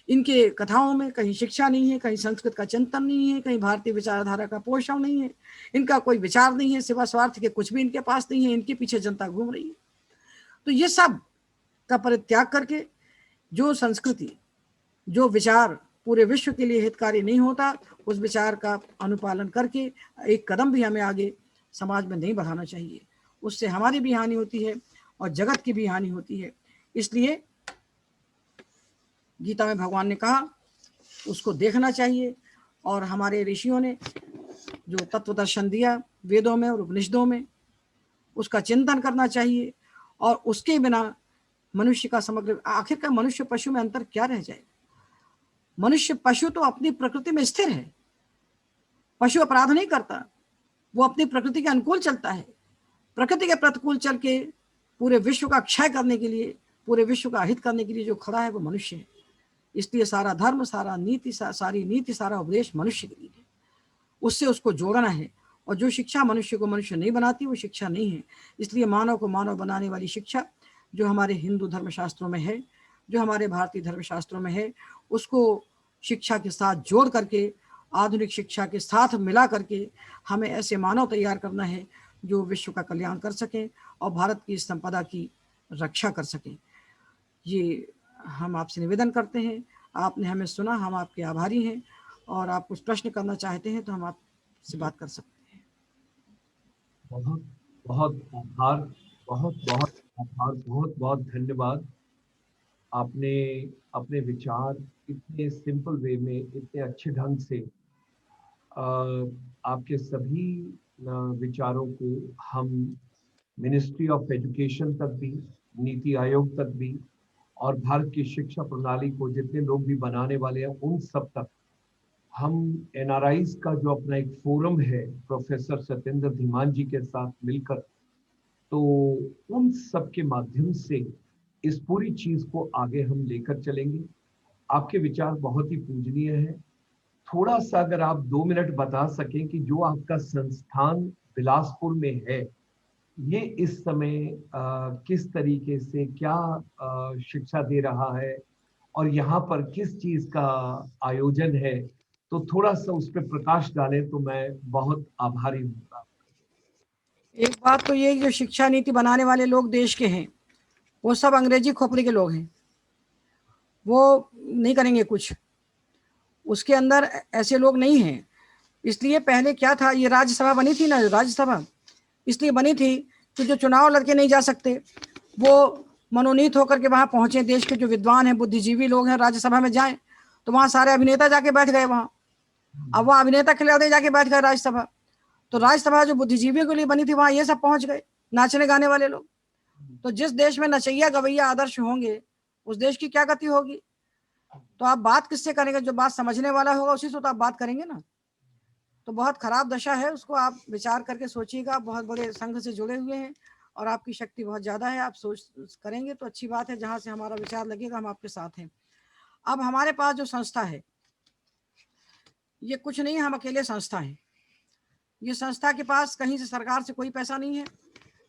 इनके कथाओं में कहीं शिक्षा नहीं है, कहीं संस्कृत का चिंतन नहीं है, कहीं भारतीय विचारधारा का पोषण नहीं है, इनका कोई विचार नहीं है, सिवा स्वार्थ के कुछ भी इनके पास नहीं है, इनके पीछे जनता घूम रही है। तो ये सब का परित्याग करके जो संस्कृति जो विचार पूरे विश्व के लिए हितकारी नहीं होता उस विचार का अनुपालन करके एक कदम भी हमें आगे समाज में नहीं बढ़ाना चाहिए। उससे हमारी भी हानि होती है और जगत की भी हानि होती है। इसलिए गीता में भगवान ने कहा उसको देखना चाहिए और हमारे ऋषियों ने जो तत्व दर्शन दिया वेदों में और उपनिषदों में उसका चिंतन करना चाहिए। और उसके बिना मनुष्य का समग्र आखिरकार मनुष्य पशु में अंतर क्या रह जाएगा? मनुष्य पशु तो अपनी प्रकृति में स्थिर है, पशु अपराध नहीं करता, वो अपनी प्रकृति के अनुकूल चलता है। प्रकृति के प्रतिकूल चल के पूरे विश्व का क्षय करने के लिए, पूरे विश्व का हित करने के लिए जो खड़ा है वो मनुष्य है। इसलिए सारा धर्म, सारा नीति, सारी नीति, सारा उपदेश मनुष्य के लिए है, उससे उसको जोड़ना है। और जो शिक्षा मनुष्य को मनुष्य नहीं बनाती वो शिक्षा नहीं है। इसलिए मानव को मानव बनाने वाली शिक्षा जो हमारे हिंदू धर्मशास्त्रों में है, जो हमारे भारतीय धर्मशास्त्रों में है, उसको शिक्षा के साथ जोड़ करके, आधुनिक शिक्षा के साथ मिला करके हमें ऐसे मानव तैयार करना है जो विश्व का कल्याण कर सकें और भारत की संपदा की रक्षा कर सकें। ये हम आपसे निवेदन करते हैं। आपने हमें सुना, हम आपके आभारी हैं। और आप कुछ प्रश्न करना चाहते हैं तो हम आपसे बात कर सकते हैं। बहुत बहुत आभार, बहुत बहुत आभार, बहुत बहुत धन्यवाद। आपने अपने विचार इतने सिंपल वे में, इतने अच्छे ढंग से आपके सभी विचारों को हम मिनिस्ट्री ऑफ एजुकेशन तक भी, नीति आयोग तक भी और भारत की शिक्षा प्रणाली को जितने लोग भी बनाने वाले हैं उन सब तक, हम एनआरआईज का जो अपना एक फोरम है प्रोफेसर सत्येंद्र धीमान जी के साथ मिलकर, तो उन सब के माध्यम से इस पूरी चीज को आगे हम लेकर चलेंगे। आपके विचार बहुत ही पूजनीय है। थोड़ा सा अगर आप 2 मिनट बता सकें कि जो आपका संस्थान बिलासपुर में है ये इस समय किस तरीके से क्या शिक्षा दे रहा है और यहाँ पर किस चीज का आयोजन है, तो थोड़ा सा उस पर प्रकाश डालें तो मैं बहुत आभारी हूँ। एक बात तो ये, जो शिक्षा नीति बनाने वाले लोग देश के हैं वो सब अंग्रेजी खोपड़ी के लोग हैं, वो नहीं करेंगे कुछ, उसके अंदर ऐसे लोग नहीं हैं। इसलिए पहले क्या था, ये राज्यसभा बनी थी ना, राज्यसभा इसलिए बनी थी कि जो चुनाव लड़के नहीं जा सकते वो मनोनीत होकर के वहाँ पहुँचे, देश के जो विद्वान हैं, बुद्धिजीवी लोग हैं, राज्यसभा में जाएं। तो वहाँ सारे अभिनेता जाके बैठ गए वहाँ। अब वह अभिनेता खिलाड़ी जाके बैठ गए राज्यसभा। तो राज्यसभा जो बुद्धिजीवियों के लिए बनी थी वहाँ ये सब पहुँच गए, नाचने गाने वाले लोग। तो जिस देश में नचैया गवैया आदर्श होंगे उस देश की क्या गति होगी। तो आप बात किससे करेंगे? जो बात समझने वाला होगा उसी से तो आप बात करेंगे ना। तो बहुत खराब दशा है, उसको आप विचार करके सोचिएगा। बहुत बड़े संघ से जुड़े हुए हैं और आपकी शक्ति बहुत ज़्यादा है, आप सोच करेंगे तो अच्छी बात है। जहाँ से हमारा विचार लगेगा हम आपके साथ हैं। अब हमारे पास जो संस्था है ये कुछ नहीं, हम अकेले संस्था हैं। ये संस्था के पास कहीं से सरकार से कोई पैसा नहीं है।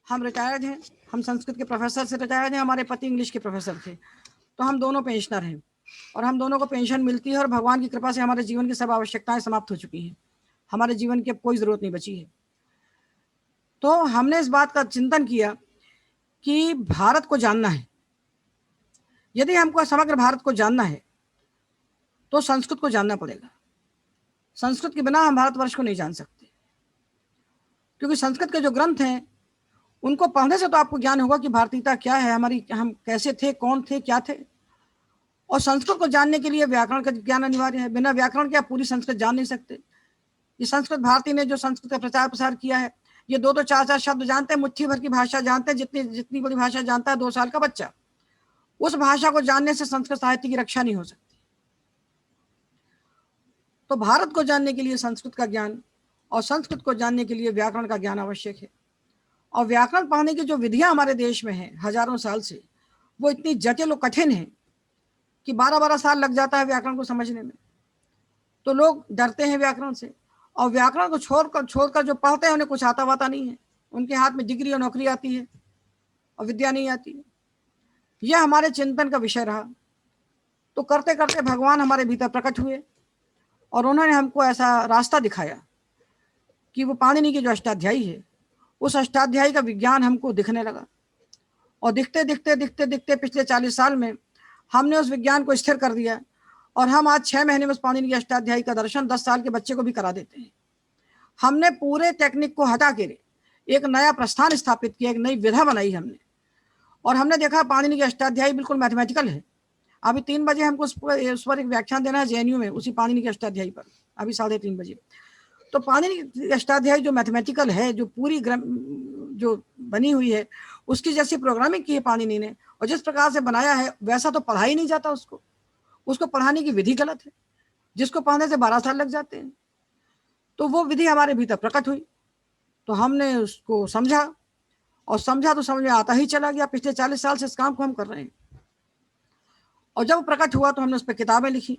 हम रिटायर्ड हैं, हम संस्कृत के प्रोफेसर से रिटायर्ड हैं, हमारे पति इंग्लिश के प्रोफेसर थे, तो हम दोनों पेंशनर हैं और हम दोनों को पेंशन मिलती है और भगवान की कृपा से हमारे जीवन की सब आवश्यकताएं समाप्त हो चुकी हैं। हमारे जीवन की अब कोई ज़रूरत नहीं बची है। तो हमने इस बात का चिंतन किया कि भारत को जानना है। यदि हमको समग्र भारत को जानना है तो संस्कृत को जानना पड़ेगा। संस्कृत के बिना हम भारतवर्ष को नहीं जान सकते, क्योंकि संस्कृत के जो ग्रंथ हैं उनको पढ़ने से तो आपको ज्ञान होगा कि भारतीयता क्या है, हमारी, हम कैसे थे, कौन थे, क्या थे। और संस्कृत को जानने के लिए व्याकरण का ज्ञान अनिवार्य है। बिना व्याकरण के आप पूरी संस्कृत जान नहीं सकते। ये संस्कृत भारती ने जो संस्कृत का प्रचार प्रसार किया है, ये 2-2 4-4 शब्द जानते हैं, मुट्ठी भर की भाषा जानते हैं। जितनी बड़ी भाषा जानता है 2 साल का बच्चा, उस भाषा को जानने से संस्कृत साहित्य की रक्षा नहीं हो सकती। तो भारत को जानने के लिए संस्कृत का ज्ञान और संस्कृत को जानने के लिए व्याकरण का ज्ञान आवश्यक है। और व्याकरण पढ़ने की जो विधियां हमारे देश में हैं हजारों साल से, वो इतनी जटिल और कठिन है कि 12-12 साल लग जाता है व्याकरण को समझने में। तो लोग डरते हैं व्याकरण से, और व्याकरण को छोड़कर जो पढ़ते हैं उन्हें कुछ आता वाता नहीं है। उनके हाथ में डिग्री और नौकरी आती है और विद्या नहीं आती है। यह हमारे चिंतन का विषय रहा। तो करते करते भगवान हमारे भीतर प्रकट हुए और उन्होंने हमको ऐसा रास्ता दिखाया कि वो पाणिनि की जो अष्टाध्यायी है, उस अष्टाध्यायी का विज्ञान हमको दिखने लगा। और दिखते दिखते दिखते दिखते पिछले 40 साल में हमने उस विज्ञान को स्थिर कर दिया और हम आज 6 महीने में उस पाणिनि की अष्टाध्यायी का दर्शन 10 साल के बच्चे को भी करा देते हैं। हमने पूरे टेक्निक को हटा के एक नया प्रस्थान स्थापित किया, एक नई विधा बनाई हमने। और हमने देखा पाणिनि की अष्टाध्यायी बिल्कुल मैथमेटिकल है। अभी 3 बजे हमको उस पर एक व्याख्यान देना है JNU में, उसी पाणिनि की अष्टाध्यायी पर, अभी 3:30 बजे। तो पाणिनि की अष्टाध्यायी जो मैथमेटिकल है, जो पूरी जो बनी हुई है, उसकी जैसी प्रोग्रामिंग की है पाणिनि ने, और जिस प्रकार से बनाया है वैसा तो पढ़ा ही नहीं जाता। उसको पढ़ाने की विधि गलत है, जिसको पढ़ने से 12 साल लग जाते हैं। तो वो विधि हमारे भीतर प्रकट हुई, तो हमने उसको समझा, और समझा तो समझ में आता ही चला गया। पिछले 40 साल से इस काम को हम कर रहे हैं। और जब प्रकट हुआ तो हमने उस पर किताबें लिखी,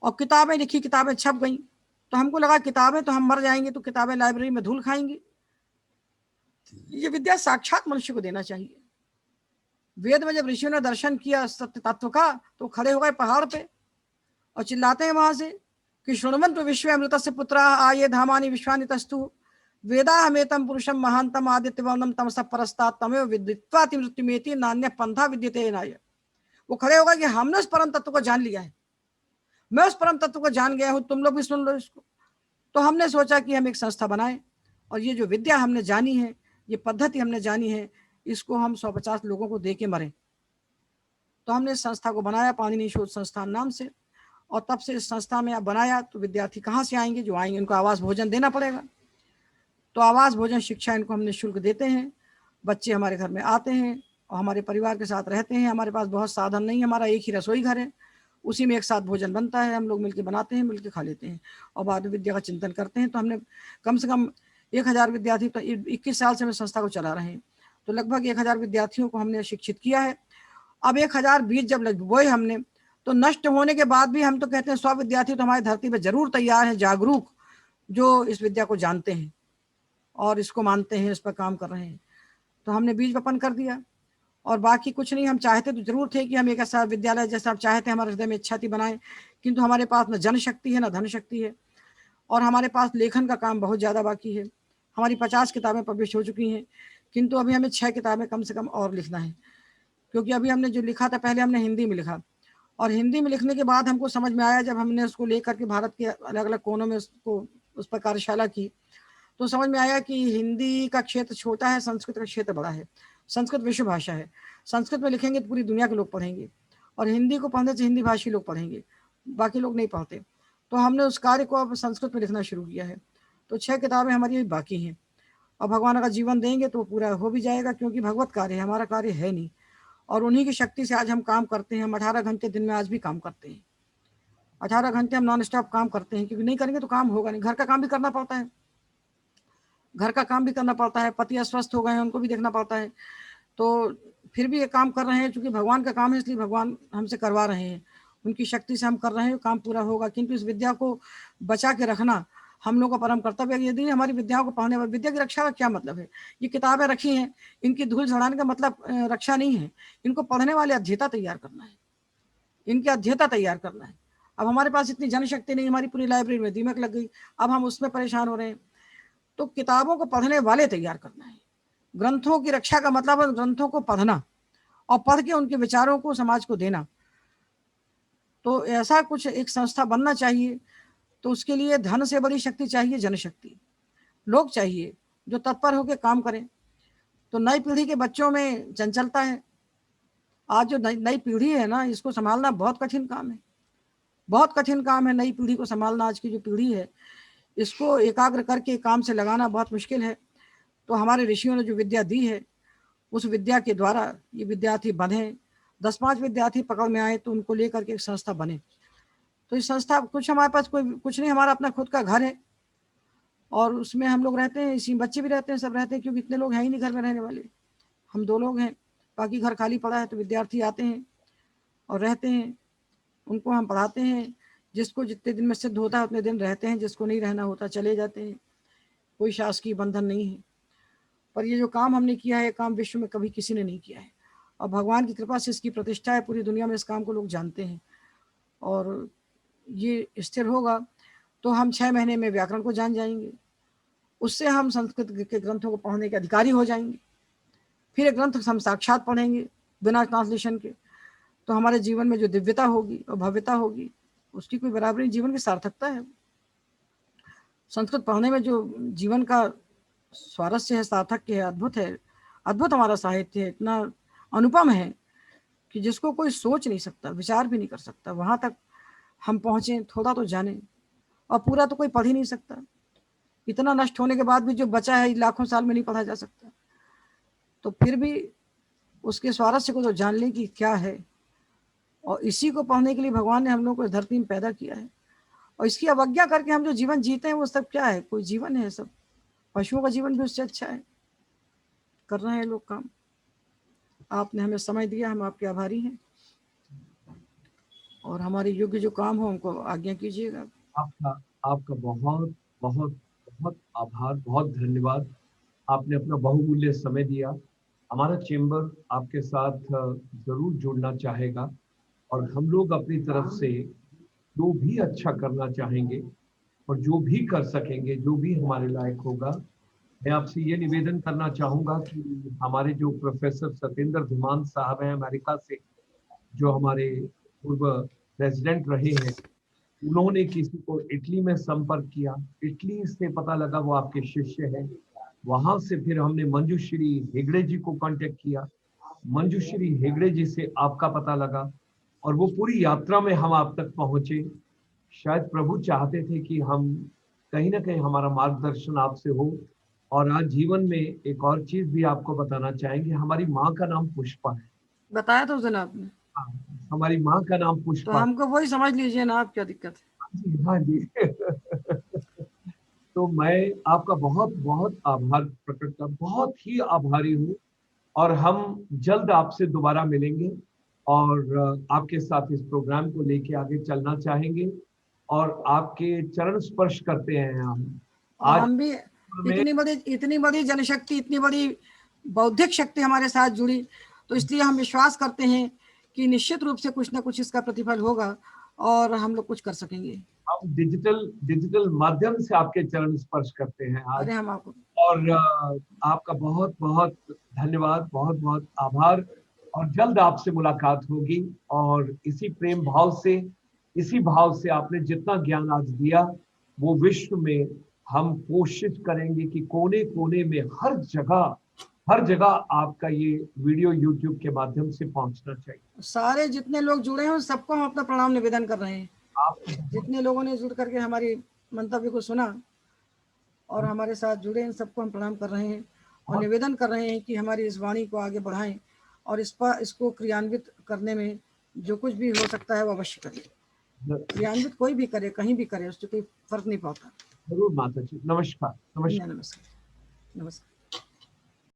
और किताबें छप गई। तो हमको लगा किताबें तो हम मर जाएंगे, तो किताबें लाइब्रेरी में धूल खाएंगी। ये विद्या साक्षात मनुष्य को देना चाहिए। वेद में जब ऋषियों ने दर्शन किया सत्य तत्व का, तो खड़े हो गए पहाड़ पे और चिल्लाते हैं वहां से कि शृण्वन्तु विश्वे अमृतस्य पुत्राः आये धामानि विश्वानि तस्तु वेदाहमेतं पुरुषं महान्तम् आदित्यवर्णं तमसः परस्तात् तमेव विदित्वाति मृत्युमेति नान्यः पंथा विद्यते नाय। वो खड़े हो गए कि हमने उस परम तत्व को जान लिया है, मैं उस परम तत्व को जान गया हूं, तुम लोग भी सुन लो इसको। तो हमने सोचा कि हम एक संस्था बनाएं, और ये जो विद्या हमने जानी है, ये पद्धति हमने जानी है, इसको हम 150 लोगों को दे के मरें। तो हमने इस संस्था को बनाया पाणिनि शोध संस्थान नाम से। और तब से इस संस्था में अब बनाया, तो विद्यार्थी कहाँ से आएंगे? जो आएंगे उनको आवास भोजन देना पड़ेगा। तो आवास भोजन शिक्षा इनको हम निःशुल्क देते हैं। बच्चे हमारे घर में आते हैं और हमारे परिवार के साथ रहते हैं। हमारे पास बहुत साधन नहीं, हमारा एक ही रसोई घर है, उसी में एक साथ भोजन बनता है, हम लोग मिलकर बनाते हैं, मिलकर खा लेते हैं और बाद में विद्या का चिंतन करते हैं। तो हमने कम से कम 1000 विद्यार्थी, तो 21 साल से हम संस्था को चला रहे हैं, तो लगभग 1000 विद्यार्थियों को हमने शिक्षित किया है। अब 1000 बीज जब बोए हमने, तो नष्ट होने के बाद भी हम तो कहते हैं 100 विद्यार्थी तो हमारी धरती पर जरूर तैयार हैं, जागरूक, जो इस विद्या को जानते हैं और इसको मानते हैं, इस पर काम कर रहे हैं। तो हमने बीज वपन कर दिया, और बाकी कुछ नहीं। हम चाहते तो जरूर थे कि हम एक ऐसा विद्यालय जैसा आप चाहते हैं, हमारे हृदय में इच्छा थी बनाएं, किंतु हमारे पास न जनशक्ति है, न धन शक्ति है, और हमारे पास लेखन का काम बहुत ज़्यादा बाकी है। हमारी 50 किताबें पब्लिश हो चुकी हैं, किंतु अभी हमें 6 किताबें कम से कम और लिखना है। क्योंकि अभी हमने जो लिखा था, पहले हमने हिंदी में लिखा, और हिंदी में लिखने के बाद हमको समझ में आया, जब हमने उसको लेकर के भारत के अलग अलग कोनों में उस पर कार्यशाला की, तो समझ में आया कि हिंदी का क्षेत्र छोटा है, संस्कृत का क्षेत्र बड़ा है। संस्कृत विश्व भाषा है, संस्कृत में लिखेंगे तो पूरी दुनिया के लोग पढ़ेंगे, और हिंदी को पढ़ने से हिंदी भाषी लोग पढ़ेंगे, बाकी लोग नहीं पढ़ते। तो हमने उस कार्य को अब संस्कृत में लिखना शुरू किया है। तो 6 किताबें हमारी अभी बाकी हैं, और भगवान का जीवन देंगे तो पूरा हो भी जाएगा, क्योंकि भगवत कार्य है, हमारा कार्य है नहीं। और उन्हीं की शक्ति से आज हम काम करते हैं। हम 18 घंटे दिन में आज भी काम करते हैं, 18 घंटे हम नॉन स्टॉप काम करते हैं, क्योंकि नहीं करेंगे तो काम होगा नहीं। घर का काम भी करना पड़ता है, घर का काम भी करना पड़ता है, पति अस्वस्थ हो गए हैं उनको भी देखना पड़ता है, तो फिर भी ये काम कर रहे हैं। चूंकि भगवान का काम है इसलिए भगवान हमसे करवा रहे हैं, उनकी शक्ति से हम कर रहे हैं, काम पूरा होगा। किंतु इस विद्या को बचा के रखना हम लोग का परम कर्तव्य है। यदि हमारी विद्याओं को पढ़ने वाली, विद्या की रक्षा का क्या मतलब है? ये किताबें रखी हैं, इनकी धूल झड़ाने का मतलब रक्षा नहीं है। इनको पढ़ने वाले अध्येता तैयार करना है, इनके अध्येता तैयार करना है। अब हमारे पास इतनी जनशक्ति नहीं, हमारी पूरी लाइब्रेरी में दीमक लग गई, अब हम उसमें परेशान हो रहे हैं। तो किताबों को पढ़ने वाले तैयार करना है। ग्रंथों की रक्षा का मतलब है ग्रंथों को पढ़ना और पढ़ के उनके विचारों को समाज को देना। तो ऐसा कुछ एक संस्था बनना चाहिए। तो उसके लिए धन से बड़ी शक्ति चाहिए, जनशक्ति, लोग चाहिए जो तत्पर होकर काम करें। तो नई पीढ़ी के बच्चों में चंचलता है। आज जो नई पीढ़ी है ना, इसको संभालना बहुत कठिन काम है, बहुत कठिन काम है। नई पीढ़ी को संभालना, आज की जो पीढ़ी है इसको एकाग्र करके काम से लगाना बहुत मुश्किल है। तो हमारे ऋषियों ने जो विद्या दी है, उस विद्या के द्वारा ये विद्यार्थी बने। 10-5 विद्यार्थी पकड़ में आए तो उनको लेकर के एक संस्था बने। तो इस संस्था कुछ हमारे पास कोई कुछ नहीं, हमारा अपना खुद का घर है और उसमें हम लोग रहते हैं। इसी बच्चे भी रहते हैं, सब रहते हैं, क्योंकि इतने लोग हैं ही नहीं घर में रहने वाले, हम 2 लोग हैं, बाकी घर खाली पड़ा है। तो विद्यार्थी आते हैं और रहते हैं, उनको हम पढ़ाते हैं। जिसको जितने दिन में सिद्ध होता है उतने दिन रहते हैं, जिसको नहीं रहना होता चले जाते हैं। कोई शासकीय बंधन नहीं है। पर ये जो काम हमने किया है, काम विश्व में कभी किसी ने नहीं किया है और भगवान की कृपा से इसकी प्रतिष्ठा है। पूरी दुनिया में इस काम को लोग जानते हैं और ये स्थिर होगा तो हम 6 महीने में व्याकरण को जान जाएंगे। उससे हम संस्कृत के ग्रंथों को पढ़ने के अधिकारी हो जाएंगे। फिर एक ग्रंथ हम साक्षात पढ़ेंगे बिना ट्रांसलेशन के, तो हमारे जीवन में जो दिव्यता होगी और भव्यता होगी उसकी कोई बराबरी, जीवन की सार्थकता है। संस्कृत पढ़ने में जो जीवन का स्वारस्य है, सार्थक है, अद्भुत है। अद्भुत हमारा साहित्य है, इतना अनुपम है कि जिसको कोई सोच नहीं सकता, विचार भी नहीं कर सकता। वहां तक हम पहुंचे, थोड़ा तो जाने, और पूरा तो कोई पढ़ ही नहीं सकता। इतना नष्ट होने के बाद भी जो बचा है लाखों साल में नहीं पढ़ा जा सकता। तो फिर भी उसके स्वारस्य को तो जान लें कि क्या है, और इसी को पढ़ने के लिए भगवान ने हम लोग को धरती में पैदा किया है। और इसकी अवज्ञा करके हम जो जीवन जीते हैं वो सब क्या है? कोई जीवन है? सब पशुओं का जीवन भी उससे अच्छा है। कर रहे हैं लोग काम। आपने हमें समय दिया, हम आपके आभारी हैं और हमारे योग्य जो काम हो हमको आज्ञा कीजिएगा। आपका बहुत बहुत बहुत आभार, बहुत धन्यवाद। आपने अपना बहुमूल्य समय दिया। हमारा चेंबर आपके साथ जरूर जुड़ना चाहेगा और हम लोग अपनी तरफ से जो भी अच्छा करना चाहेंगे और जो भी कर सकेंगे, जो भी हमारे लायक होगा। मैं आपसे ये निवेदन करना चाहूंगा कि हमारे जो प्रोफेसर सत्येंद्र धीमान साहब हैं अमेरिका से, जो हमारे पूर्व प्रेसिडेंट रहे हैं, उन्होंने किसी को इटली में संपर्क किया, इटली से पता लगा वो आपके शिष्य हैं। वहां से फिर हमने मंजूश्री हेगड़े जी को कांटेक्ट किया, मंजूश्री हेगड़े जी से आपका पता लगा और वो पूरी यात्रा में हम आप तक पहुंचे। शायद प्रभु चाहते थे कि हम कहीं ना कहीं हमारा मार्गदर्शन आपसे हो। और आज जीवन में एक और चीज भी आपको बताना चाहेंगे, हमारी माँ का नाम पुष्पा है। बताया तो उस दिन आपने। हाँ, हमारी माँ का नाम तो पुष्पा। हमको वही समझ लीजिए ना, आप क्या दिक्कत है। जी हाँ जी। तो मैं आपका बहुत बहुत आभार प्रकट कर, बहुत ही आभारी हूँ और हम जल्द आपसे दोबारा मिलेंगे और आपके साथ इस प्रोग्राम को लेके आगे चलना चाहेंगे और आपके चरण स्पर्श करते हैं हम और आज हम भी में। इतनी बड़ी जनशक्ति, इतनी बड़ी बौद्धिक शक्ति हमारे साथ जुड़ी, तो इसलिए हम विश्वास करते हैं कि निश्चित रूप से कुछ ना कुछ इसका प्रतिफल होगा और हम लोग कुछ कर सकेंगे। हम डिजिटल माध्यम से आपके चरण स्पर्श करते हैं आज। अरे हम आपको और आपका बहुत बहुत धन्यवाद, बहुत बहुत आभार और जल्द आपसे मुलाकात होगी। और इसी प्रेम भाव से, इसी भाव से आपने जितना ज्ञान आज दिया वो विश्व में हम कोशिश करेंगे कि कोने कोने में हर जगह आपका ये वीडियो यूट्यूब के माध्यम से पहुंचना चाहिए। सारे जितने लोग जुड़े हैं सबको हम अपना प्रणाम निवेदन कर रहे हैं। आप जितने लोगों ने जुड़ करके हमारी मंतव्य को सुना और हमारे साथ जुड़े, इन सबको हम प्रणाम कर रहे हैं और निवेदन कर रहे हैं कि हमारी इस वाणी को आगे बढ़ाएं और इसको क्रियान्वित करने में जो कुछ भी हो सकता है वो अवश्य करिए। क्रियान्वित कोई भी करे, कहीं भी करे, उससे कोई फर्क नहीं पड़ता। जरूर माता जी। नमस्कार। नमस्कार। नमस्कार। नमस्कार।